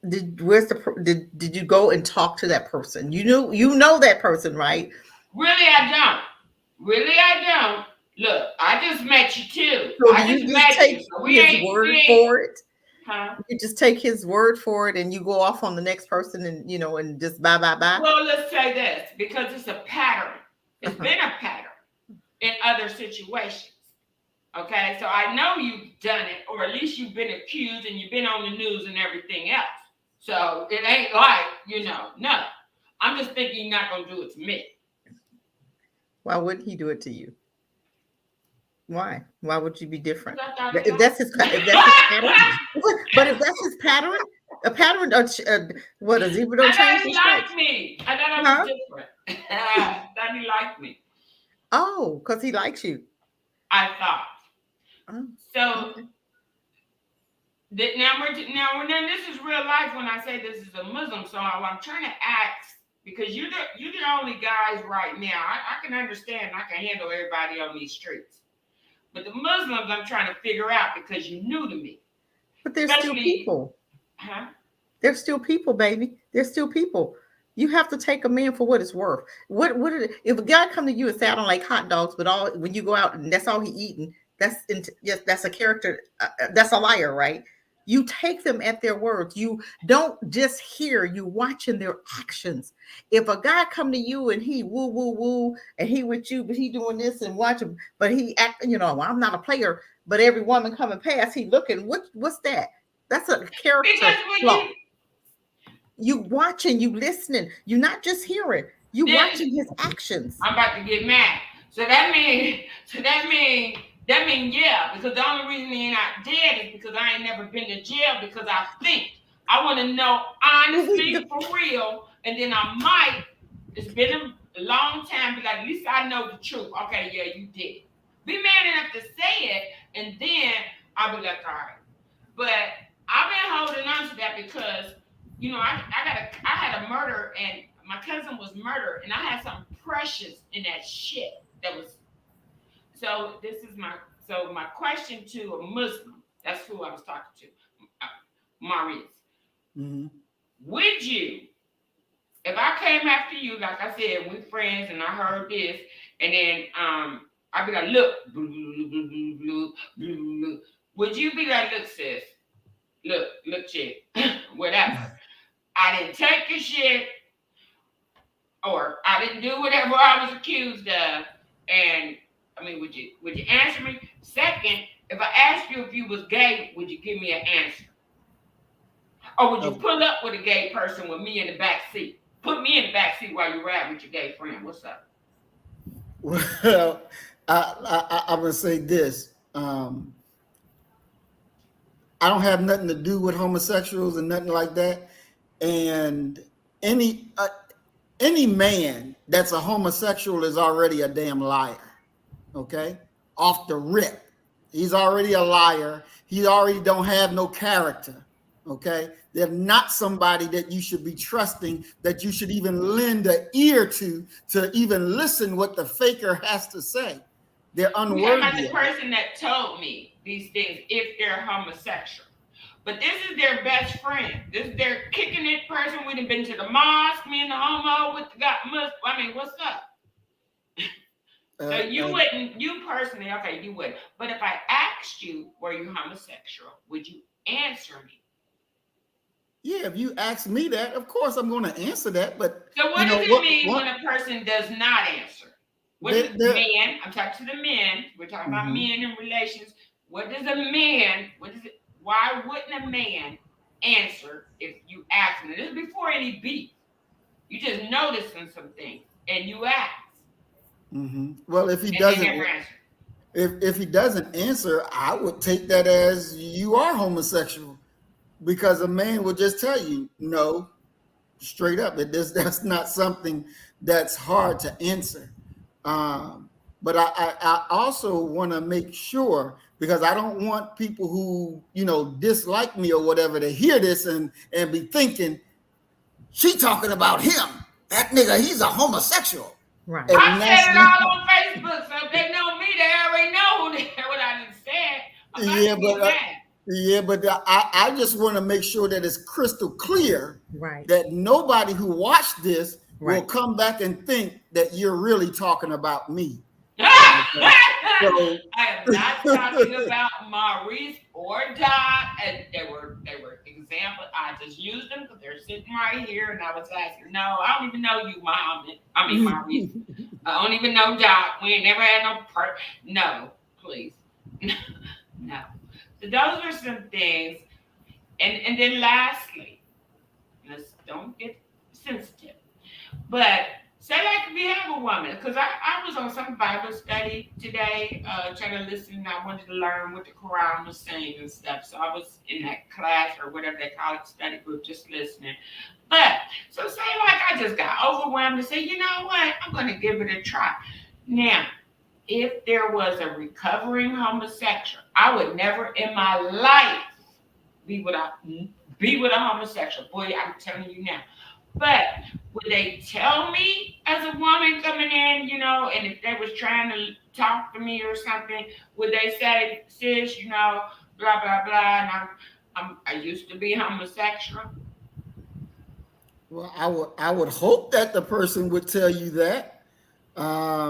[SPEAKER 2] Did you go and talk to that person? You know that person, right?
[SPEAKER 3] Really, I don't. Look, I just met you too.
[SPEAKER 2] So you just take his word for it?
[SPEAKER 3] Huh?
[SPEAKER 2] You just take his word for it and you go off on the next person and and just bye.
[SPEAKER 3] Well, let's say this, because it's a pattern. It's been a pattern in other situations. Okay, so I know you've done it, or at least you've been accused and you've been on the news and everything else. So it ain't like, no. I'm just thinking you're not going to do it to me.
[SPEAKER 2] Why wouldn't he do it to you? Why? Why would you be different? If that's his pattern, but if that's his pattern, a pattern, what, a zebra don't change his stripes?
[SPEAKER 3] Like me. I thought I was different. That he liked me.
[SPEAKER 2] Oh, because he likes you.
[SPEAKER 3] I thought. Oh. So now this is real life when I say this is a Muslim. So I'm trying to ask, because you're the only guys right now. I can understand. I can handle everybody on these streets. But the Muslims, I'm trying to figure out, because you're new to me.
[SPEAKER 2] But there's still people. Huh? There's still people, baby. There's still people. You have to take a man for what it's worth. If a guy come to you and say, I don't like hot dogs, but when you go out and that's all he eating, that's a character. That's a liar, right? You take them at their words. You don't just hear, you watching their actions. If a guy come to you and he woo, and he with you, but he doing this and watch him, but he act, I'm not a player, but every woman coming past, he looking, what's that? That's a character flaw. You watching, you listening, you're not just hearing. You
[SPEAKER 3] Then-
[SPEAKER 2] watching his actions.
[SPEAKER 3] I'm about to get mad. So that mean, yeah, because the only reason he not dead is because I ain't never been to jail because I think. I want to know honestly for real, and then I might, it's been a long time, but at least I know the truth. Okay, yeah, you did. Be man enough to say it, and then I'll be like, all right. But I've been holding on to that because, you know, I had a murder, and my cousin was murdered, and I had something precious in that shit that was. So this is my question to a Muslim. That's who I was talking to, Maurice.
[SPEAKER 1] Mm-hmm.
[SPEAKER 3] Would you, if I came after you, like I said, we friends, and I heard this, and then I'd be like, look, would you be like, look, sis, look, chick, whatever. I didn't take your shit, or I didn't do whatever I was accused of, and I mean, would you answer me? Second, if I asked you if you was gay, would you give me an answer? Or would you pull up with a gay person with me in the back seat? Put me in the back seat while you ride with your gay friend. What's up?
[SPEAKER 1] Well, I'm gonna say this. I don't have nothing to do with homosexuals and nothing like that. And any man that's a homosexual is already a damn liar. Okay, off the rip, he's already a liar. He already don't have no character. Okay, they're not somebody that you should be trusting, that you should even lend an ear to even listen what the faker has to say. They're unworthy.
[SPEAKER 3] About the person that told me these things, if they're homosexual. But this is their best friend. This is their kicking it person. We'd have been to the mosque, me and the homo with the God. I mean, what's up? So you personally, okay, you wouldn't. But if I asked you, were you homosexual, would you answer me?
[SPEAKER 1] Yeah, if you ask me that, of course I'm going to answer that. But
[SPEAKER 3] so what does it mean when a person does not answer? What is men? I'm talking to the men. We're talking about men and relations. What does a man? Why wouldn't a man answer if you ask him? This is before any beef. You just noticing some things and you ask.
[SPEAKER 1] Mm-hmm. Well, if he doesn't, if he doesn't answer, I would take that as you are homosexual, because a man will just tell you no, straight up. That's not something that's hard to answer. But I also want to make sure, because I don't want people who, dislike me or whatever to hear this and be thinking, she talking about him. That nigga, he's a homosexual.
[SPEAKER 2] Right.
[SPEAKER 3] I said it all on Facebook, so if they know me, they already know what I just said.
[SPEAKER 1] But I just want to make sure that it's crystal clear,
[SPEAKER 2] right,
[SPEAKER 1] that nobody who watched this will come back and think that you're really talking about me.
[SPEAKER 3] I am not talking about Maurice or Dot, and they were examples. I just used them because they're sitting right here, and I was asking. No, I don't even know you, Muhammad. I mean Maurice. I don't even know Dot. We ain't never had no part. No, please, no. So those are some things, and then lastly, let's don't get sensitive, but. Say like if you have a woman, because I was on some Bible study today, trying to listen. I wanted to learn what the Quran was saying and stuff. So I was in that class or whatever they call it, study group, just listening. But so say like I just got overwhelmed and say, you know what, I'm going to give it a try. Now, if there was a recovering homosexual, I would never in my life be with a homosexual. Boy, I'm telling you now. But would they tell me as a woman coming in, and if they was trying to talk to me or something, would they say, sis, blah, blah, blah, and I used to be homosexual?
[SPEAKER 1] Well, I would hope that the person would tell you that. That's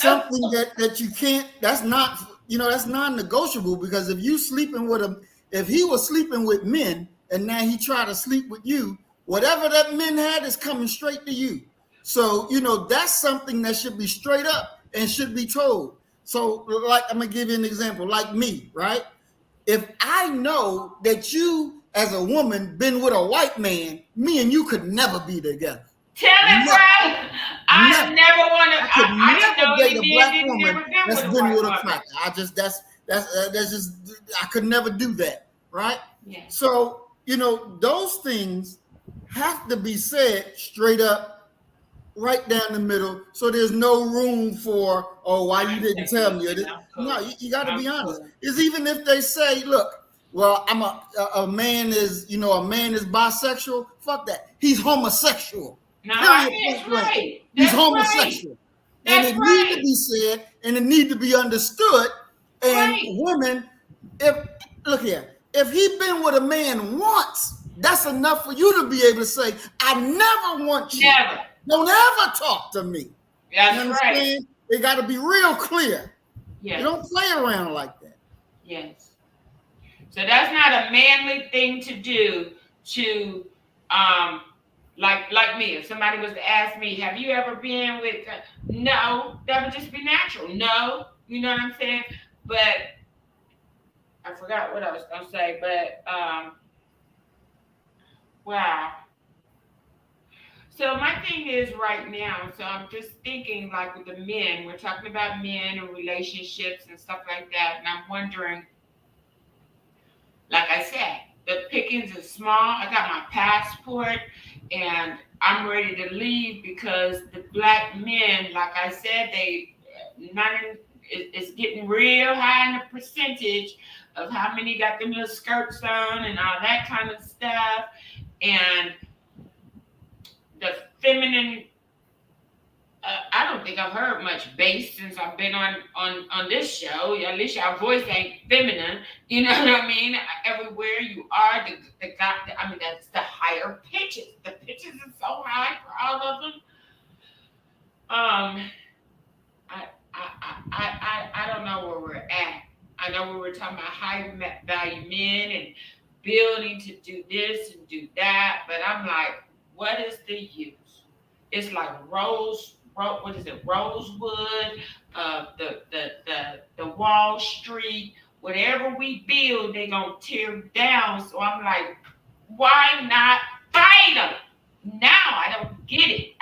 [SPEAKER 1] something that you can't, that's not, that's non-negotiable, because if you sleeping with him, if he was sleeping with men and now he tried to sleep with you, whatever that men had is coming straight to you. So, that's something that should be straight up and should be told. So, like, I'm going to give you an example, like me, right? If I know that you as a woman been with a white man, me and you could never be together.
[SPEAKER 3] Tell it,
[SPEAKER 1] Never.
[SPEAKER 3] bro. I never want to.
[SPEAKER 1] I could never date a black woman
[SPEAKER 3] never been
[SPEAKER 1] that's
[SPEAKER 3] with a
[SPEAKER 1] been
[SPEAKER 3] white
[SPEAKER 1] with a
[SPEAKER 3] woman.
[SPEAKER 1] cracker. That's just, I could never do that, right?
[SPEAKER 3] Yeah.
[SPEAKER 1] So, you know, those things have to be said straight up, right down the middle, so there's no room for, oh, why you didn't tell me? No, you got to be honest. It's even if they say, look, well, I'm a man is, you know, a man is bisexual. Fuck that. He's homosexual.
[SPEAKER 3] No,
[SPEAKER 1] Period.
[SPEAKER 3] that's right.
[SPEAKER 1] He's
[SPEAKER 3] That's
[SPEAKER 1] homosexual.
[SPEAKER 3] Right.
[SPEAKER 1] And it needs to be said, and it needs to be understood. And
[SPEAKER 3] Right.
[SPEAKER 1] women, look here, if he been with a man once, that's enough for you to be able to say, I never want you.
[SPEAKER 3] Never.
[SPEAKER 1] Don't ever talk to me.
[SPEAKER 3] That's
[SPEAKER 1] You understand?
[SPEAKER 3] right.
[SPEAKER 1] It got to be real clear.
[SPEAKER 3] Yes.
[SPEAKER 1] You don't play around like that.
[SPEAKER 3] Yes. So that's not a manly thing to do to, like me. If somebody was to ask me, have you ever been with, no, that would just be natural. No, you know what I'm saying? But I forgot what I was going to say, but, wow. So my thing is right now, so I'm just thinking like with the men, we're talking about men and relationships and stuff like that. And I'm wondering, like I said, the pickings is small. I got my passport and I'm ready to leave because the black men, like I said, it's getting real high in the percentage of how many got them little skirts on and all that kind of stuff. And the feminine, I don't think I've heard much bass since I've been on this show. At least your voice ain't feminine. You know what I mean? Everywhere you are, that's the higher pitches. The pitches are so high for all of them. I don't know where we're at. I know we were talking about high value men and building to do this and do that, but I'm like, what is the use? It's like Rosewood, the Wall Street, whatever we build, they gonna tear down. So I'm like, why not fight them? Now I don't get it.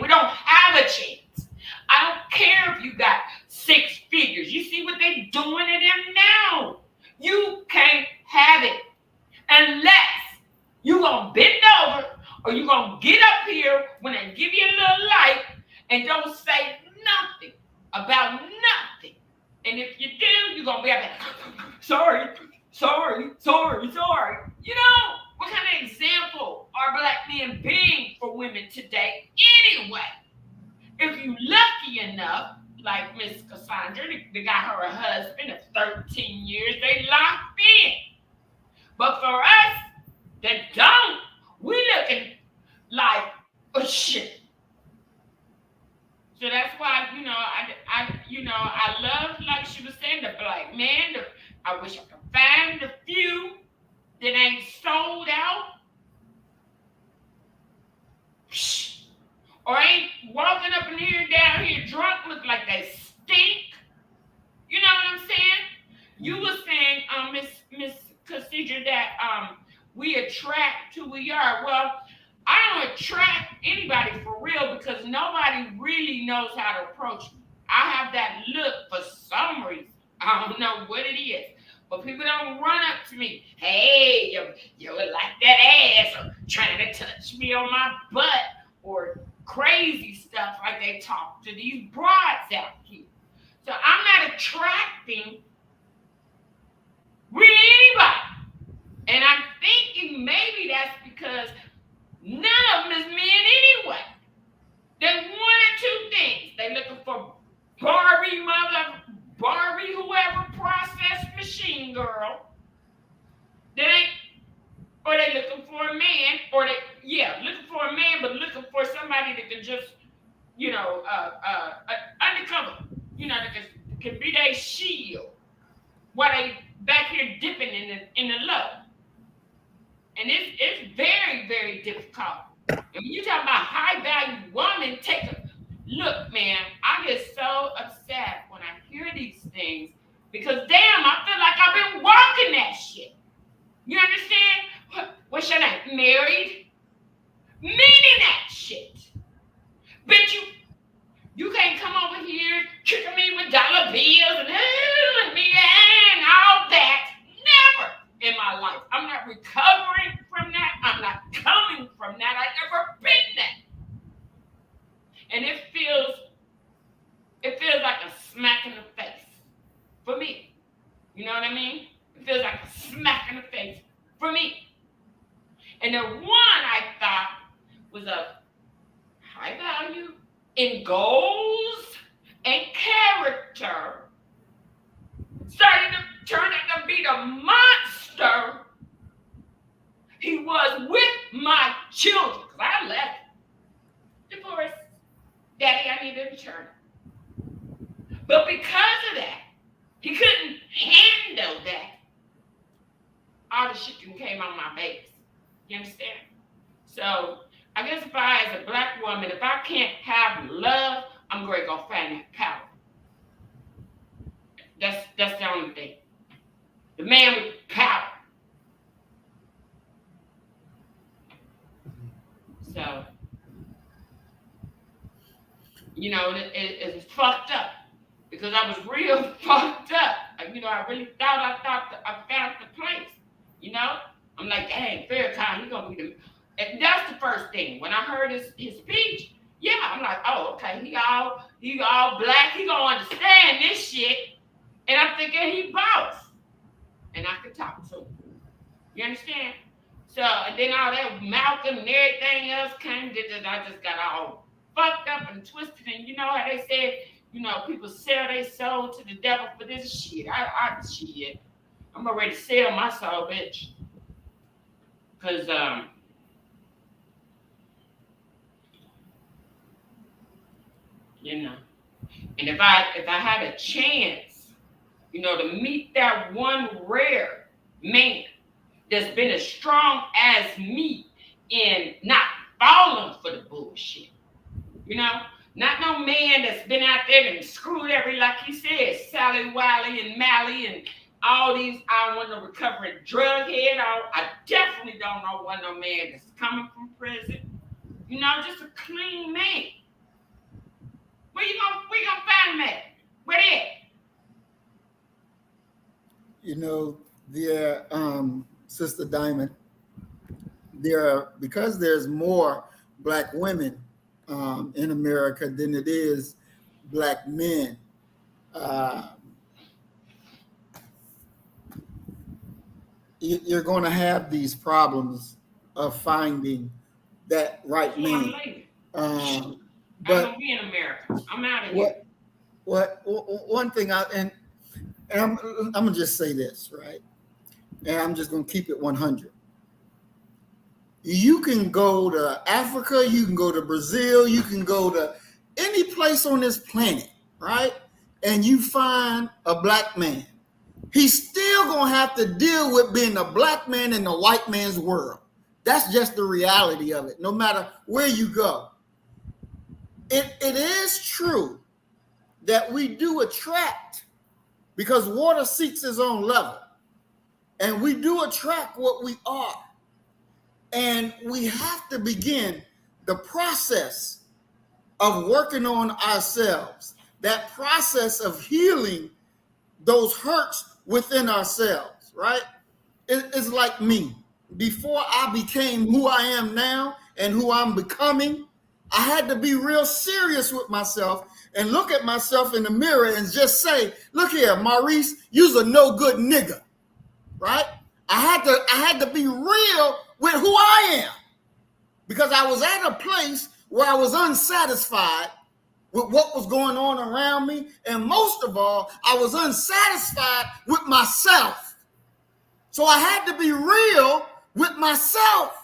[SPEAKER 3] We don't have a chance. I don't care if you got 6 figures. You see what they doing to them now? You can't have it unless you gonna bend over or you gonna get up here when I give you a little light and don't say nothing about nothing. And if you do, you're gonna be like, sorry. You know, what kind of example are black men being for women today anyway? If you lucky enough, like Miss Cassandra, they got her a husband of 13 years, they locked in. But for us that don't, we looking like a shit. So that's why, I love, like she was saying, the black man. I wish I could find the few that ain't sold out. Or ain't walking up in here and down here drunk, look like they stink. You know what I'm saying? You were saying, Miss Cassandra, that we attract who we are. Well, I don't attract anybody for real because nobody really knows how to approach me. I have that look for some reason. I don't know what it is. But people don't run up to me. Hey, you like that ass, or trying to touch me on my butt, or crazy stuff like they talk to these broads out here. So I'm not attracting really anybody. And I'm thinking maybe that's because none of them is men anyway. There's 1 or 2 things. They looking for Barbie, whoever, processed machine girl. Or they looking for a man, looking for a man, but looking for somebody that can just, undercover, that can be their shield while they back here dipping in the love. And it's very, very difficult. And when you talk about high value woman, look, man, I get so upset when I hear these things because damn, I feel like I've been walking that shit. You understand? what's your name? Married? Meaning that shit. But you can't come over here tricking me with dollar bills and me and all that. Never in my life. I'm not recovering from that. I'm not coming from that. I've never been that. And it feels like a smack in the face for me. You know what I mean? It feels like a smack in the face for me. And the one I thought was of high value in goals and character started to turn out to be the monster he was with my children. Because I left. Divorce. Daddy, I need a return. But because of that, he couldn't handle that. All the shit that came on my babies. You understand? So I guess if I, as a black woman, if I can't have love, I'm going to go find that power. That's the only thing. The man with power. So, you know, it's fucked up because I was real fucked up. I really thought I found the place. You know, I'm like, dang, Farrakhan, he gonna be the. And that's the first thing. When I heard his speech, yeah, I'm like, oh, okay, he all black, he gonna understand this shit. And I'm thinking he boss. And I could talk to him. You understand? So, and then all that Malcolm and everything else came, I just got all fucked up and twisted. And you know how they said, people sell their soul to the devil for this shit. Shit. I'm already sell my soul, bitch. Cause and if I had a chance, to meet that one rare man that's been as strong as me in not falling for the bullshit, not no man that's been out there and screwed like he said, Sally, Wiley, and Mally, and all these, I want to recover a drug head. I definitely don't want no man that's coming from prison. Just a clean man. Where gonna find him at? Where they at?
[SPEAKER 1] Sister Diamond, because there's more black women in America than it is black men. You're going to have these problems of finding that right man.
[SPEAKER 3] I'm gonna be in America. I'm out of here.
[SPEAKER 1] One thing I'm gonna just say this, right? And I'm just gonna keep it 100. You can go to Africa, you can go to Brazil, you can go to any place on this planet, right? And you find a black man. He's still gonna have to deal with being a black man in the white man's world. That's just the reality of it, no matter where you go. It is true that we do attract, because water seeks its own level. And we do attract what we are. And we have to begin the process of working on ourselves, that process of healing those hurts within ourselves, right? It's like me. Before I became who I am now and who I'm becoming, I had to be real serious with myself and look at myself in the mirror and just say, look here, Maurice, you's a no good nigga, right? I had to be real with who I am, because I was at a place where I was unsatisfied with what was going on around me. And most of all, I was unsatisfied with myself. So I had to be real with myself.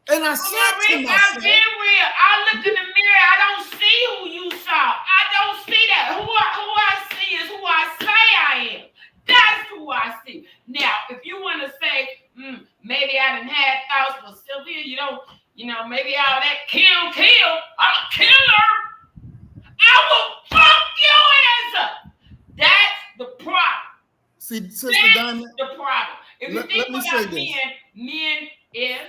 [SPEAKER 1] And I said to myself,
[SPEAKER 3] I've been real. I looked in the mirror. I don't see who you saw. I don't see that. Who I see is who I say I am. That's who I see. Now, if you want to say, maybe I done had thoughts, but Sylvia, maybe all that kill. I'm a killer. I will fuck your ass up. That's the problem.
[SPEAKER 1] See, Sister Diamond,
[SPEAKER 3] the problem. If you think about men if,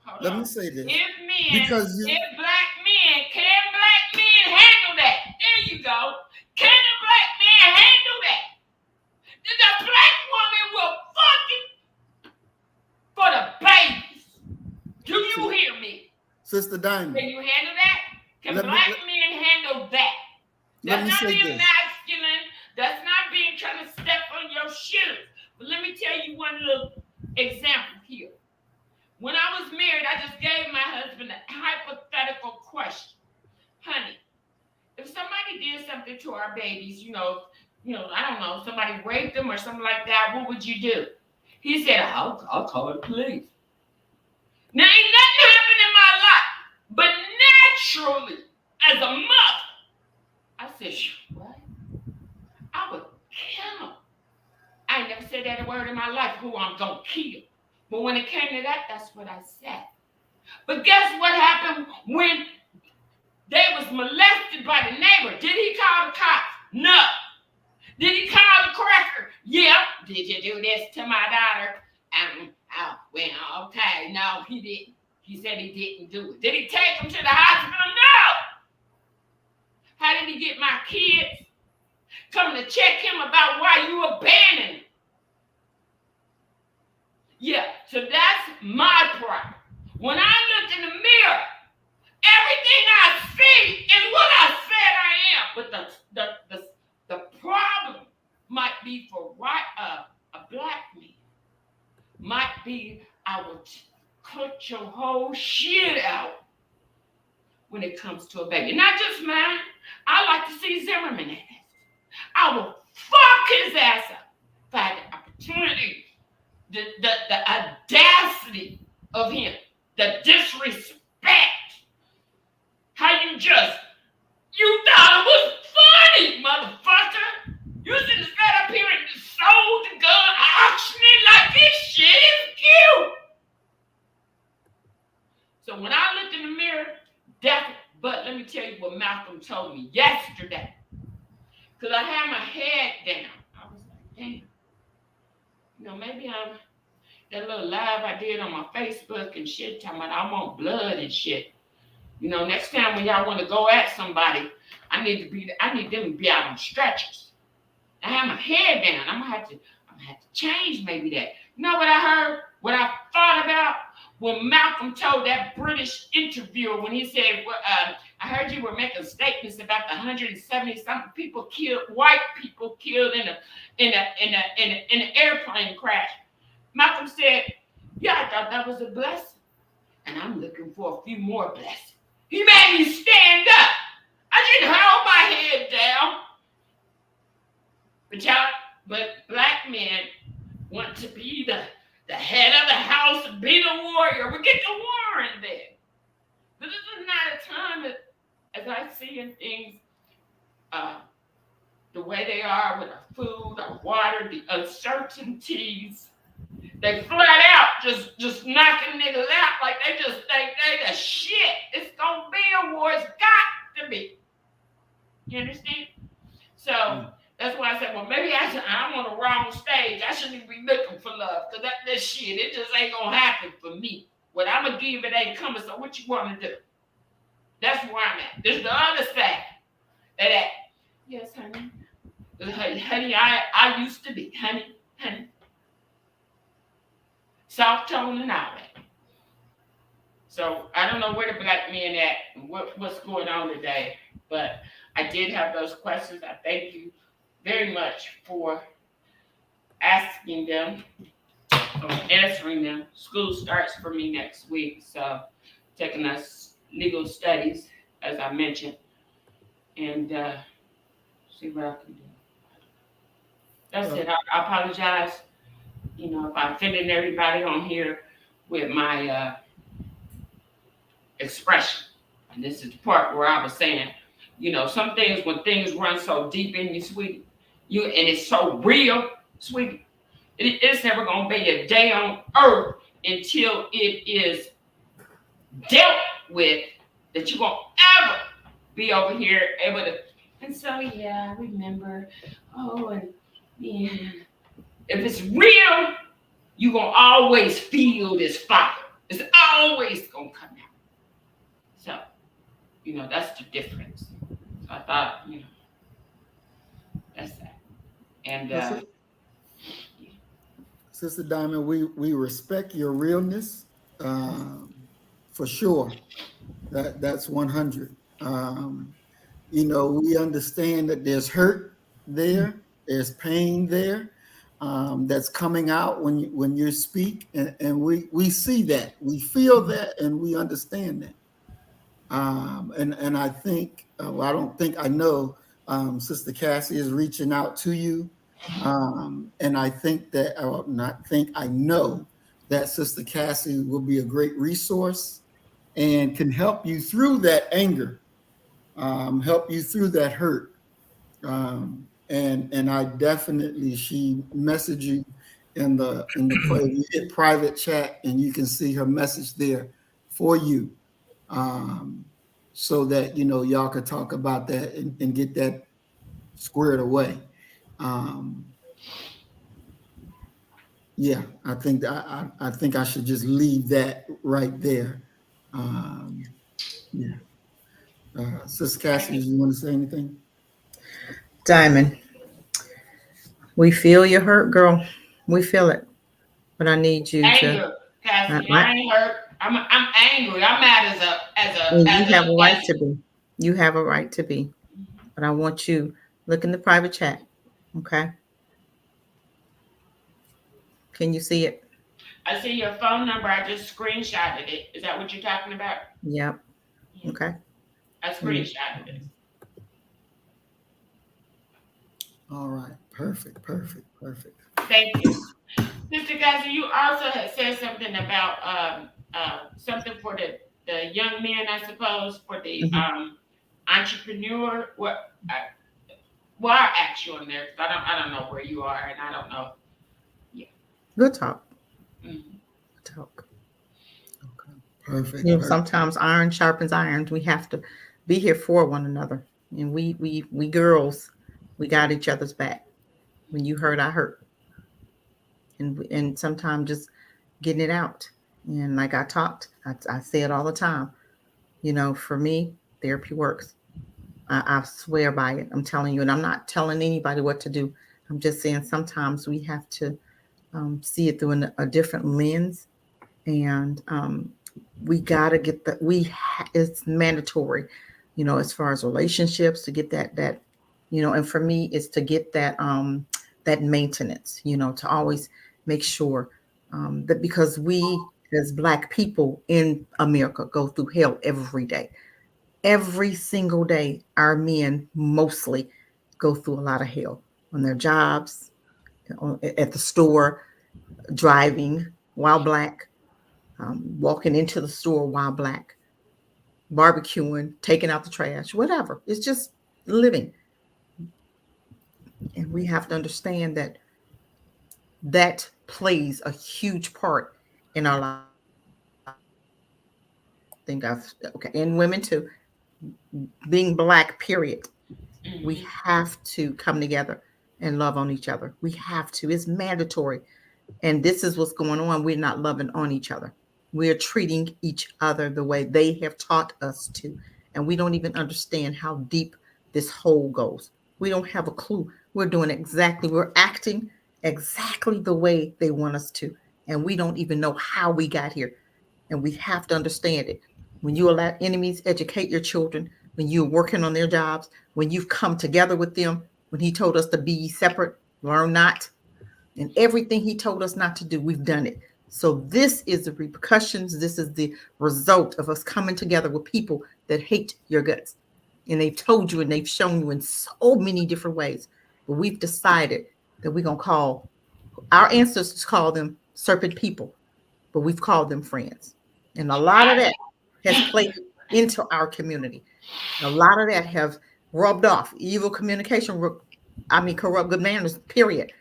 [SPEAKER 3] hold
[SPEAKER 1] Let
[SPEAKER 3] on.
[SPEAKER 1] me say this.
[SPEAKER 3] Because
[SPEAKER 1] you,
[SPEAKER 3] if black men, can black men handle that? There you go. Can a black man handle that? The black woman will fucking for the babies. Do you hear me?
[SPEAKER 1] Sister Diamond.
[SPEAKER 3] Can you handle that? Can black men handle that? That's not being masculine. That's not being trying to step on your shoes. But let me tell you one little example here. When I was married, I just gave my husband a hypothetical question. Honey, if somebody did something to our babies, you know, I don't know, somebody raped them or something like that, what would you do? He said, I'll call the police. Now, ain't nothing happened in my life, but naturally, as a mother, I said, what? I would kill him. I ain't never said that word in my life, who I'm going to kill. But when it came to that, that's what I said. But guess what happened when they was molested by the neighbor? Did he call the cops? No. Did he call the cracker? Yeah. Did you do this to my daughter? Well, okay. No, he didn't. He said he didn't do it. Did he take him to the hospital? No. How did he get my kids? Coming to check him about why you abandoned him. Yeah, so that's my problem. When I look in the mirror, everything I see is what I said I am. But the problem might be for a black man. Might be I will cut your whole shit out when it comes to a baby. Not just mine. I like to see Zimmerman ass. I will fuck his ass up if I had the opportunity. The audacity of him, the disrespect. How you thought it was funny, motherfucker. You should have sat up here and sold the gun, auctioned it like this shit is cute. So when I looked in the mirror, definitely, but let me tell you what Malcolm told me yesterday. Because I had my head down. I was like, damn. Maybe I'm that little live I did on my Facebook and shit, talking about I want blood and shit. Next time when y'all want to go at somebody, I need them to be out on stretchers. I have my head down. I'm gonna have to change maybe that. You know what I heard? What I thought about when Malcolm told that British interviewer when he said, I heard you were making statements about the 170-something people killed, white people killed in an airplane crash. Malcolm said, yeah, I thought that was a blessing. And I'm looking for a few more blessings. He made me stand up. I didn't hold my head down. But black men want to be the head of the house and be the warrior. We get the war in there. But this is not a time that, as I see in things, the way they are with our food, our water, the uncertainties, they flat out just knocking niggas out like they just think they the shit. It's gonna be a war. It's got to be. You understand? So that's why I said, well, maybe I'm on the wrong stage. I shouldn't even be looking for love because that shit, it just ain't gonna happen for me. What I'm gonna give it ain't coming. So what you want to do? That's where I'm at. There's the other side. That yes, honey. Honey, I used to be. Honey. Soft tone and all that. So I don't know where the black men at and what's going on today, but I did have those questions. I thank you very much for asking them or answering them. School starts for me next week, so taking us legal studies, as I mentioned, and see what I can do. That's it. I apologize. If I offended everybody on here with my expression. And this is the part where I was saying, some things, when things run so deep in you, sweetie, and it's so real, sweetie, it's never going to be a day on earth until it is dealt with that you're going to ever be over here able to. And so, yeah, I remember. Oh, and yeah. If it's real, you're going to always feel this fire. It's always gonna come out. So, that's the difference. So I thought, that's that. And
[SPEAKER 1] Sister Diamond, we respect your realness, for sure. That's 100. We understand that there's hurt there, there's pain there, that's coming out when you speak, and we see that, we feel that, and we understand that. And I think, I don't think I know, Sister Cassie is reaching out to you. And I think that, not think, I know that Sister Cassie will be a great resource and can help you through that anger, help you through that hurt. And I definitely, she messaged you in the private chat, and you can see her message there for you. So that, y'all could talk about that and get that squared away. Yeah, I think I should just leave that right there. Yeah. Sister Cassie, you want to say anything?
[SPEAKER 2] Diamond, we feel your hurt, girl. We feel it. But I need you
[SPEAKER 3] anger, Cassie. I ain't hurt. I'm angry. I'm mad
[SPEAKER 2] you have a right to be. You have a right to be. But I want you look in the private chat. Okay. Can you see it?
[SPEAKER 3] I see your phone number. I just screenshotted it. Is that what you're talking about?
[SPEAKER 2] Yep. Okay.
[SPEAKER 3] I screenshotted it.
[SPEAKER 1] All right. Perfect.
[SPEAKER 3] Thank you. Sister Cassie, you also had said something about something for the young men, I suppose, for the entrepreneur. Well, I asked you on there because I don't know where you are, and I don't know. Yeah.
[SPEAKER 2] Good talk.
[SPEAKER 3] Mm-hmm.
[SPEAKER 2] Good talk.
[SPEAKER 1] Okay. Perfect.
[SPEAKER 2] Sometimes iron sharpens iron. We have to be here for one another, and we girls, we got each other's back. When you hurt, I hurt, and sometimes just getting it out. And like I say it all the time. For me, therapy works. I swear by it. I'm telling you, and I'm not telling anybody what to do. I'm just saying sometimes we have to see it through a different lens, and we got to get it's mandatory, as far as relationships, to get that, and for me, it's to get that maintenance, to always make sure that, because we as Black people in America go through hell every day. Every single day, our men mostly go through a lot of hell on their jobs, at the store, driving while Black, walking into the store while Black, barbecuing, taking out the trash, whatever. It's just living. And we have to understand that plays a huge part in our life. And women too. Being Black, period.
[SPEAKER 3] Mm-hmm.
[SPEAKER 2] We have to come together and love on each other. We have to. It's mandatory. And this is what's going on. We're not loving on each other. We're treating each other the way they have taught us to. And we don't even understand how deep this hole goes. We don't have a clue. We're acting exactly the way they want us to. And we don't even know how we got here. And we have to understand it. When you allow enemies educate your children, when you're working on their jobs, when you've come together with them, when he told us to be separate, learn not, and everything he told us not to do, we've done it. So this is the repercussions. This is the result of us coming together with people that hate your guts. And they've told you and they've shown you in so many different ways. But we've decided that we're going to call, our ancestors called them serpent people, but we've called them friends. And a lot of that has played into our community. A lot of that have rubbed off. Evil communication, corrupt good manners, period.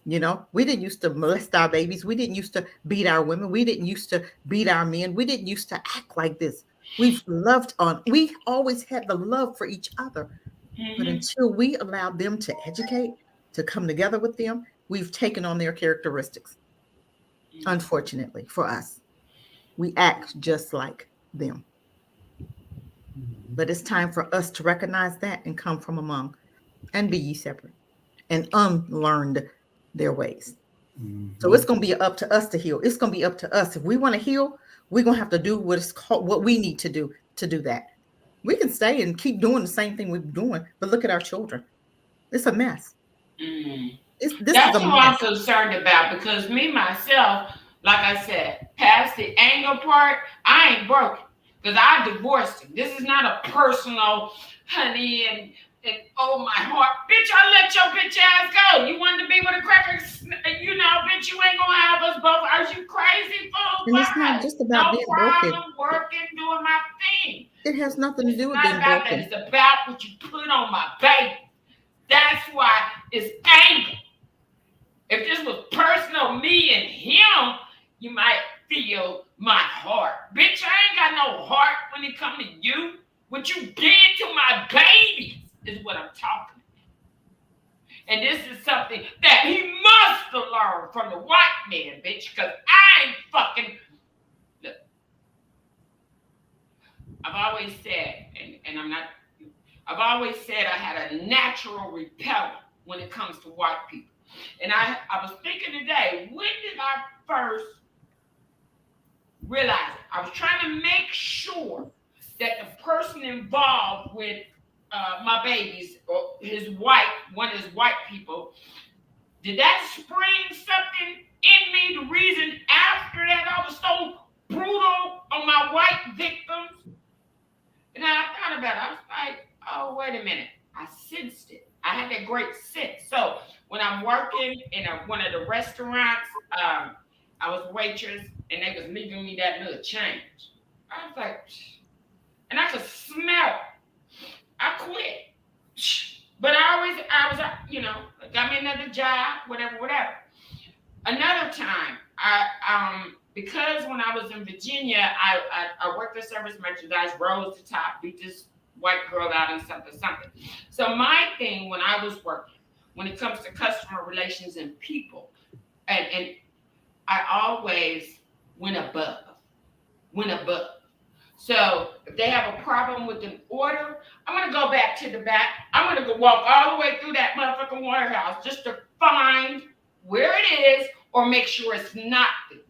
[SPEAKER 2] We didn't used to molest our babies. We didn't used to beat our women. We didn't used to beat our men. We didn't used to act like this. We always had the love for each other. Mm-hmm. But until we allowed them to educate, to come together with them, we've taken on their characteristics, unfortunately, for us. we act just like them. But it's time for us to recognize that and come from among and be ye separate and unlearned their ways. So it's going to be up to us to heal. It's going to be up to us. If we want to heal, we're going to have to do what is called, what we need to do that. We can stay and keep doing the same thing we've been doing, but look at our children. It's a mess.
[SPEAKER 3] That's what I'm concerned about, because me, myself, like I said, past the anger part, I ain't broken because I divorced him. This is not a personal, honey, and oh, my heart. Bitch, I let your bitch ass go. You wanted to be with a cracker, you know, bitch, you ain't gonna have us both. Are you crazy, fool?
[SPEAKER 2] And it's not just about being broken.
[SPEAKER 3] No problem, working, doing my thing.
[SPEAKER 2] It has nothing to do with being broken.
[SPEAKER 3] It's about what you put on my baby. That's why it's anger. If this was personal, me and him, you might feel my heart. Bitch, I ain't got no heart when it comes to you. What you did to my babies is what I'm talking about. And this is something that he must have learned from the white man, bitch, because I ain't fucking... Look, I've always said, and I'm not... I've always said I had a natural repellent when it comes to white people. And I was thinking today, when did I first realize it? I was trying to make sure that the person involved with my babies, or one of his white people, did that spring something in me? The reason after that I was so brutal on my white victims? And I thought about it. I was like, oh, wait a minute. I sensed it. I had that great sense. So when I'm working in one of the restaurants, I was a waitress, and they was leaving me that little change. I was like, and I could smell it. I quit. But I was, you know, got me another job, whatever. Another time, because when I was in Virginia, I worked at Service Merchandise, rose to top, beat this white girl out and something. So my thing when I was working, when it comes to customer relations and people, and I always went above. So if they have a problem with an order, I'm going to go back to the back. I'm going to go walk all the way through that motherfucking warehouse just to find where it is or make sure it's not there.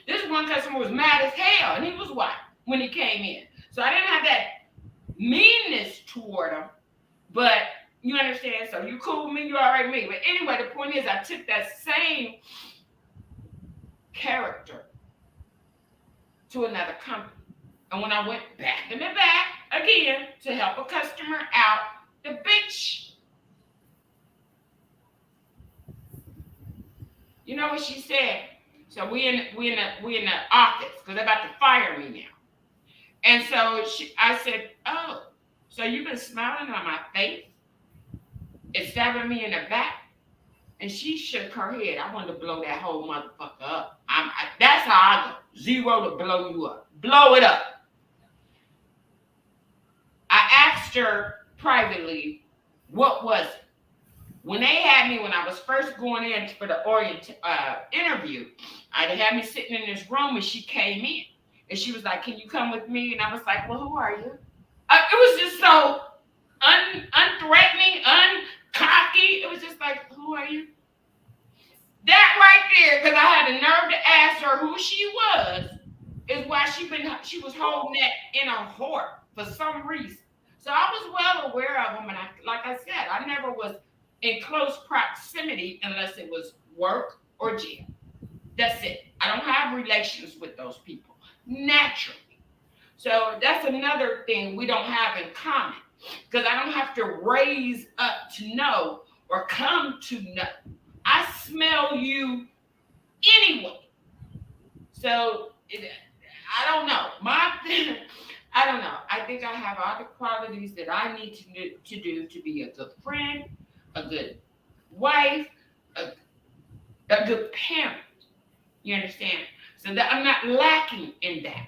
[SPEAKER 3] This one customer was mad as hell, and he was white when he came in. So I didn't have that meanness toward him, but you understand? So you cool with me, you all right with me. But anyway, the point is I took that same character to another company. And when I went back in the back again to help a customer out, the bitch, you know what she said? So we in the office because they're about to fire me now. And so I said, oh, so you've been smiling on my face and stabbing me in the back? And she shook her head. I wanted to blow that whole motherfucker up. That's how I go. 0 to blow you up. Blow it up. I asked her privately, what was it? When they had me, when I was first going in for the interview, they had me sitting in this room and she came in. And she was like, can you come with me? And I was like, well, who are you? It was just so unthreatening, uncocky. It was just like, who are you? That right there, because I had the nerve to ask her who she was, is why she was holding that in her heart for some reason. So I was well aware of them. And like I said, I never was in close proximity unless it was work or jail. That's it. I don't have relations with those people naturally. So that's another thing we don't have in common, because I don't have to raise up to know or come to know. I smell you anyway. So I don't know. I don't know. I think I have all the qualities that I need to do to be a good friend, a good wife, a good parent. You understand? So that I'm not lacking in that.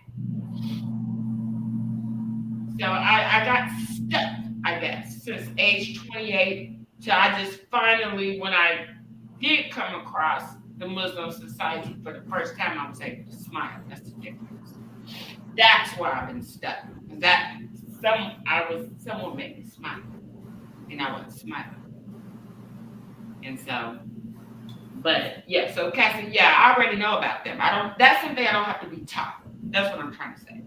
[SPEAKER 3] So I got stuck, I guess, since age 28 till I just finally, when I did come across the Muslim society for the first time, I was able to smile. That's the difference. That's why I've been stuck. Someone made me smile, and I wasn't smiling. And so, but yeah, so Cassie, yeah, I already know about them. That's something I don't have to be taught. That's what I'm trying to say.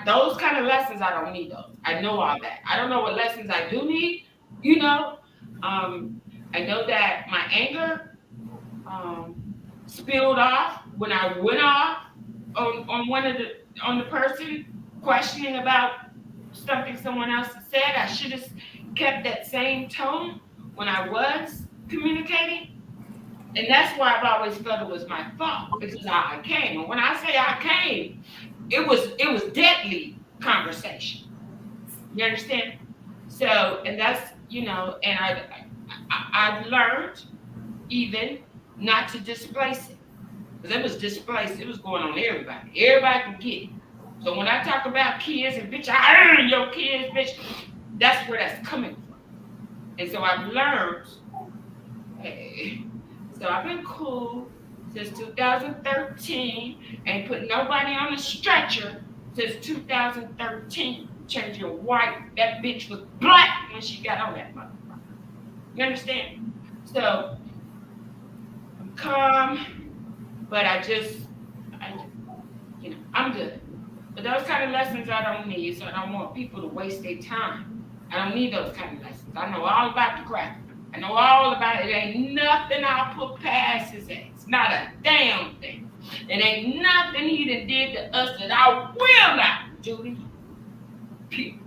[SPEAKER 3] Those kind of lessons, I don't need those. I know all that. I don't know what lessons I do need, I know that my anger spilled off when I went off on the person questioning about something someone else had said. I should have kept that same tone when I was communicating. And that's why I've always felt it was my fault, because I came. And when I say I came, it was deadly conversation. You understand? So, and that's, and I've learned even not to displace it. Because it was displaced, it was going on everybody. Everybody can get it. So when I talk about kids and bitch, I earn your kids, bitch, that's where that's coming from. And so I've learned, hey, so I've been cool since 2013, ain't put nobody on a stretcher since 2013. Changing white, that bitch was black when she got on that motherfucker. You understand? So I'm calm, but I'm good. But those kind of lessons I don't need, so I don't want people to waste their time. I don't need those kind of lessons. I know all about the crap. I know all about it. It ain't nothing I'll put past his ass. Not a damn thing. It ain't nothing he done did to us that I will not do to you. Period.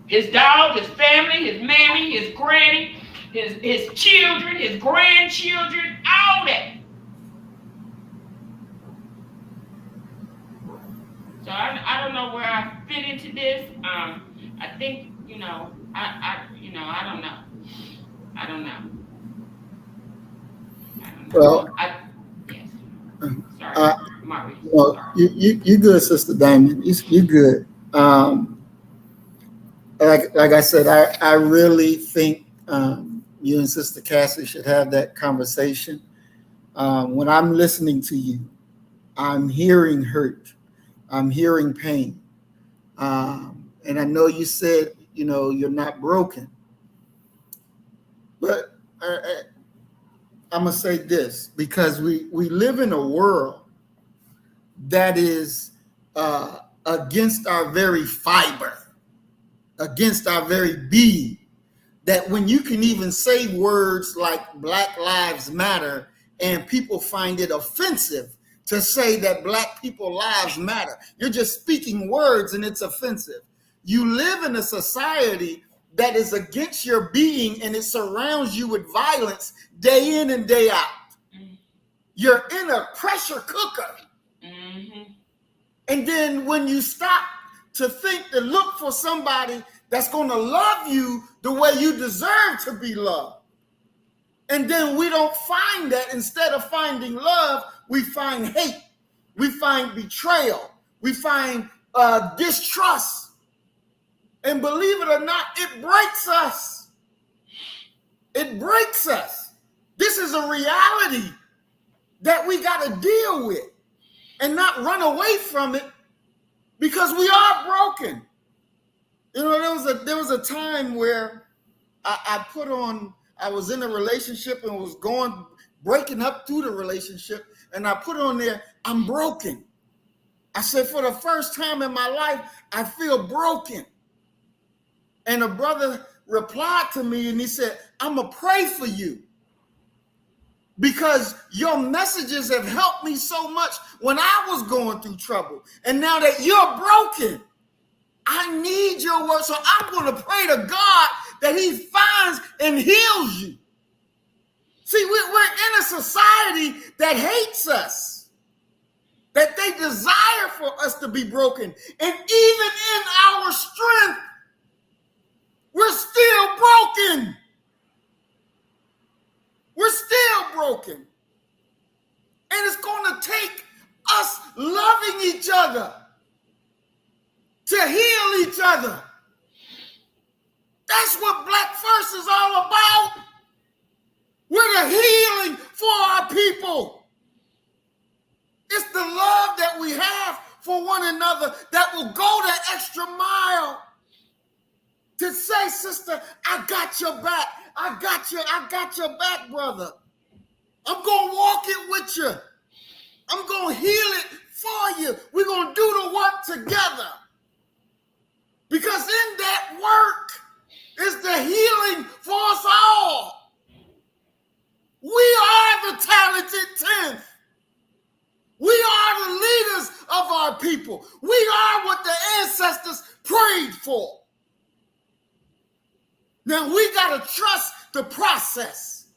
[SPEAKER 3] His dog, his family, his mammy, his granny, his children, his grandchildren, all that. So I don't know where I fit into this. I think, I don't know. I don't know.
[SPEAKER 1] Well,
[SPEAKER 3] yes. Sorry, Maurice.
[SPEAKER 1] Well, you good, Sister Diamond. You good. Like I said, I really think you and Sister Cassie should have that conversation. When I'm listening to you, I'm hearing hurt. I'm hearing pain. And I know you said, you're not broken. But I'm going to say this, because we live in a world that is against our very fiber, against our very being, that when you can even say words like Black Lives Matter and people find it offensive to say that Black people's lives matter. You're just speaking words and it's offensive. You live in a society that is against your being and it surrounds you with violence day in and day out. You're in a pressure cooker. Mm-hmm. And then when you stop to think to look for somebody that's going to love you the way you deserve to be loved. And then we don't find that. Instead of finding love, we find hate. We find betrayal. We find distrust. And believe it or not, it breaks us. It breaks us. This is a reality that we got to deal with and not run away from it, because we are broken. There was a time where I was in a relationship and was breaking up through the relationship, and I put on there, I'm broken. I said, for the first time in my life, I feel broken. And a brother replied to me and he said, I'm going to pray for you, because your messages have helped me so much when I was going through trouble. And now that you're broken, I need your word. So I'm going to pray to God that he finds and heals you. See, we're in a society that hates us, that they desire for us to be broken. And even in our strength, we're still broken. We're still broken. And it's going to take us loving each other to heal each other. That's what Black First is all about. one another that will go the extra mile to say, sister, I got your back. I got your back, brother. I'm going to walk it with you. I'm going to heal it for you. We're going to do the work together. Because in that work is the healing for us all. We are the talented 10th. We are the leaders of our people. We are what the ancestors prayed for. Now we got to trust the process.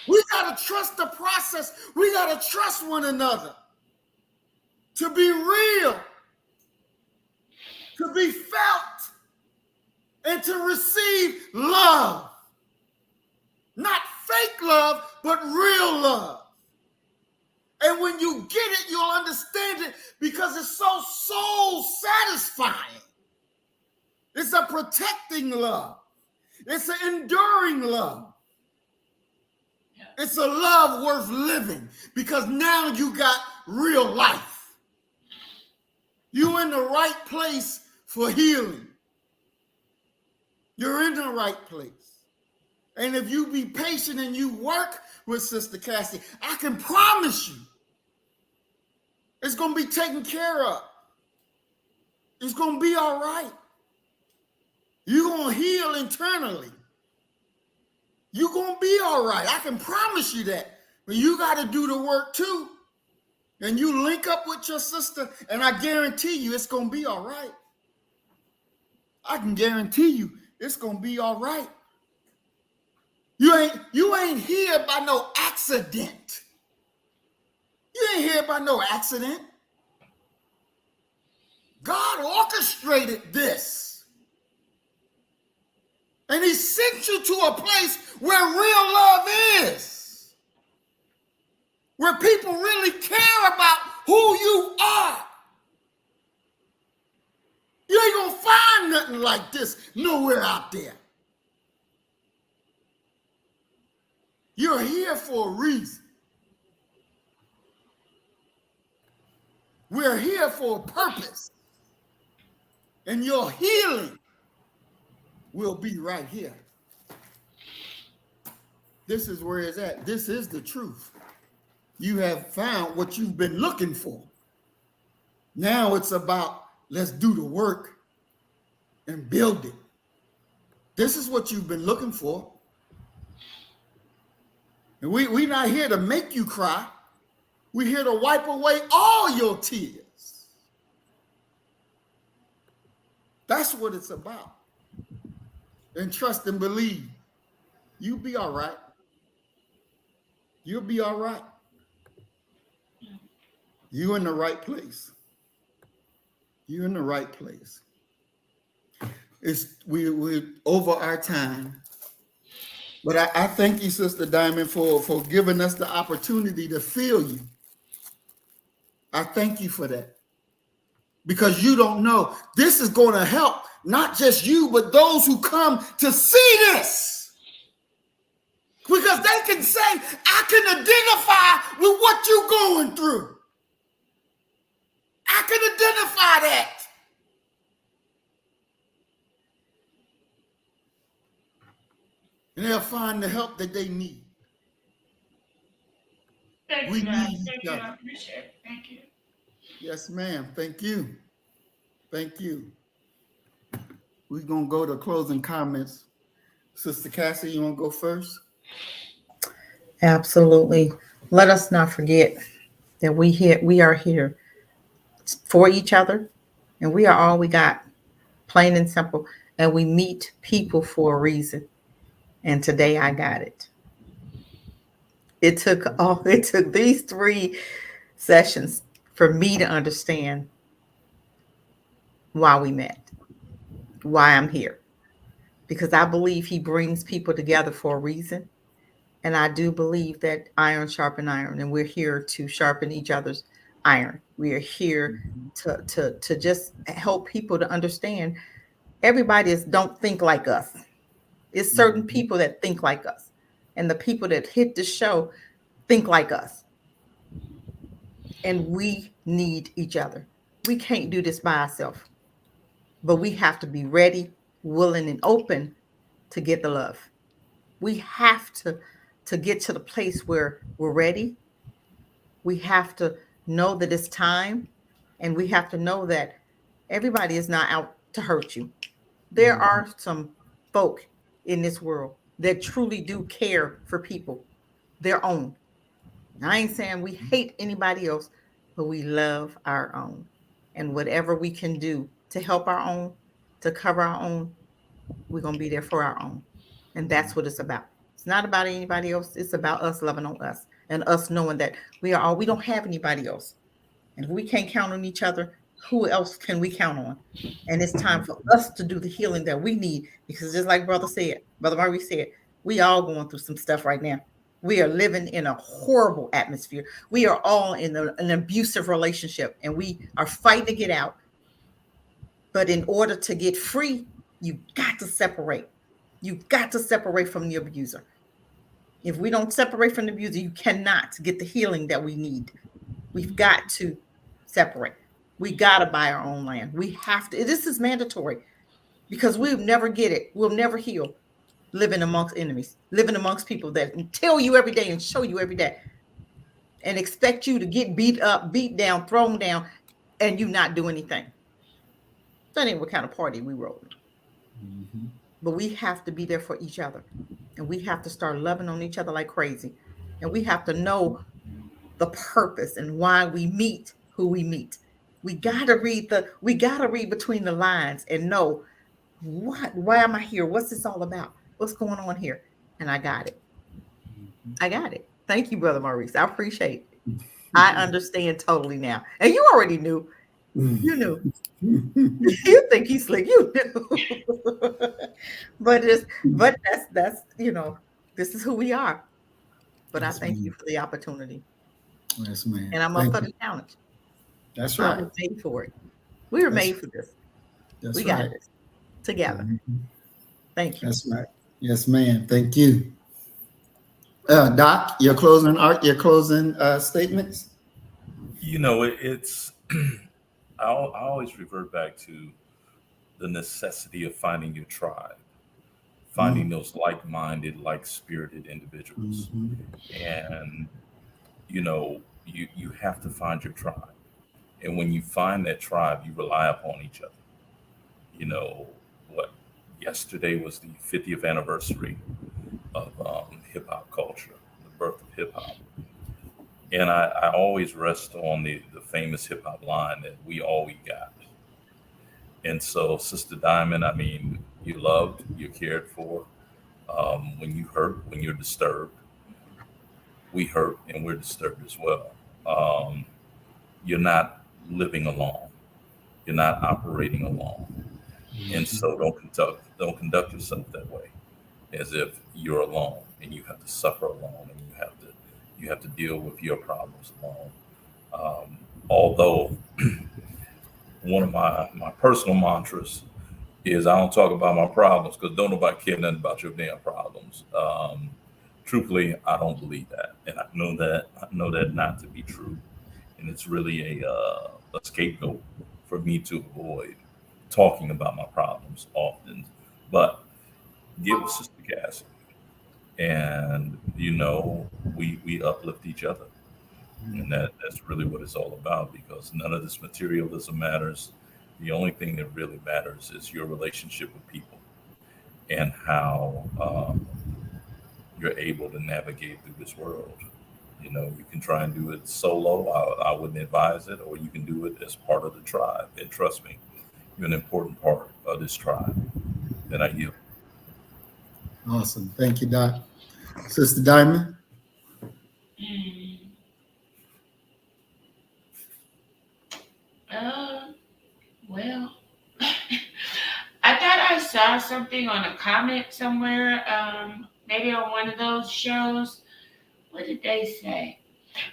[SPEAKER 1] We got to trust the process. We got to trust one another to be real, to be felt, and to receive love. Not fake love, but real love. And when you get it, you'll understand it because it's so soul satisfying. It's a protecting love. It's an enduring love. It's a love worth living because now you got real life. You're in the right place for healing. You're in the right place. And if you be patient and you work with Sister Cassie, I can promise you it's going to be taken care of. It's going to be all right. You're going to heal internally. You're going to be all right. I can promise you that. But you got to do the work too. And you link up with your sister, and I guarantee you it's going to be all right. I can guarantee you it's going to be all right. You ain't here by no accident. You ain't here by no accident. God orchestrated this. And he sent you to a place where real love is. Where people really care about who you are. You ain't gonna find nothing like this nowhere out there. You're here for a reason. We're here for a purpose. And your healing will be right here. This is where it's at. This is the truth. You have found what you've been looking for. Now it's about let's do the work and build it. This is what you've been looking for. And we're not here to make you cry. We're here to wipe away all your tears. That's what it's about. And trust and believe. You'll be all right. You'll be all right. You're in the right place. You're in the right place. We're over our time. But I thank you, Sister Diamond, for giving us the opportunity to feel you. I thank you for that. Because you don't know, this is going to help not just you, but those who come to see this. Because they can say, I can identify with what you're going through. I can identify that. And they'll find the help that they need.
[SPEAKER 3] Thank
[SPEAKER 1] We
[SPEAKER 3] you, guys.
[SPEAKER 1] need
[SPEAKER 3] Thank
[SPEAKER 1] each
[SPEAKER 3] you.
[SPEAKER 1] other.
[SPEAKER 3] I appreciate it. Thank you.
[SPEAKER 1] Yes, ma'am. Thank you. Thank you. We're going to go to closing comments. Sister Cassie, you want to go first?
[SPEAKER 2] Absolutely. Let us not forget that we are here for each other, and we are all we got, plain and simple. And we meet people for a reason. And today I got it. It took these 3 sessions for me to understand why we met, why I'm here. Because I believe he brings people together for a reason. And I do believe that iron sharpen iron, and we're here to sharpen each other's iron. We are here to just help people to understand everybody don't think like us. It's certain people that think like us. And the people that hit the show think like us. And we need each other. We can't do this by ourselves, but we have to be ready, willing, and open to get the love. We have to get to the place where we're ready. We have to know that it's time, and we have to know that everybody is not out to hurt you. There are some folk in this world that truly do care for people, their own. I ain't saying we hate anybody else, but we love our own. And whatever we can do to help our own, to cover our own, we're going to be there for our own. And that's what it's about. It's not about anybody else. It's about us loving on us and us knowing that we don't have anybody else. And if we can't count on each other, who else can we count on? And it's time for us to do the healing that we need, because just like Brother Murray said, we all going through some stuff right now. We are living in a horrible atmosphere. We are all in an abusive relationship, and we are fighting to get out. But in order to get free, you got to separate. You got to separate from the abuser. If we don't separate from the abuser, you cannot get the healing that we need. We've got to separate. We got to buy our own land. We have to. This is mandatory, because we'll never get it. We'll never heal living amongst enemies, living amongst people that tell you every day and show you every day and expect you to get beat up, beat down, thrown down, and you not do anything. That ain't what kind of party we rolling. Mm-hmm. But we have to be there for each other, and we have to start loving on each other like crazy. And we have to know the purpose and why we meet who we meet. We gotta read between the lines and know why am I here? What's this all about? What's going on here? And I got it. I got it. Thank you, Brother Maurice. I appreciate it. I understand totally now. And you already knew. You knew. You think he's slick. You knew. but that's this is who we are. But yes, I thank you for the opportunity.
[SPEAKER 1] Yes, ma'am.
[SPEAKER 2] And I'm up for the challenge.
[SPEAKER 1] That's right.
[SPEAKER 2] I was made for it. We were made for this.
[SPEAKER 1] That's
[SPEAKER 2] we
[SPEAKER 1] right.
[SPEAKER 2] got this together. Mm-hmm. Thank you.
[SPEAKER 1] That's right. Yes, ma'am. Thank you. Doc, your closing statements?
[SPEAKER 4] It's I always revert back to the necessity of finding your tribe, finding those like-minded, like-spirited individuals. Mm-hmm. And, you have to find your tribe. And when you find that tribe, you rely upon each other. Yesterday was the 50th anniversary of hip hop culture, the birth of hip hop. And I always rest on the famous hip hop line that we all we got. And so, Sister Diamond, you're loved, you're cared for. When you hurt, when you're disturbed, we hurt and we're disturbed as well. You're not living alone. You're not operating alone. And so don't conduct yourself that way, as if you're alone and you have to suffer alone and you have to deal with your problems alone. Although one of my personal mantras is I don't talk about my problems, because don't nobody care nothing about your damn problems. Truthfully, I don't believe that, and I know that not to be true, and it's really a scapegoat for me to avoid talking about my problems often. But get with Sister Cassie, and we uplift each other, and that's really what it's all about, because none of this materialism matters. The only thing that really matters is your relationship with people and how you're able to navigate through this world. You can try and do it solo. I wouldn't advise it, or you can do it as part of the tribe. And trust me, you're an important part of this tribe. And I yield.
[SPEAKER 1] Awesome. Thank you, Doc. Sister Diamond?
[SPEAKER 3] Well, I thought I saw something on a comment somewhere, maybe on one of those shows. What did they say?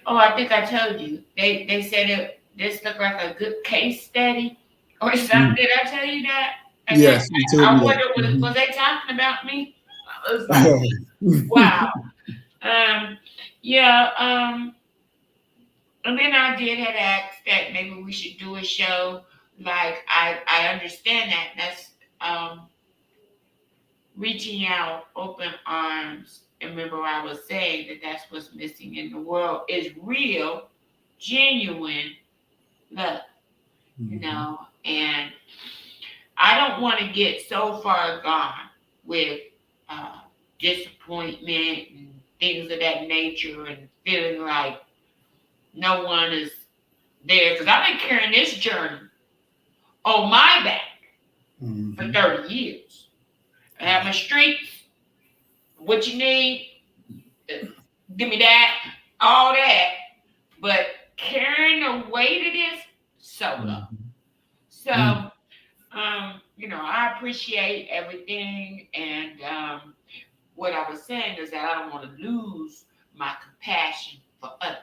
[SPEAKER 3] Oh, I think I told you. They said this looked like a good case study or something. Did I tell you that?
[SPEAKER 1] Yes.
[SPEAKER 3] I wonder, was they talking about me? I was like, wow. And then I did have asked that maybe we should do a show. Like I understand that. That's reaching out, open arms. And remember, I was saying that that's what's missing in the world is real, genuine love. You know, and I don't want to get so far gone with disappointment and things of that nature, and feeling like no one is there, because I've been carrying this journey on my back for 30 years. I have my streets, what you need, give me that, all that, but carrying the weight of this solo. So, you know, I appreciate everything, and what I was saying is that I don't want to lose my compassion for others.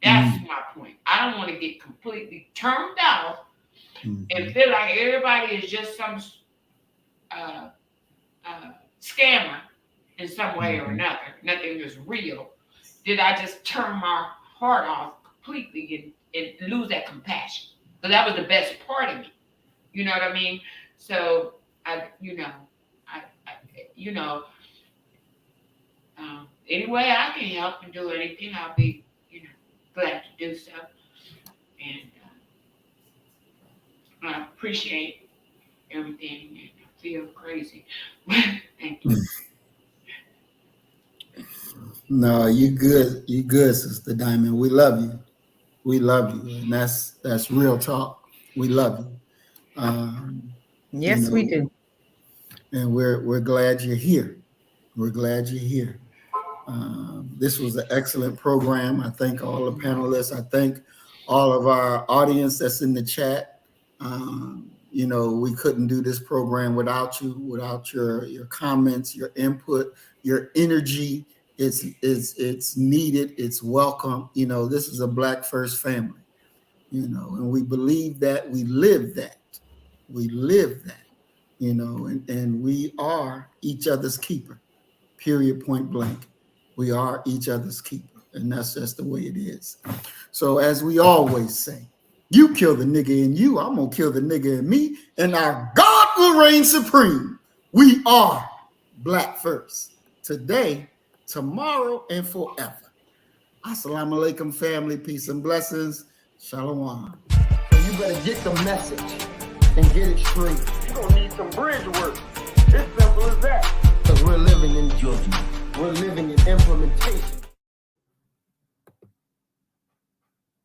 [SPEAKER 3] That's my point. I don't want to get completely turned off and feel like everybody is just some scammer in some way or another. Nothing is real. Did I just turn my heart off completely and lose that compassion? So that was the best part of me. You know what I mean? So any way I can help and do anything, I'll be, glad to do so. And I appreciate everything, and I feel crazy. Thank you.
[SPEAKER 1] No, you good. You good, Sister Diamond. We love you. We love you. And that's real talk. We love you.
[SPEAKER 2] Yes, we do.
[SPEAKER 1] And we're glad you're here. We're glad you're here. This was an excellent program. I thank all the panelists. I thank all of our audience that's in the chat. We couldn't do this program without you, without your comments, your input, your energy. It's needed. It's welcome. This is a Black First family. And we believe that. We live that. We live that. And we are each other's keeper. Period. Point blank. We are each other's keeper, and that's just the way it is. So as we always say, you kill the nigga in you, I'm gonna kill the nigga in me, and our God will reign supreme. We are Black First. Today, tomorrow, and forever. Assalamu alaikum, family. Peace and blessings. Shalom.
[SPEAKER 5] So you better get the message and get it straight. You're gonna need some bridge work. It's simple as that. Because we're living in judgment. We're living in implementation.